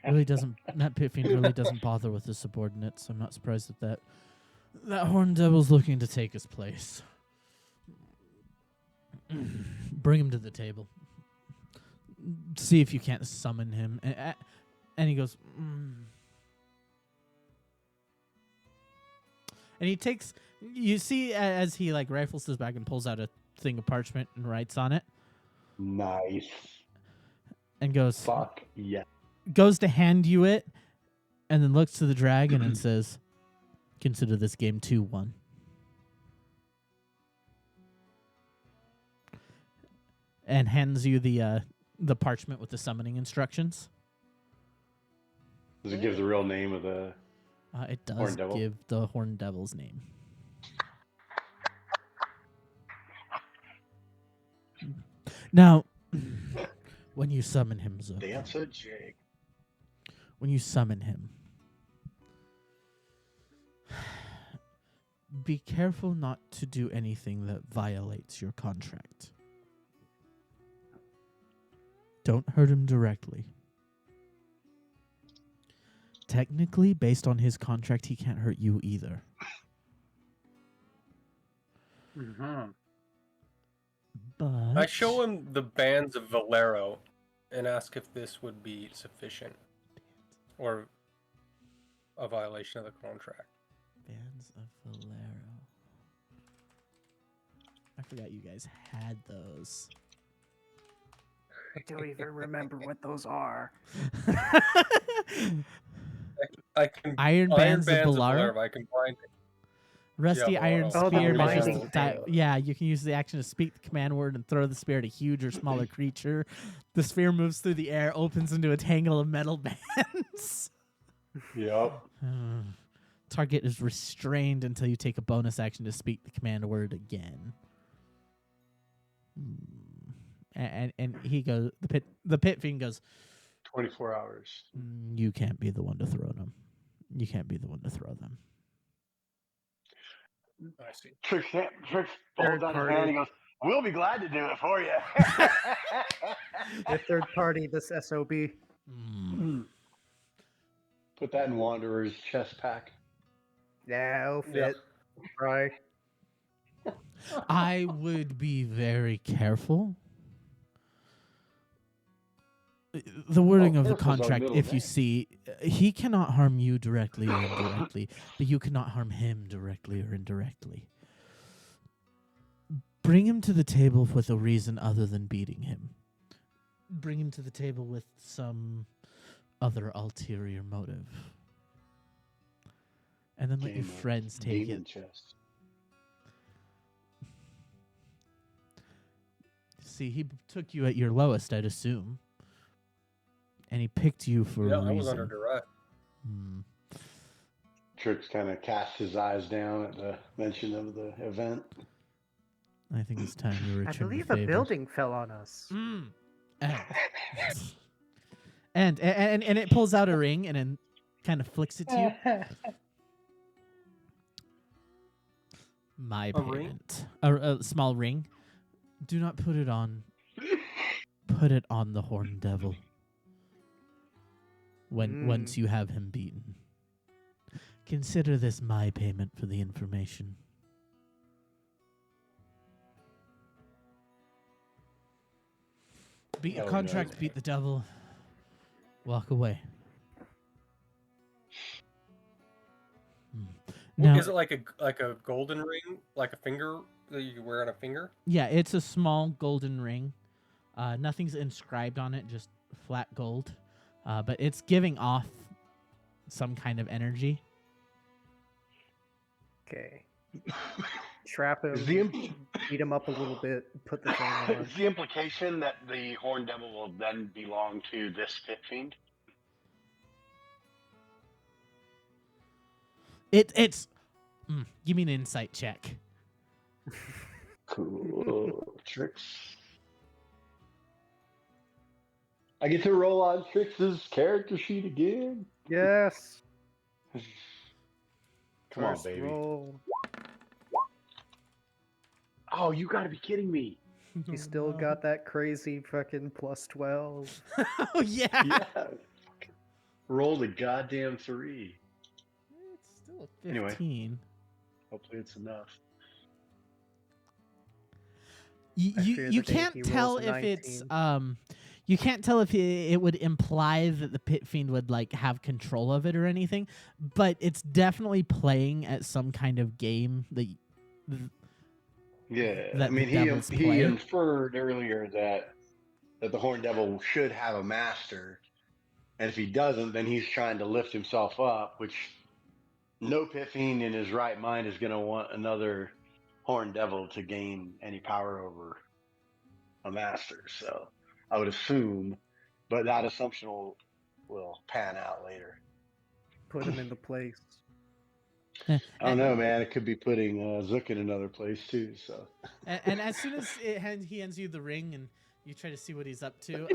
Really doesn't. That pit fiend really doesn't bother with his subordinates. I'm not surprised that horn devil's looking to take his place. Bring him to the table. See if you can't summon him. And he goes. And he takes. You see, as he like rifles his bag and pulls out a thing of parchment and writes on it. Nice. And goes. Fuck yeah. Goes to hand you it, and then looks to the dragon and says, "Consider this game 2-1." And hands you the parchment with the summoning instructions. Does it give the real name of the? It does Horn devil? give the horn devil's name. Now, when you summon him, Zook, Dance a jig. when you summon him, be careful not to do anything that violates your contract. Don't hurt him directly. Technically, based on his contract, he can't hurt you either. Mm-hmm. But I show him the bands of Valero and ask if this would be sufficient or a violation of the contract. Bands of Valero. I forgot you guys had those. I don't even remember what those are. I can Iron bands of Valero? I can bind it. Rusty Yeah, iron Valero. Oh, the spear measures binding thing. yeah, you can use the action to speak the command word and throw the spear at a huge or smaller creature. The spear moves through the air, opens into a tangle of metal bands. Yep. Target is restrained until you take a bonus action to speak the command word again. And he goes, the pit fiend goes, 24 hours. You can't be the one to throw them. You can't be the one to throw them. I see. Trix Third folds down his party. hand and goes, "We'll be glad to do it for you." The third party, this SOB. Put that in Wanderer's chest pack. Yeah, it'll Yeah. fit. Right. I would be very careful. The wording of the careful's our contract, middle if you name. see, he cannot harm you directly or indirectly, but you cannot harm him directly or indirectly. Bring him to the table with a reason other than beating him. Bring him to the table with some other ulterior motive. And then let your Game of friends take demon it. chest. See, he took you at your lowest, I'd assume. And he picked you for Yeah, a reason. I was under duress. Trix kind of casts his eyes down at the mention of the event. I think it's time you I return believe the a favor. building fell on us. And it pulls out a ring and then kind of flicks it to you. My A ring? payment. A small ring. Do not put it on. Put it on the Horn Devil. Once you have him beaten. Consider this my payment for the information. Beat your Oh, contract, no. beat the devil. Walk away. Now, Is it like a golden ring, like a finger that you wear on a finger? yeah, it's a small golden ring. Nothing's inscribed on it, just flat gold. But it's giving off some kind of energy. Okay. Trap him, Is the beat him up a little bit, put the thing on. is the implication that the Horn Devil will then belong to this pit fiend? It's. Give me an insight check. Cool. Trix. I get to roll on Trix's character sheet again. Yes. Come on, First baby. roll. Oh, you gotta be kidding me. You still got that crazy fucking plus 12. Oh yeah. Yeah. Roll the goddamn 3. It's still a Anyway. 15. Hopefully it's enough. You can't tell if it's you can't tell if it would imply that the pit fiend would like have control of it or anything, but it's definitely playing at some kind of game that Yeah, that I mean, the devils he play. inferred earlier that the Horn Devil should have a master, and if he doesn't, then he's trying to lift himself up, which no pit fiend in his right mind is going to want another Horn Devil to gain any power over a master. So I would assume, but that assumption will pan out later. Put him into place. I don't know, man. It could be putting Zook in another place too. So, and as soon as he hands you the ring and you try to see what he's up to,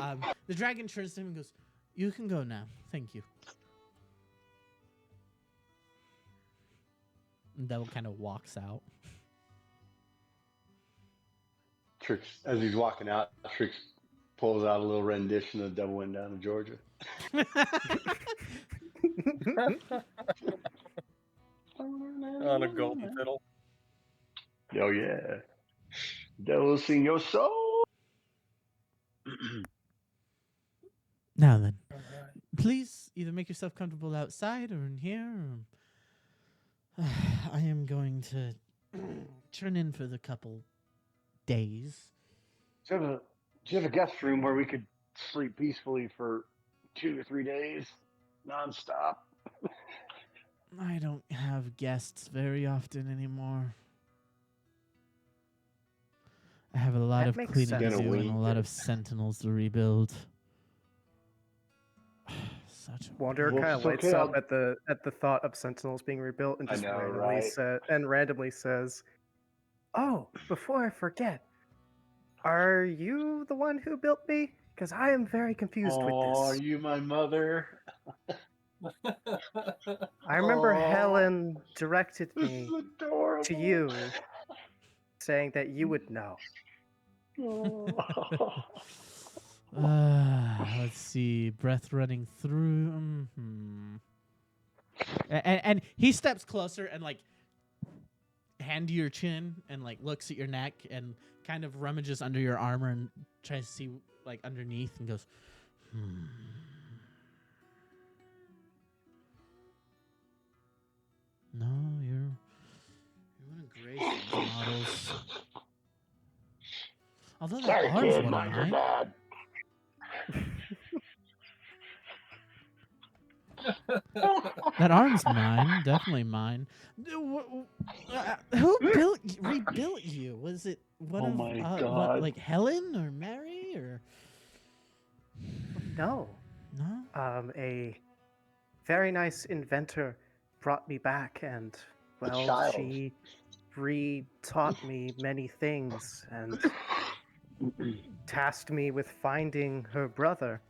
the dragon turns to him and goes, "You can go now. Thank you." And Devil kind of walks out. Trix, as he's walking out, Trix pulls out a little rendition of "Devil Went Down to Georgia." On a golden fiddle. Oh yeah, Devil sing your soul. Now then, please either make yourself comfortable outside or in here. Or I am going to turn in for the couple days. Do you have a guest room where we could sleep peacefully for 2 to 3 days, nonstop? I don't have guests very often anymore. I have a lot That of makes cleaning to sense. do and a Gonna lot wait. of sentinels to rebuild. Such a Wander Well, kind of it's lights okay, up at the thought of sentinels being rebuilt and I just know, randomly right? says, "Oh, before I forget, are you the one who built me? Because I am very confused with Oh, are this. you my mother? I remember Aw, Helen directed This me is adorable. to you, saying that you would know." Oh. Let's see. Breath running through. And he steps closer and like hand to your chin and like looks at your neck and kind of rummages under your armor and tries to see like underneath and goes, No, you're one of Grayson's models. Although that Sorry, arm's kid, one of mind your mine. dad. That arm's mine, definitely mine. Who rebuilt you? Was it one Oh of my what, God. like Helen or Mary or No. no? A very nice inventor brought me back, and well, child. she re-taught me many things and tasked me with finding her brother.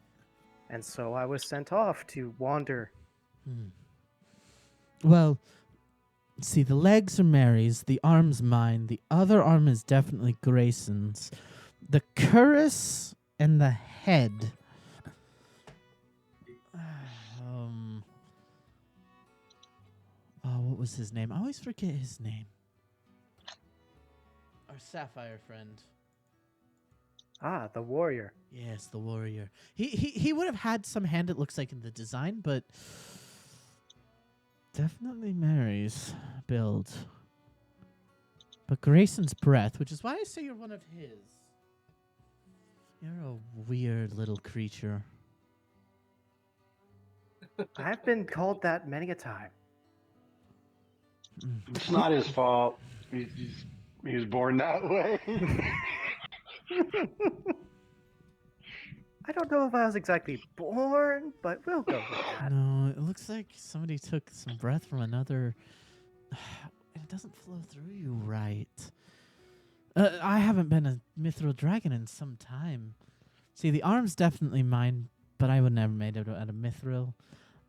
And so I was sent off to wander. Well, see, the legs are Mary's, the arm's mine, the other arm is definitely Grayson's. The cuirass and the head. Oh, what was his name? I always forget his name. Our sapphire friend. Ah, the warrior. Yes, the warrior. He would have had some hand, it looks like, in the design, but definitely Mary's build. But Grayson's breath, which is why I say you're one of his. You're a weird little creature. I've been called that many a time. It's not his fault. He was born that way. I don't know if I was exactly born, but we'll go with that. No, it looks like somebody took some breath from another. It doesn't flow through you right. I haven't been a mithril dragon in some time. See, the arm's definitely mine, but I would never made it out of mithril.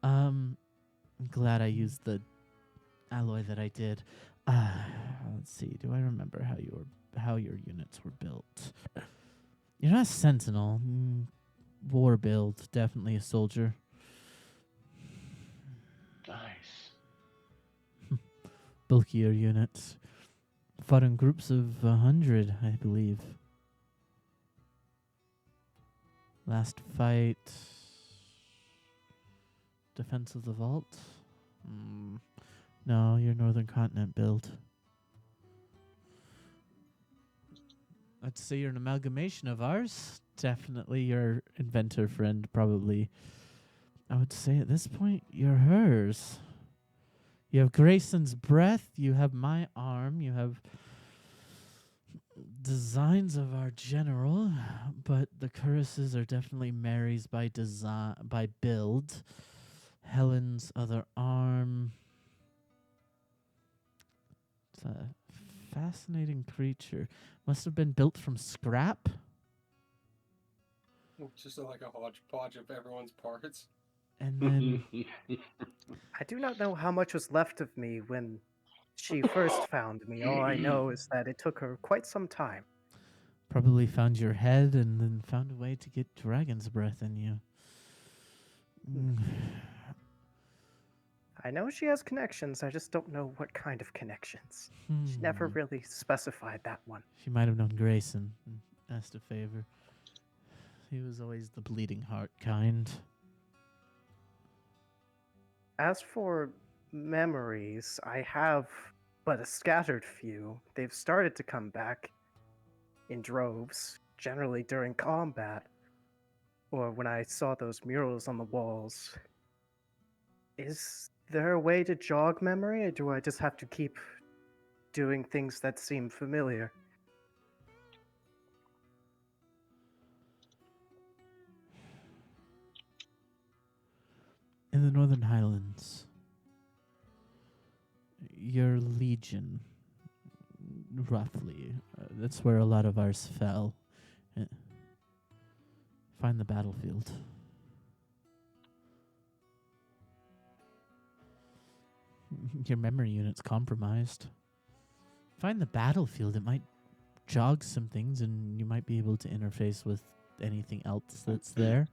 I'm glad I used the alloy that I did. Let's see. Do I remember how your units were built? You're not a sentinel. War build, definitely a soldier. Nice. Bulkier units. Fought in groups of 100, I believe. Last fight. Defense of the vault. No, your Northern Continent build. I'd say you're an amalgamation of ours. Definitely your inventor friend, probably. I would say at this point, you're hers. You have Grayson's breath. You have my arm. You have designs of our general. But the cuirasses are definitely Mary's by design, by build. Helen's other arm. It's a fascinating creature. Must have been built from scrap. Just like a hodgepodge of everyone's parts. And then I do not know how much was left of me when she first found me. All I know is that it took her quite some time. probably found your head and then found a way to get dragon's breath in you. I know she has connections, I just don't know what kind of connections. She never really specified that one. She might have known Grayson and asked a favor. He was always the bleeding heart kind. As for memories, I have but a scattered few. They've started to come back in droves, generally during combat, or when I saw those murals on the walls. Is there a way to jog memory, or do I just have to keep doing things that seem familiar? In the Northern Highlands, your legion, roughly, that's where a lot of ours fell. Find the battlefield. Your memory unit's compromised. Find the battlefield. It might jog some things, and you might be able to interface with anything else that's there.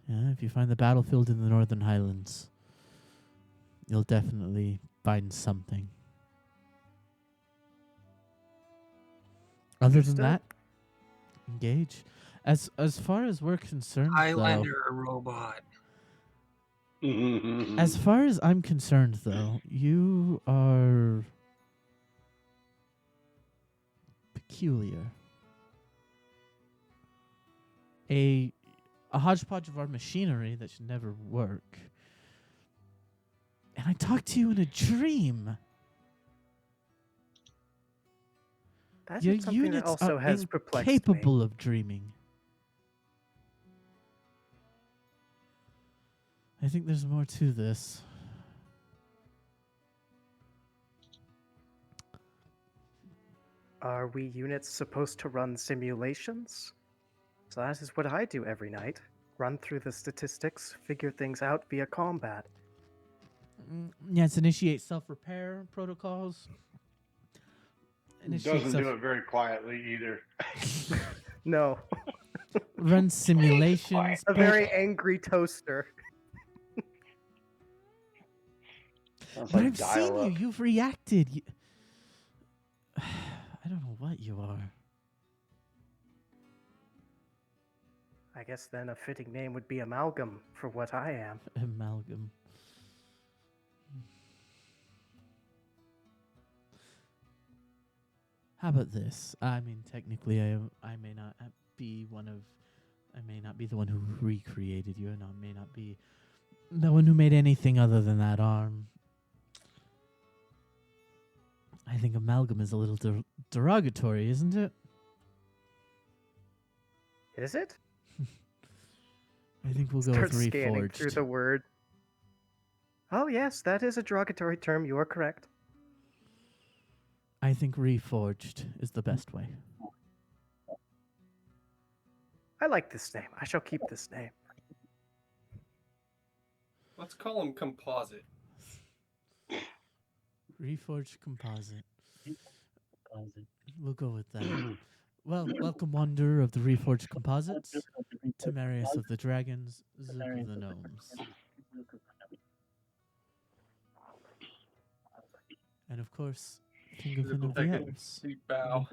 Yeah, if you find the battlefield in the Northern Highlands, you'll definitely find something. Other than Understood. that, engage. As far as we're concerned, though, Highlander robot. as far as I'm concerned, though, you are peculiar. A hodgepodge of our machinery that should never work. And I talked to you in a dream. That Your is something that units also are has perplexed me. incapable of dreaming. I think there's more to this. Are we units supposed to run simulations? So that is what I do every night. Run through the statistics, figure things out via combat. Yes, initiate self-repair protocols. Initiate Doesn't do it very quietly either. No, run simulations. a but very angry toaster. Sounds but like I've seen you. dial-up. You've reacted. I don't know what you are. I guess then a fitting name would be Amalgam for what I am. Amalgam. How about this? I mean, technically, I may not be one of. I may not be the one who recreated you, and I may not be the one who made anything other than that arm. I think amalgam is a little derogatory, isn't it? Is it? I think we'll go Start with scanning through reforged. the word. Oh yes, that is a derogatory term. You are correct. I think reforged is the best way. I like this name. I shall keep this name. Let's call him Composite. Reforged composite. We'll go with that. Well, welcome, wanderer of the Reforged Composites, Timarius of the Dragons, Zook of the Gnomes. And of course, Kingofin of the Take a Elves. deep bow.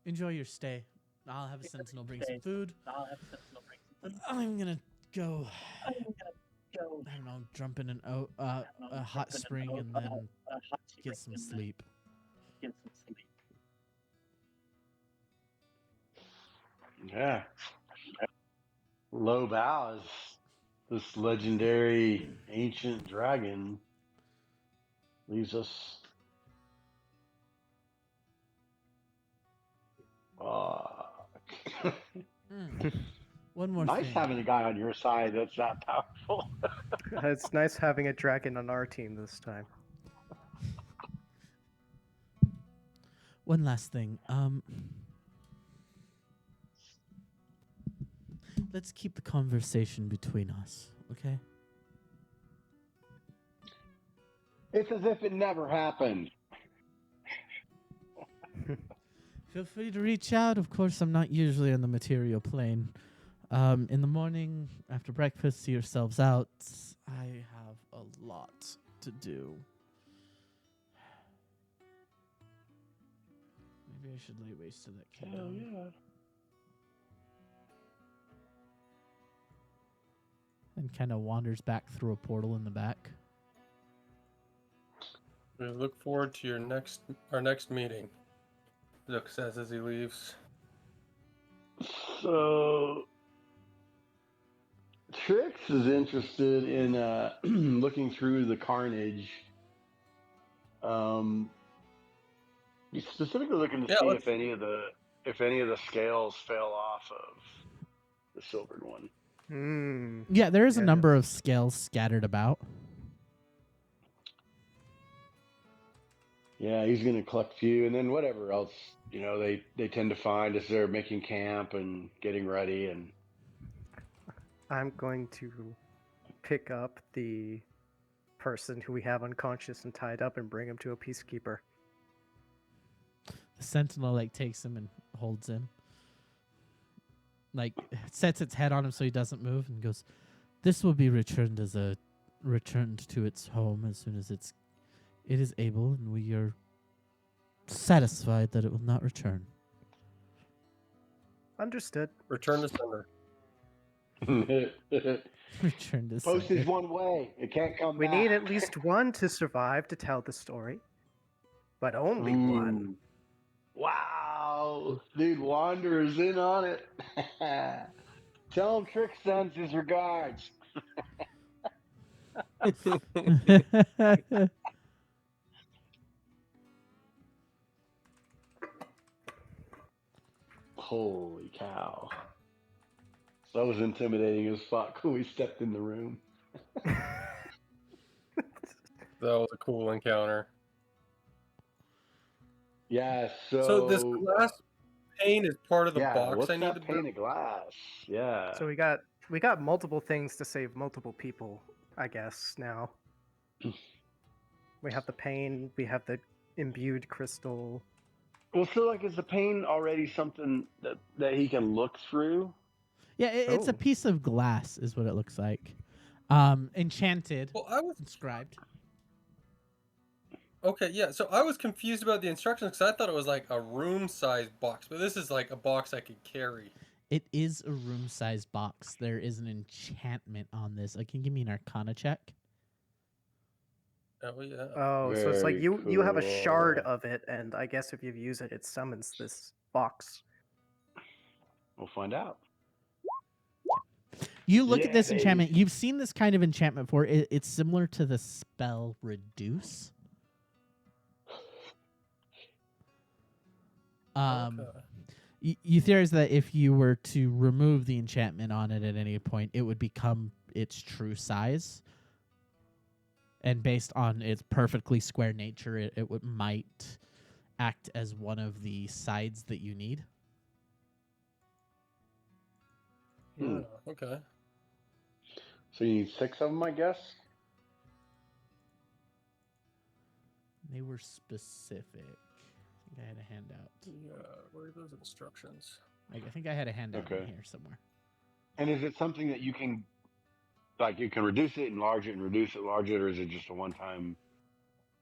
Enjoy your stay. I'll have a sentinel bring some food. I'm gonna go, I don't know, jump in a hot spring and then get some sleep. Yeah. Low bow is this legendary ancient dragon leaves us. One more Nice thing. having a guy on your side that's that powerful. It's nice having a dragon on our team this time. One last thing. Let's keep the conversation between us, okay? It's as if it never happened. Feel free to reach out. Of course, I'm not usually on the material plane. In the morning, after breakfast, see yourselves out. I have a lot to do. Maybe I should lay waste to that kid. Hell yeah. And kind of wanders back through a portal in the back. We look forward to our next meeting, Zook says as he leaves. So, Trix is interested in looking through the carnage. He's specifically looking to see if any of the scales fell off of the silvered one. Yeah, there is a Yeah, number of scales scattered about. Yeah, he's going to collect a few, and then whatever else, they tend to find as they're making camp and getting ready. And I'm going to pick up the person who we have unconscious and tied up and bring him to a peacekeeper. The sentinel takes him and holds him. Sets its head on him so he doesn't move and goes, "This will be returned to its home as soon as it is able, and we are satisfied that it will not return. Understood. Return to sender. Return to Postage sender. one way. It can't come We back. need at least one to survive to tell the story, but only one. Ooh. Wow. Dude, Wanderer's in on it. Tell him Trick sends his regards. Holy cow. That was intimidating as fuck when we stepped in the room. That was a cool encounter. Yeah, So this glass pane is part of the box what's I need to that build? pane of glass? Yeah. So we got multiple things to save multiple people, I guess, now. We have the pane, we have the imbued crystal. Well, so like, is the pane already something that he can look through? Yeah, it's a Oh. piece of glass, is what it looks like. Enchanted, Well, I was inscribed. okay. Yeah, so I was confused about the instructions because I thought it was like a room-sized box, but this is like a box I could carry. It is a room-sized box. There is an enchantment on this. Can you give me an Arcana check? Oh yeah. Oh, so it's like Very you have a shard cool. of it, and I guess if you use it, it summons this box. We'll find out. You look Yeah, at this baby. enchantment. You've seen this kind of enchantment before. It's similar to the spell Reduce. Okay. You theorize that if you were to remove the enchantment on it at any point, it would become its true size. And based on its perfectly square nature, it might act as one of the sides that you need. Yeah. Okay. So you need 6 of them, I guess? They were specific. I think I had a handout. Yeah. Where are those instructions? I think I had a handout in Okay. here somewhere. And is it something that you can, like, you can reduce it, enlarge it, and reduce it, enlarge it, or is it just a one-time?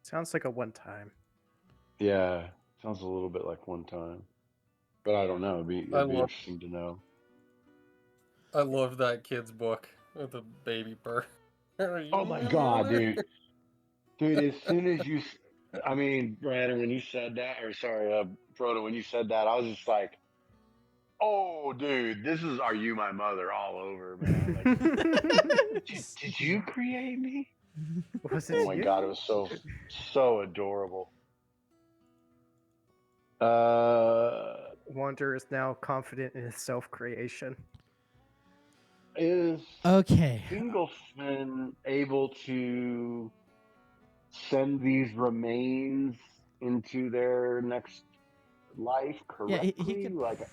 Sounds like a one-time. Yeah, sounds a little bit like one time. But I don't know. It'd be interesting to know. I love that kid's book with the baby bird. Oh my god, dude. Dude, as soon as you, I mean, Brandon, when you said that, or sorry, Frodo, when you said that, I was just like, oh, dude, this is Are You My Mother all over, man. Like, did you create me? Was it Oh my you? god, it was so adorable. Wander is now confident in his self-creation. Is Okay. Fingelfin able to send these remains into their next life correctly? Yeah, he can. Like,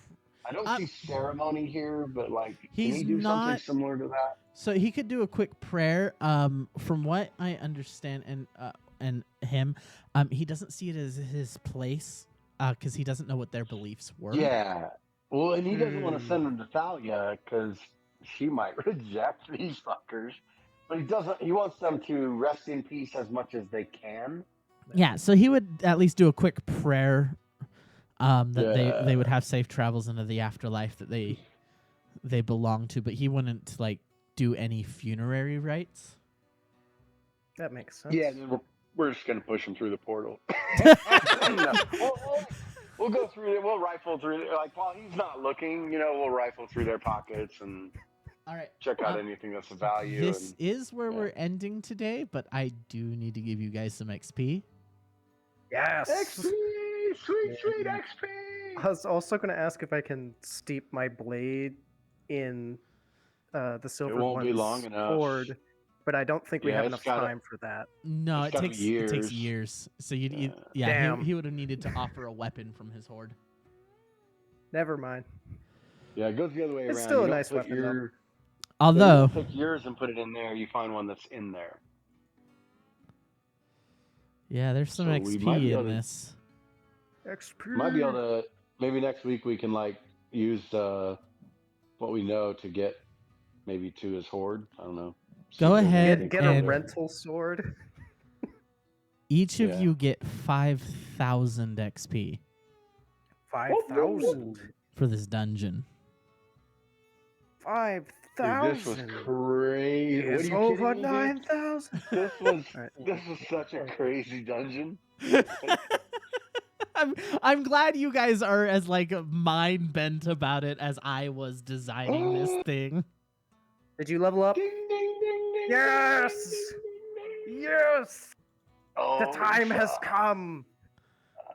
I don't see ceremony here, but like, can He's he do something not- similar to that? So he could do a quick prayer. From what I understand, and him, he doesn't see it as his place, because he doesn't know what their beliefs were. Yeah. Well, and he doesn't want to send them to Thalia because she might reject these fuckers. But he doesn't. He wants them to rest in peace as much as they can. Yeah. So he would at least do a quick prayer, that they would have safe travels into the afterlife that they belong to, but he wouldn't like do any funerary rites. That makes sense. Yeah, then we're just gonna push them through the portal. No, we'll go through it. We'll rifle through it. Like, while he's not looking, we'll rifle through their pockets and All right. check out anything that's of value. This is where yeah. we're ending today, but I do need to give you guys some XP. Yes. XP, sweet XP. I was also going to ask if I can steep my blade in the silver won't be one's long enough. sword, but I don't think we Yeah, have it's enough gotta- time for that. No, It's it gotta takes be it takes years. years. So he Damn. would have needed to offer a weapon from his hoard. Never mind. Yeah, it goes the other way It's around. still You a don't nice put weapon, though. your- Although, you take yours and put it in there. You find one that's in there. yeah, there's some So we might be XP able in to- this. XP. Might be able to. Maybe next week we can like use what we know to get maybe to his hoard. I don't know. Go See if there's ahead anything Get cool a and- there. rental sword. each of Yeah. you get 5,000 XP 5,000. for this dungeon. Dude, this was 5,000 crazy. What are is you over kidding me, dude? 9,000. This was Alright. this was such a crazy dungeon. I'm glad you guys are as like mind bent about it as I was designing this thing. Did you level up? Ding, ding, ding, ding, Yes! ding, ding, ding, ding. Yes! The Oh, time has fuck. come.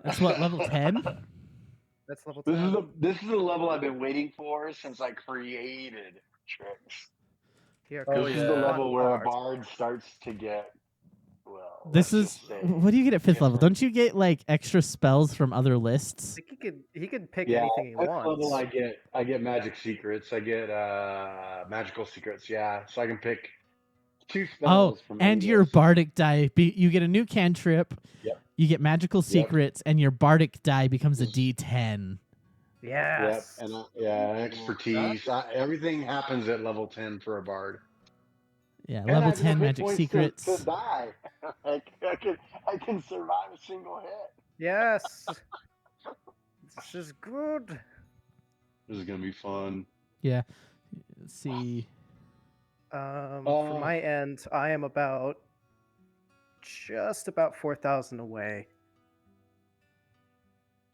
That's what, level 10? That's level This 10. is the level I've been waiting for since I created tricks. Here Oh, This comes is the yeah. level where a part. bard starts to get, well, This let's is just say, what do you get at 5th level? different. Don't you get like extra spells from other I lists? think he could pick Yeah, anything he fifth wants. level I get magic secrets. I get magical secrets. Yeah, so I can pick 2 Oh, spells from and any your list. bardic die. You get a new cantrip. Yep. You get magical secrets, and your bardic die becomes a Yes. D10. Yes. Yep, and expertise. Everything happens at level 10 for a bard. Yeah, And level I get 10 hit magic points secrets. to die. I can survive a single hit. Yes. This is good. This is gonna be fun. Yeah. Let's see. For my end, I am just about 4,000 away.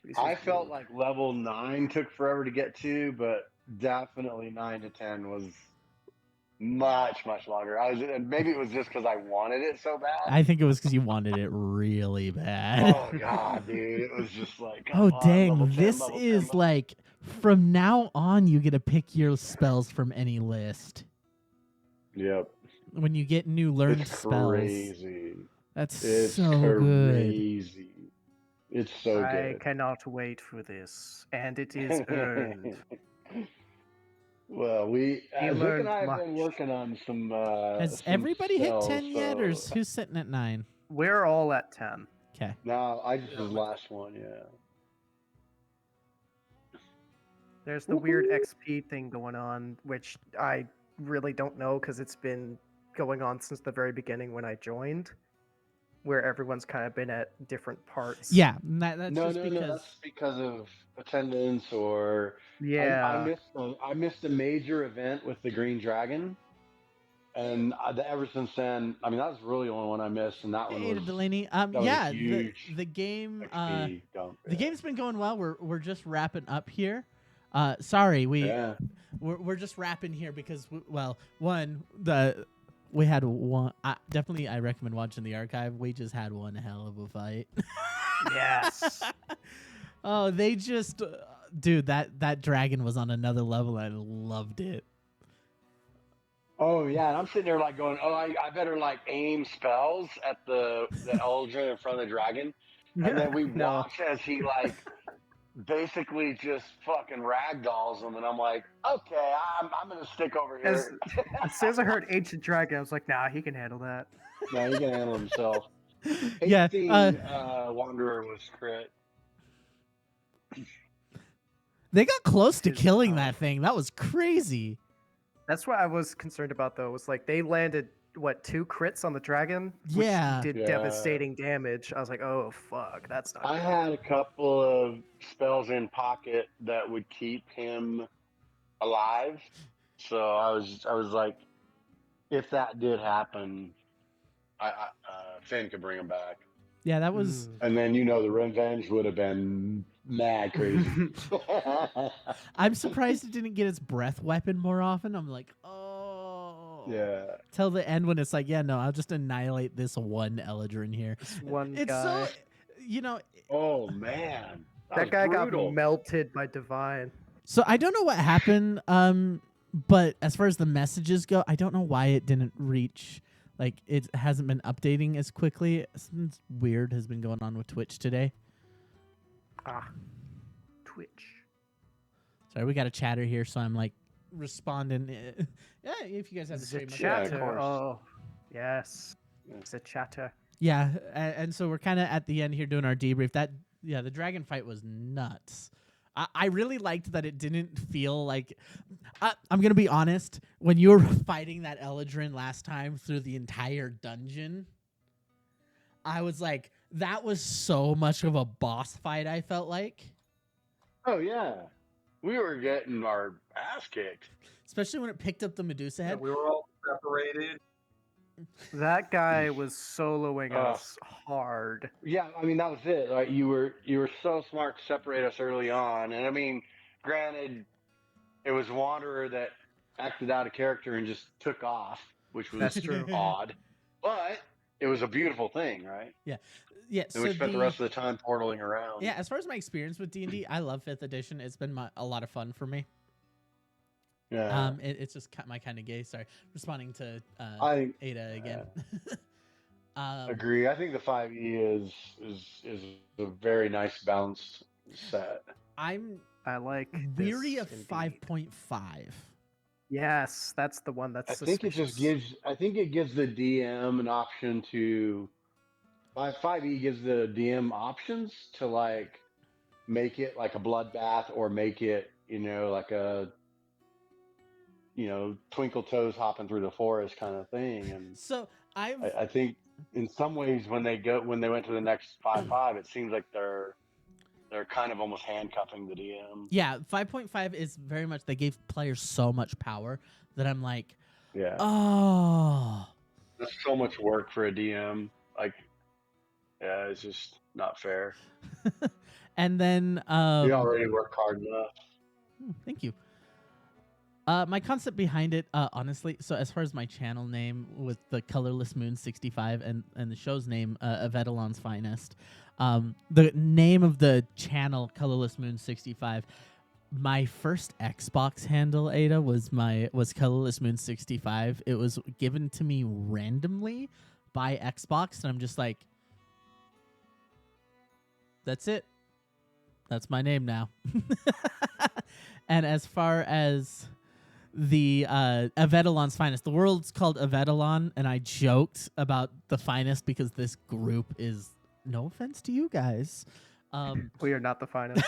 This I is felt good. like level 9 took forever to get to, but definitely 9 to 10 was much longer. And maybe it was just because I wanted it so bad. I think it was because you wanted it really bad. Oh god, dude, it was just like, Oh, come on, level dang. 10, This level 10, is level- like, from now on, you get to pick your spells from any list. Yep, When you get new learned it's spells. crazy. That's It's so good. crazy. It's so I good. cannot wait for this, and it is earned. Well, He Vic and learned I have been much. working on some. Has some everybody hit spells, 10 yet, or so- who's sitting at 9? We're all at 10. Okay. No, I just was last one. Yeah. There's the weird XP thing going on, which I really don't know because it's been going on since the very beginning when I joined, where everyone's kind of been at different parts. Yeah, that's No, just because. that's because of attendance or Yeah. I missed a major event with the Green Dragon, and ever since then, I mean, that was really the only one I missed, and that one Ada was Delaney. was a Yeah, huge the game. XP dump. The game's been going well. We're just wrapping up here. Sorry, we're just wrapping here because we had one. Definitely, I recommend watching the archive. We just had one hell of a fight. Yes. Oh, they just, dude, that dragon was on another level. I loved it. Oh yeah, and I'm sitting there like going, I better like aim spells at the Eldrin in front of the dragon, and then we No. watch as he like basically just fucking ragdolls them, and I'm like, okay, I'm gonna stick over here. As soon as I heard Ancient Dragon, I was like, nah, he can handle that. No, he can handle himself. Yeah, 18 Wanderer was crit. They got close to His killing power. that thing. That was crazy. That's what I was concerned about, though. Was like they landed 2 crits on the dragon, which Yeah. did Yeah. devastating damage. I was like, oh fuck, that's not. I good. had a couple of spells in pocket that would keep him alive, so I was like, if that did happen, Finn could bring him back, Yeah, that was. and then the revenge would have been mad crazy. I'm surprised it didn't get its breath weapon more often. I'm like, oh. Yeah. Till the end when it's like, yeah, no, I'll just annihilate this one Eldrin here. This one It's guy. so, Oh man, That guy brutal. got melted by Divine. So I don't know what happened. But as far as the messages go, I don't know why it didn't reach. Like, it hasn't been updating as quickly. Something weird has been going on with Twitch today. Twitch. Sorry, we got a chatter here, so I'm like responding. Yeah, if you guys have to say The much. Yeah, of chatter. course. Oh, yes. It's a chatter. Yeah, and so we're kind of at the end here doing our debrief. The dragon fight was nuts. I really liked that it didn't feel like. I'm gonna be honest. When you were fighting that Eldrin last time through the entire dungeon, I was like, That was so much of a boss fight, I felt like. Oh yeah, we were getting our ass kicked. Especially when it picked up the Medusa Yeah, head. we were all separated. That guy was soloing Ugh. us hard. Yeah, I mean that was it. Like you were so smart to separate us early on, and I mean, granted, it was Wanderer that acted out of character and just took off, which was That's true. odd, but it was a beautiful thing, right? Yeah. And So we spent the rest of the time portaling around. yeah, as far as my experience with D&D, I love 5th edition. It's been a lot of fun for me. Yeah. It's just my kind of gay. Sorry, responding to I think Ada again. agree. I think the 5e is a very nice balanced set. I'm I like weary this of indeed. 5.5. Yes, that's the one that's I think it just suspicious. gives the DM an option to 5e gives the DM options to like make it like a bloodbath or make it, like a twinkle toes hopping through the forest kind of thing. And So I think in some ways when they went to the next 5.5, it seems like they're kind of almost handcuffing the DM. yeah, 5.5 is very much, they gave players so much power that I'm like, Yeah. oh. That's so much work for a DM. Like, yeah, it's just not fair. And then You already work hard enough. thank you. My concept behind it, honestly, so as far as my channel name with the Colorless Moon 65 and the show's name, Evedalon's Finest, the name of the channel, Colorless Moon 65, my first Xbox handle, Ada, was Colorless Moon 65. It was given to me randomly by Xbox, and I'm just like, that's it. That's my name now. And as far as the Evedalon's Finest, the world's called Evedalon, and I joked about the finest because this group is, no offense to you guys, We are not the finest.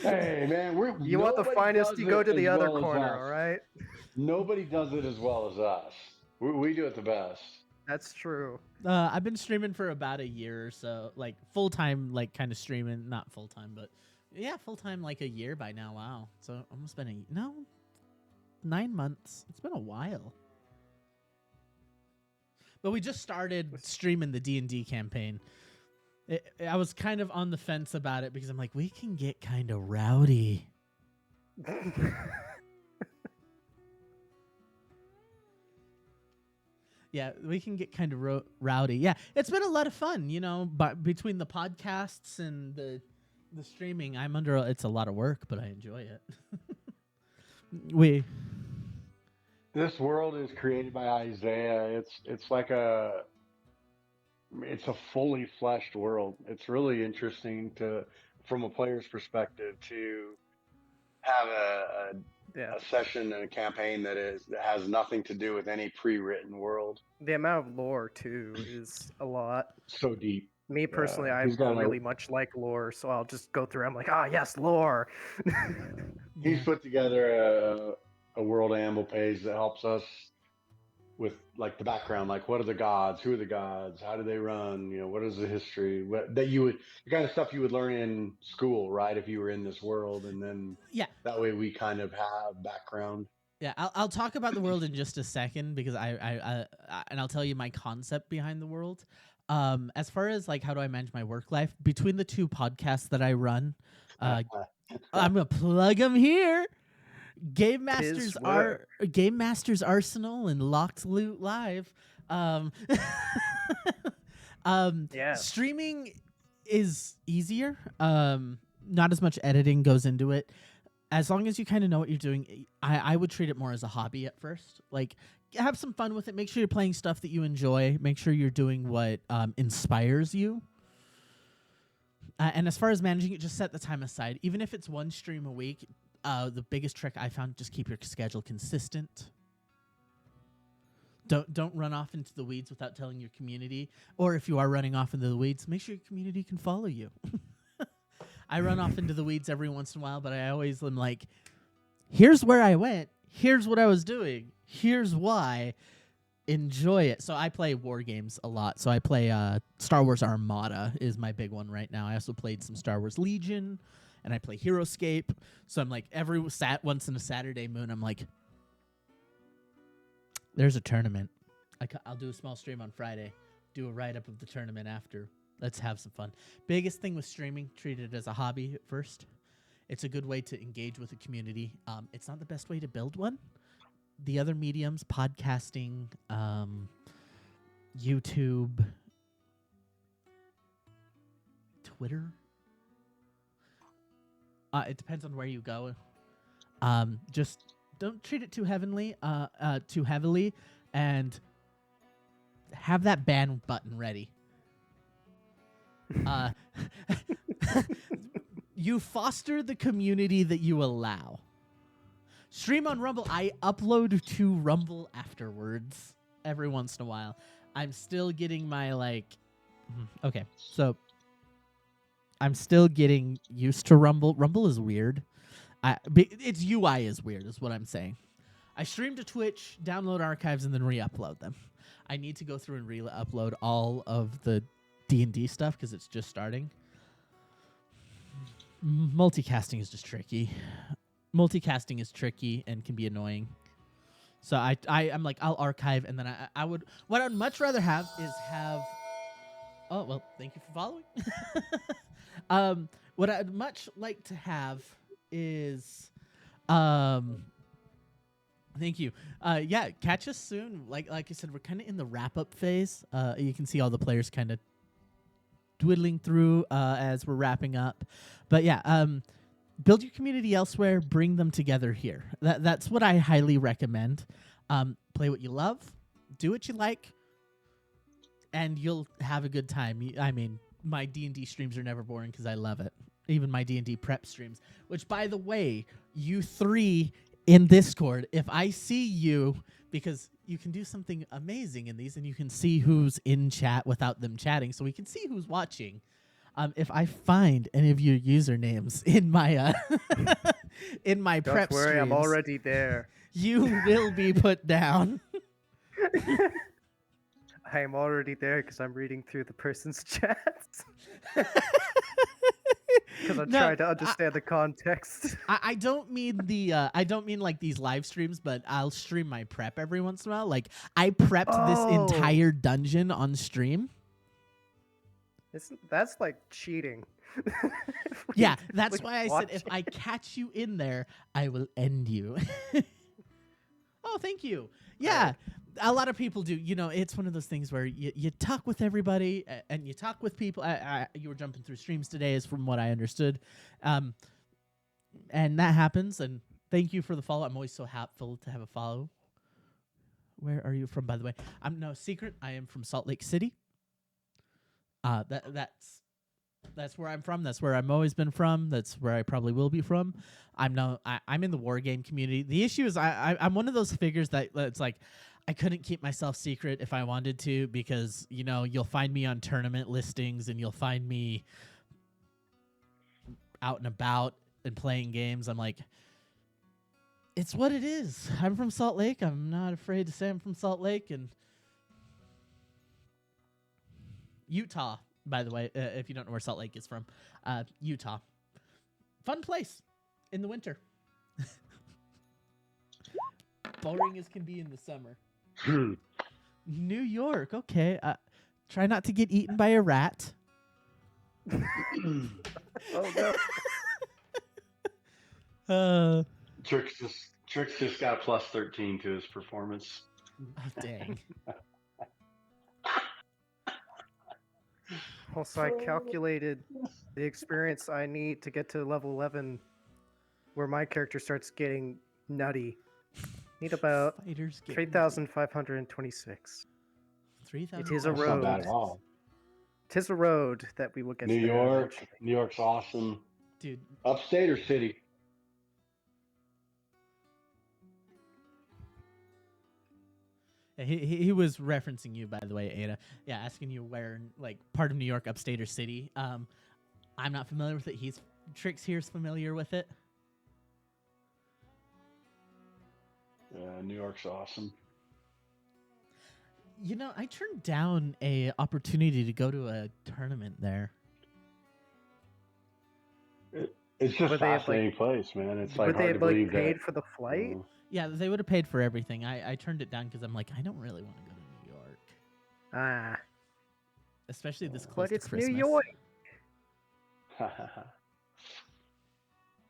Hey man, You want the nobody finest? does You go it to the as other well as corner. us. All right. Nobody does it as well as us. We do it the best. That's true. I've been streaming for about a year or so, like full time, like kind of streaming, not full time, but yeah, full time, like a year by now. Wow, so almost been 9 months. It's been a while. But we just started streaming the D&D campaign. I was kind of on the fence about it because I'm like, we can get kind of rowdy. Yeah, we can get kind of rowdy. Yeah, it's been a lot of fun, but between the podcasts and the streaming, it's a lot of work, but I enjoy it. This world is created by Isaiah. It's like it's a fully fleshed world. It's really interesting from a player's perspective, to have a session and a campaign that has nothing to do with any pre-written world. The amount of lore too is a lot. So deep. Me personally, I he's got really much like lore, so I'll just go through. I'm like, yes, lore. He's put together a world amble page that helps us with like the background, like what are the gods, who are the gods, how do they run, what is the history, the kind of stuff you would learn in school, right, if you were in this world. And then that way we kind of have background. Yeah, I'll talk about the world in just a second because I and I'll tell you my concept behind the world. As far as like how do I manage my work life between the two podcasts that I run, I'm gonna plug them here. Game Masters Arsenal and Locked Loot Live. Streaming is easier. Not as much editing goes into it. As long as you kind of know what you're doing, I would treat it more as a hobby at first. Like, have some fun with it. Make sure you're playing stuff that you enjoy. Make sure you're doing what inspires you. And as far as managing it, just set the time aside. Even if it's one stream a week, the biggest trick I found, just keep your schedule consistent. Don't run off into the weeds without telling your community. Or if you are running off into the weeds, make sure your community can follow you. I run off into the weeds every once in a while, but I always am like, here's where I went. Here's what I was doing. Here's why. enjoy it. So I play war games a lot. So I play Star Wars Armada is my big one right now. I also played some Star Wars Legion, and I play Heroescape. So I'm like once in a Saturday moon, I'm like, there's a tournament. I'll do a small stream on Friday, do a write-up of the tournament after. Let's have some fun. Biggest thing with streaming, treat it as a hobby at first. It's a good way to engage with the community. It's not the best way to build one. The other mediums, podcasting, YouTube, Twitter. It depends on where you go. Just don't treat it too heavily, and have that ban button ready. You foster the community that you allow. Stream on Rumble. I upload to Rumble afterwards every once in a while. I'm still getting my okay, so I'm still getting used to Rumble. Rumble is weird. Its UI is weird, is what I'm saying. I stream to Twitch, download archives, and then re-upload them. I need to go through and re-upload all of the D&D stuff because it's just starting. Multicasting is just tricky. Multicasting is tricky and can be annoying. So I'm like, I'll archive, and then what I'd much rather have is have. Oh well, thank you for following. What I'd much like to have is, thank you. Yeah, catch us soon. Like I said, we're kind of in the wrap up phase. You can see all the players kind of dwindling through as we're wrapping up. But yeah, build your community elsewhere. Bring them together here. That's what I highly recommend. Play what you love, do what you like, and you'll have a good time. I mean, my D&D streams are never boring because I love it. Even my D&D prep streams, which, by the way, you three in Discord, if I see you, because you can do something amazing in these, and you can see who's in chat without them chatting, so we can see who's watching. If I find any of your usernames in my in my prep Don't worry, streams, I'm already there. you will be put down. I am already there because I'm reading through the person's chats. Because I'm trying to understand the context. I don't mean I don't mean like these live streams, but I'll stream my prep every once in a while. Like I prepped this entire dungeon on stream. That's like cheating. Yeah, that's why I said if I catch you in there, I will end you. Oh, thank you. Yeah, a lot of people do. You know, it's one of those things where you talk with everybody and you talk with people. You were jumping through streams today, is from what I understood. And that happens. And thank you for the follow. I'm always so happy to have a follow. Where are you from, by the way? I'm no secret. I am from Salt Lake City. That's where I'm from. That's where I've always been from. That's where I probably will be from. I'm in the war game community. The issue is I'm one of those figures that it's like I couldn't keep myself secret if I wanted to, because you know you'll find me on tournament listings and you'll find me out and about and playing games. I'm like, it's what it is. I'm from Salt Lake. I'm not afraid to say I'm from Salt Lake. And Utah, by the way, if you don't know where Salt Lake is from, Utah. Fun place in the winter. Boring as can be in the summer. New York, okay. Try not to get eaten by a rat. Oh no. Trix just got plus 13 to his performance. Oh, dang. Also, I calculated the experience I need to get to level 11, where my character starts getting nutty. Need about 3,526. 3,000. It is a That's not bad road. at all. It is a road that we will get New there York. eventually. New York's awesome. Dude. Upstate or city? He was referencing you, by the way, Ada. Yeah, asking you where, like, part of New York, upstate or city. I'm not familiar with it. Trix here's familiar with it. Yeah, New York's awesome. You know, I turned down a opportunity to go to a tournament there. It's just Would they have, fascinating place, man. It's like Would they hard to have like believe paid that. for the flight? Yeah, they would have paid for everything. I turned it down because I'm like, I don't really want to go to New York, Ah, especially this close but to it's Christmas. New York.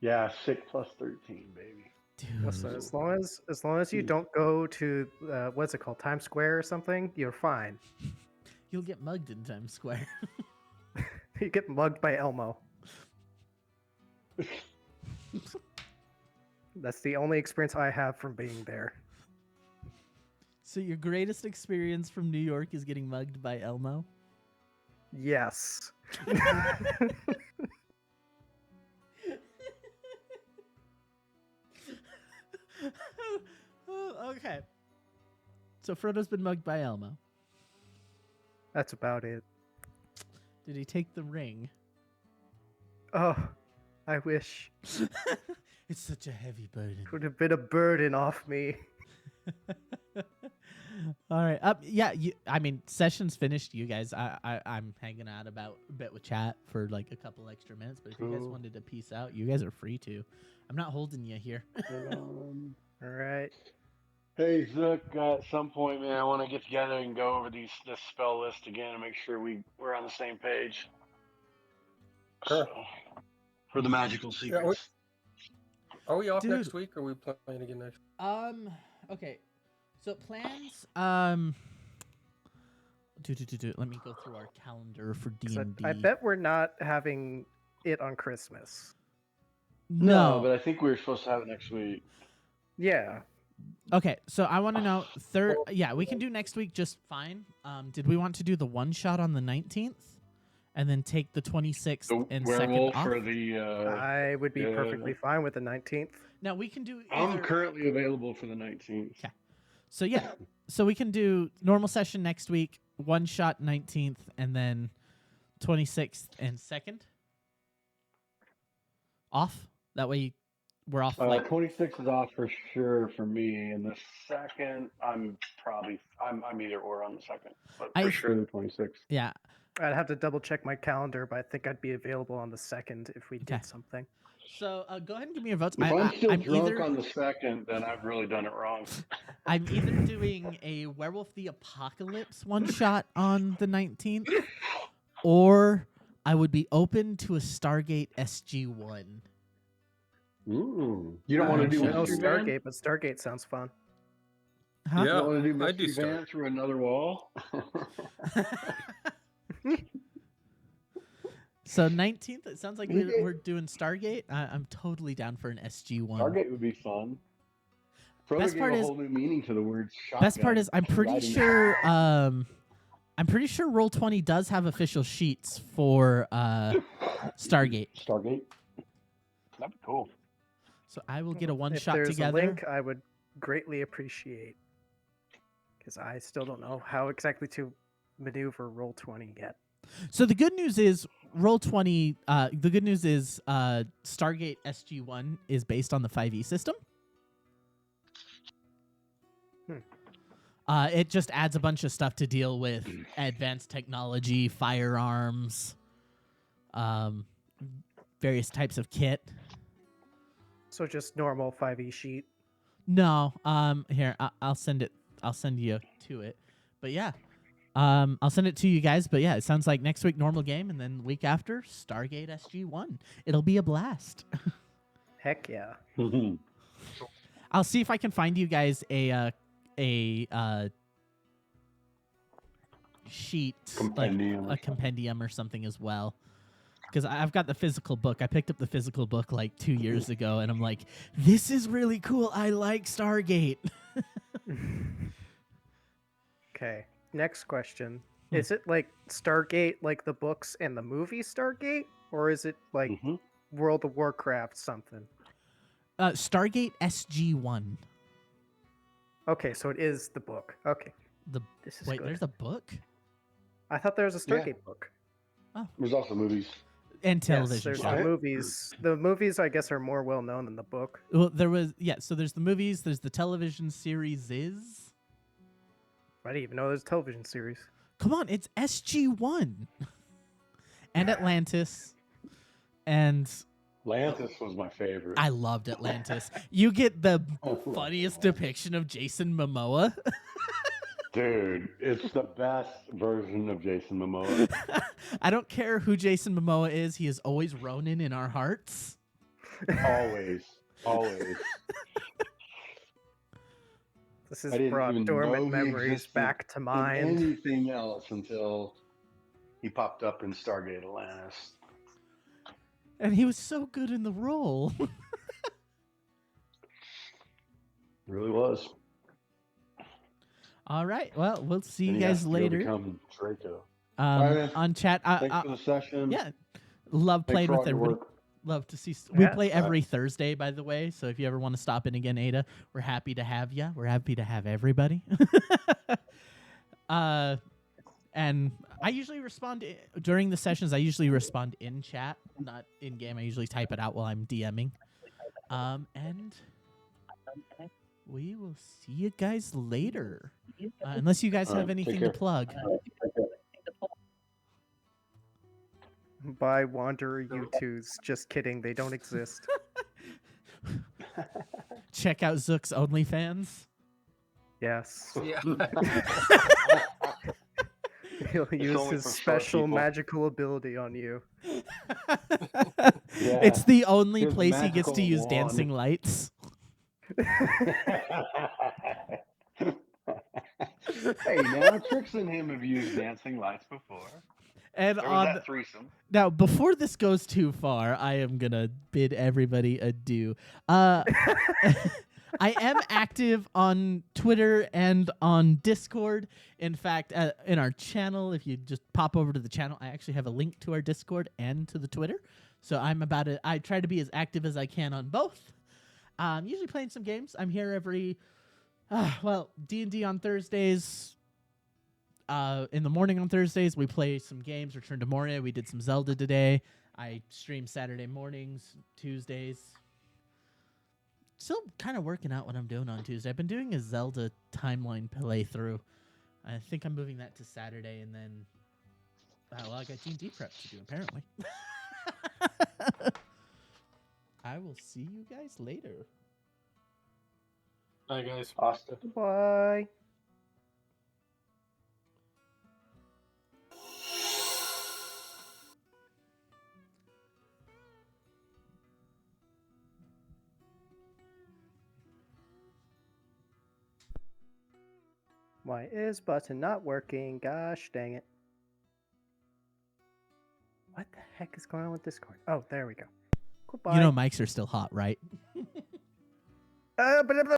Yeah, 6 plus 13, baby. Dude. Listen, as long as you don't go to what's it called, Times Square or something, you're fine. You'll get mugged in Times Square. You get mugged by Elmo. That's the only experience I have from being there. So your greatest experience from New York is getting mugged by Elmo? Yes. Okay. So Frodo's been mugged by Elmo. That's about it. Did he take the ring? Oh, I wish. It's such a heavy burden. Could have been a burden off me. All right. Yeah. I mean, session's finished. You guys. I'm hanging out about a bit with chat for like a couple extra minutes. But if you guys Cool. wanted to peace out, you guys are free to. I'm not holding you here. All right. Hey, Zook, at some point, man, I want to get together and go over this spell list again and make sure we're on the same page. Sure. So, for the magical secrets. Are we off Dude. next week, or are we playing again next? Okay. So plans. Let me go through our calendar for 'Cause D&D. I bet we're not having it on Christmas. No. But I think we were supposed to have it next week. Yeah. Okay, so I want to know yeah, we can do next week just fine. Did we want to do the one shot on the 19th and then take the 26th The and 2nd werewolf off? or the. I would be yeah. perfectly fine with the 19th. Now we can do I'm either. currently available for the 19th. Okay. So yeah, so we can do normal session next week, one shot 19th, and then 26th and 2nd off. That way we're off like 26 is off for sure for me, and the 2nd, I'm either or on the 2nd, but for sure the 26th. yeah. I'd have to double check my calendar, but I think I'd be available on the 2nd if we Okay. did something. So go ahead and give me your votes. If I'm still I'm drunk either on the 2nd, then I've really done it wrong. I'm either doing a Werewolf the Apocalypse one shot on the 19th, or I would be open to a Stargate SG1. Ooh. You don't want to do No Mystery Van? Stargate, but Stargate sounds fun. Huh? You don't want to do I do Mystery Van through another wall? So 19th, it sounds like we're doing Stargate. I'm totally down for an SG1. Target would be fun. Frodo Best gave part a is- whole new meaning to the word shotgun. Best part is I'm pretty Riding- sure Roll20 does have official sheets for Stargate. Stargate? That'd be cool. So I will get a one If shot there's together. a link, I would greatly appreciate. Because I still don't know how exactly to maneuver Roll20 yet. So the good news is Roll20. The good news is Stargate SG1 is based on the 5e system. It just adds a bunch of stuff to deal with advanced technology, firearms, various types of kit. So just normal 5e sheet. No, here I'll send it. I'll send you to it. But yeah, I'll send it to you guys. But yeah, it sounds like next week normal game, and then week after Stargate SG1. It'll be a blast. Heck yeah. I'll see if I can find you guys a sheet, Compendium or like a compendium or something as well. Because I've got the physical book. I picked up the physical book like 2 years ago, and I'm like, this is really cool. I like Stargate. Okay. Next question. Is it like Stargate, like the books and the movie Stargate? Or is it like Mhm. World of Warcraft something? Stargate SG1. Okay, so it is the book. Okay. The This is wait, good. there's a book I thought there was a Yeah. Stargate book. There's also movies. and Yes, television there's show. the Right. movies. The movies, I guess, are more well known than the book. Well, there was so there's the movies. There's the television series. I didn't even know there's a television series. Come on, it's SG-1 and Atlantis, and Lantis was my favorite. I loved Atlantis. You get the Oh my funniest God. depiction of Jason Momoa. Dude, it's the best version of Jason Momoa. I don't care who Jason Momoa is; he is always Ronin in our hearts. Always. Always. This I has didn't brought even dormant know he memories existed back to in mind. anything else until he popped up in Stargate Atlantis. And he was so good in the role. Really was. All right. Well, we'll see And you he has guys to go later. become Draco. right, On chat. Thanks for the session. Yeah. Love Thanks playing for all with your everybody. work. Love to see. We Yes. play every Thursday, by the way. So if you ever want to stop in again, Ada, we're happy to have you. We're happy to have everybody. And I usually respond during the sessions. I usually respond in chat, not in game. I usually type it out while I'm DMing. And we will see you guys later. Unless you guys All have right, take anything to care. plug. By Wanderer U2s. Just kidding, they don't exist. Check out Zook's OnlyFans. Yes. Yeah. He'll use only his for short special people. magical ability on you. It's the only His place he gets to magical use wand. dancing lights. Hey, now Trix and him have used dancing lights before. And There was that threesome. now, before this goes too far, I am gonna bid everybody adieu. I am active on Twitter and on Discord. In fact, in our channel, if you just pop over to the channel, I actually have a link to our Discord and to the Twitter. So I try to be as active as I can on both. Usually playing some games. I'm here every, D&D on Thursdays. In the morning on Thursdays, we play some games. Return to Moria. We did some Zelda today. I stream Saturday mornings, Tuesdays. Still kind of working out what I'm doing on Tuesday. I've been doing a Zelda timeline playthrough. I think I'm moving that to Saturday, and then I got D&D prep to do apparently. I will see you guys later. Bye, guys. Asta. Bye. Why is button not working? Gosh dang it. What the heck is going on with Discord? Oh, there we go. Goodbye. You know mics are still hot, right? But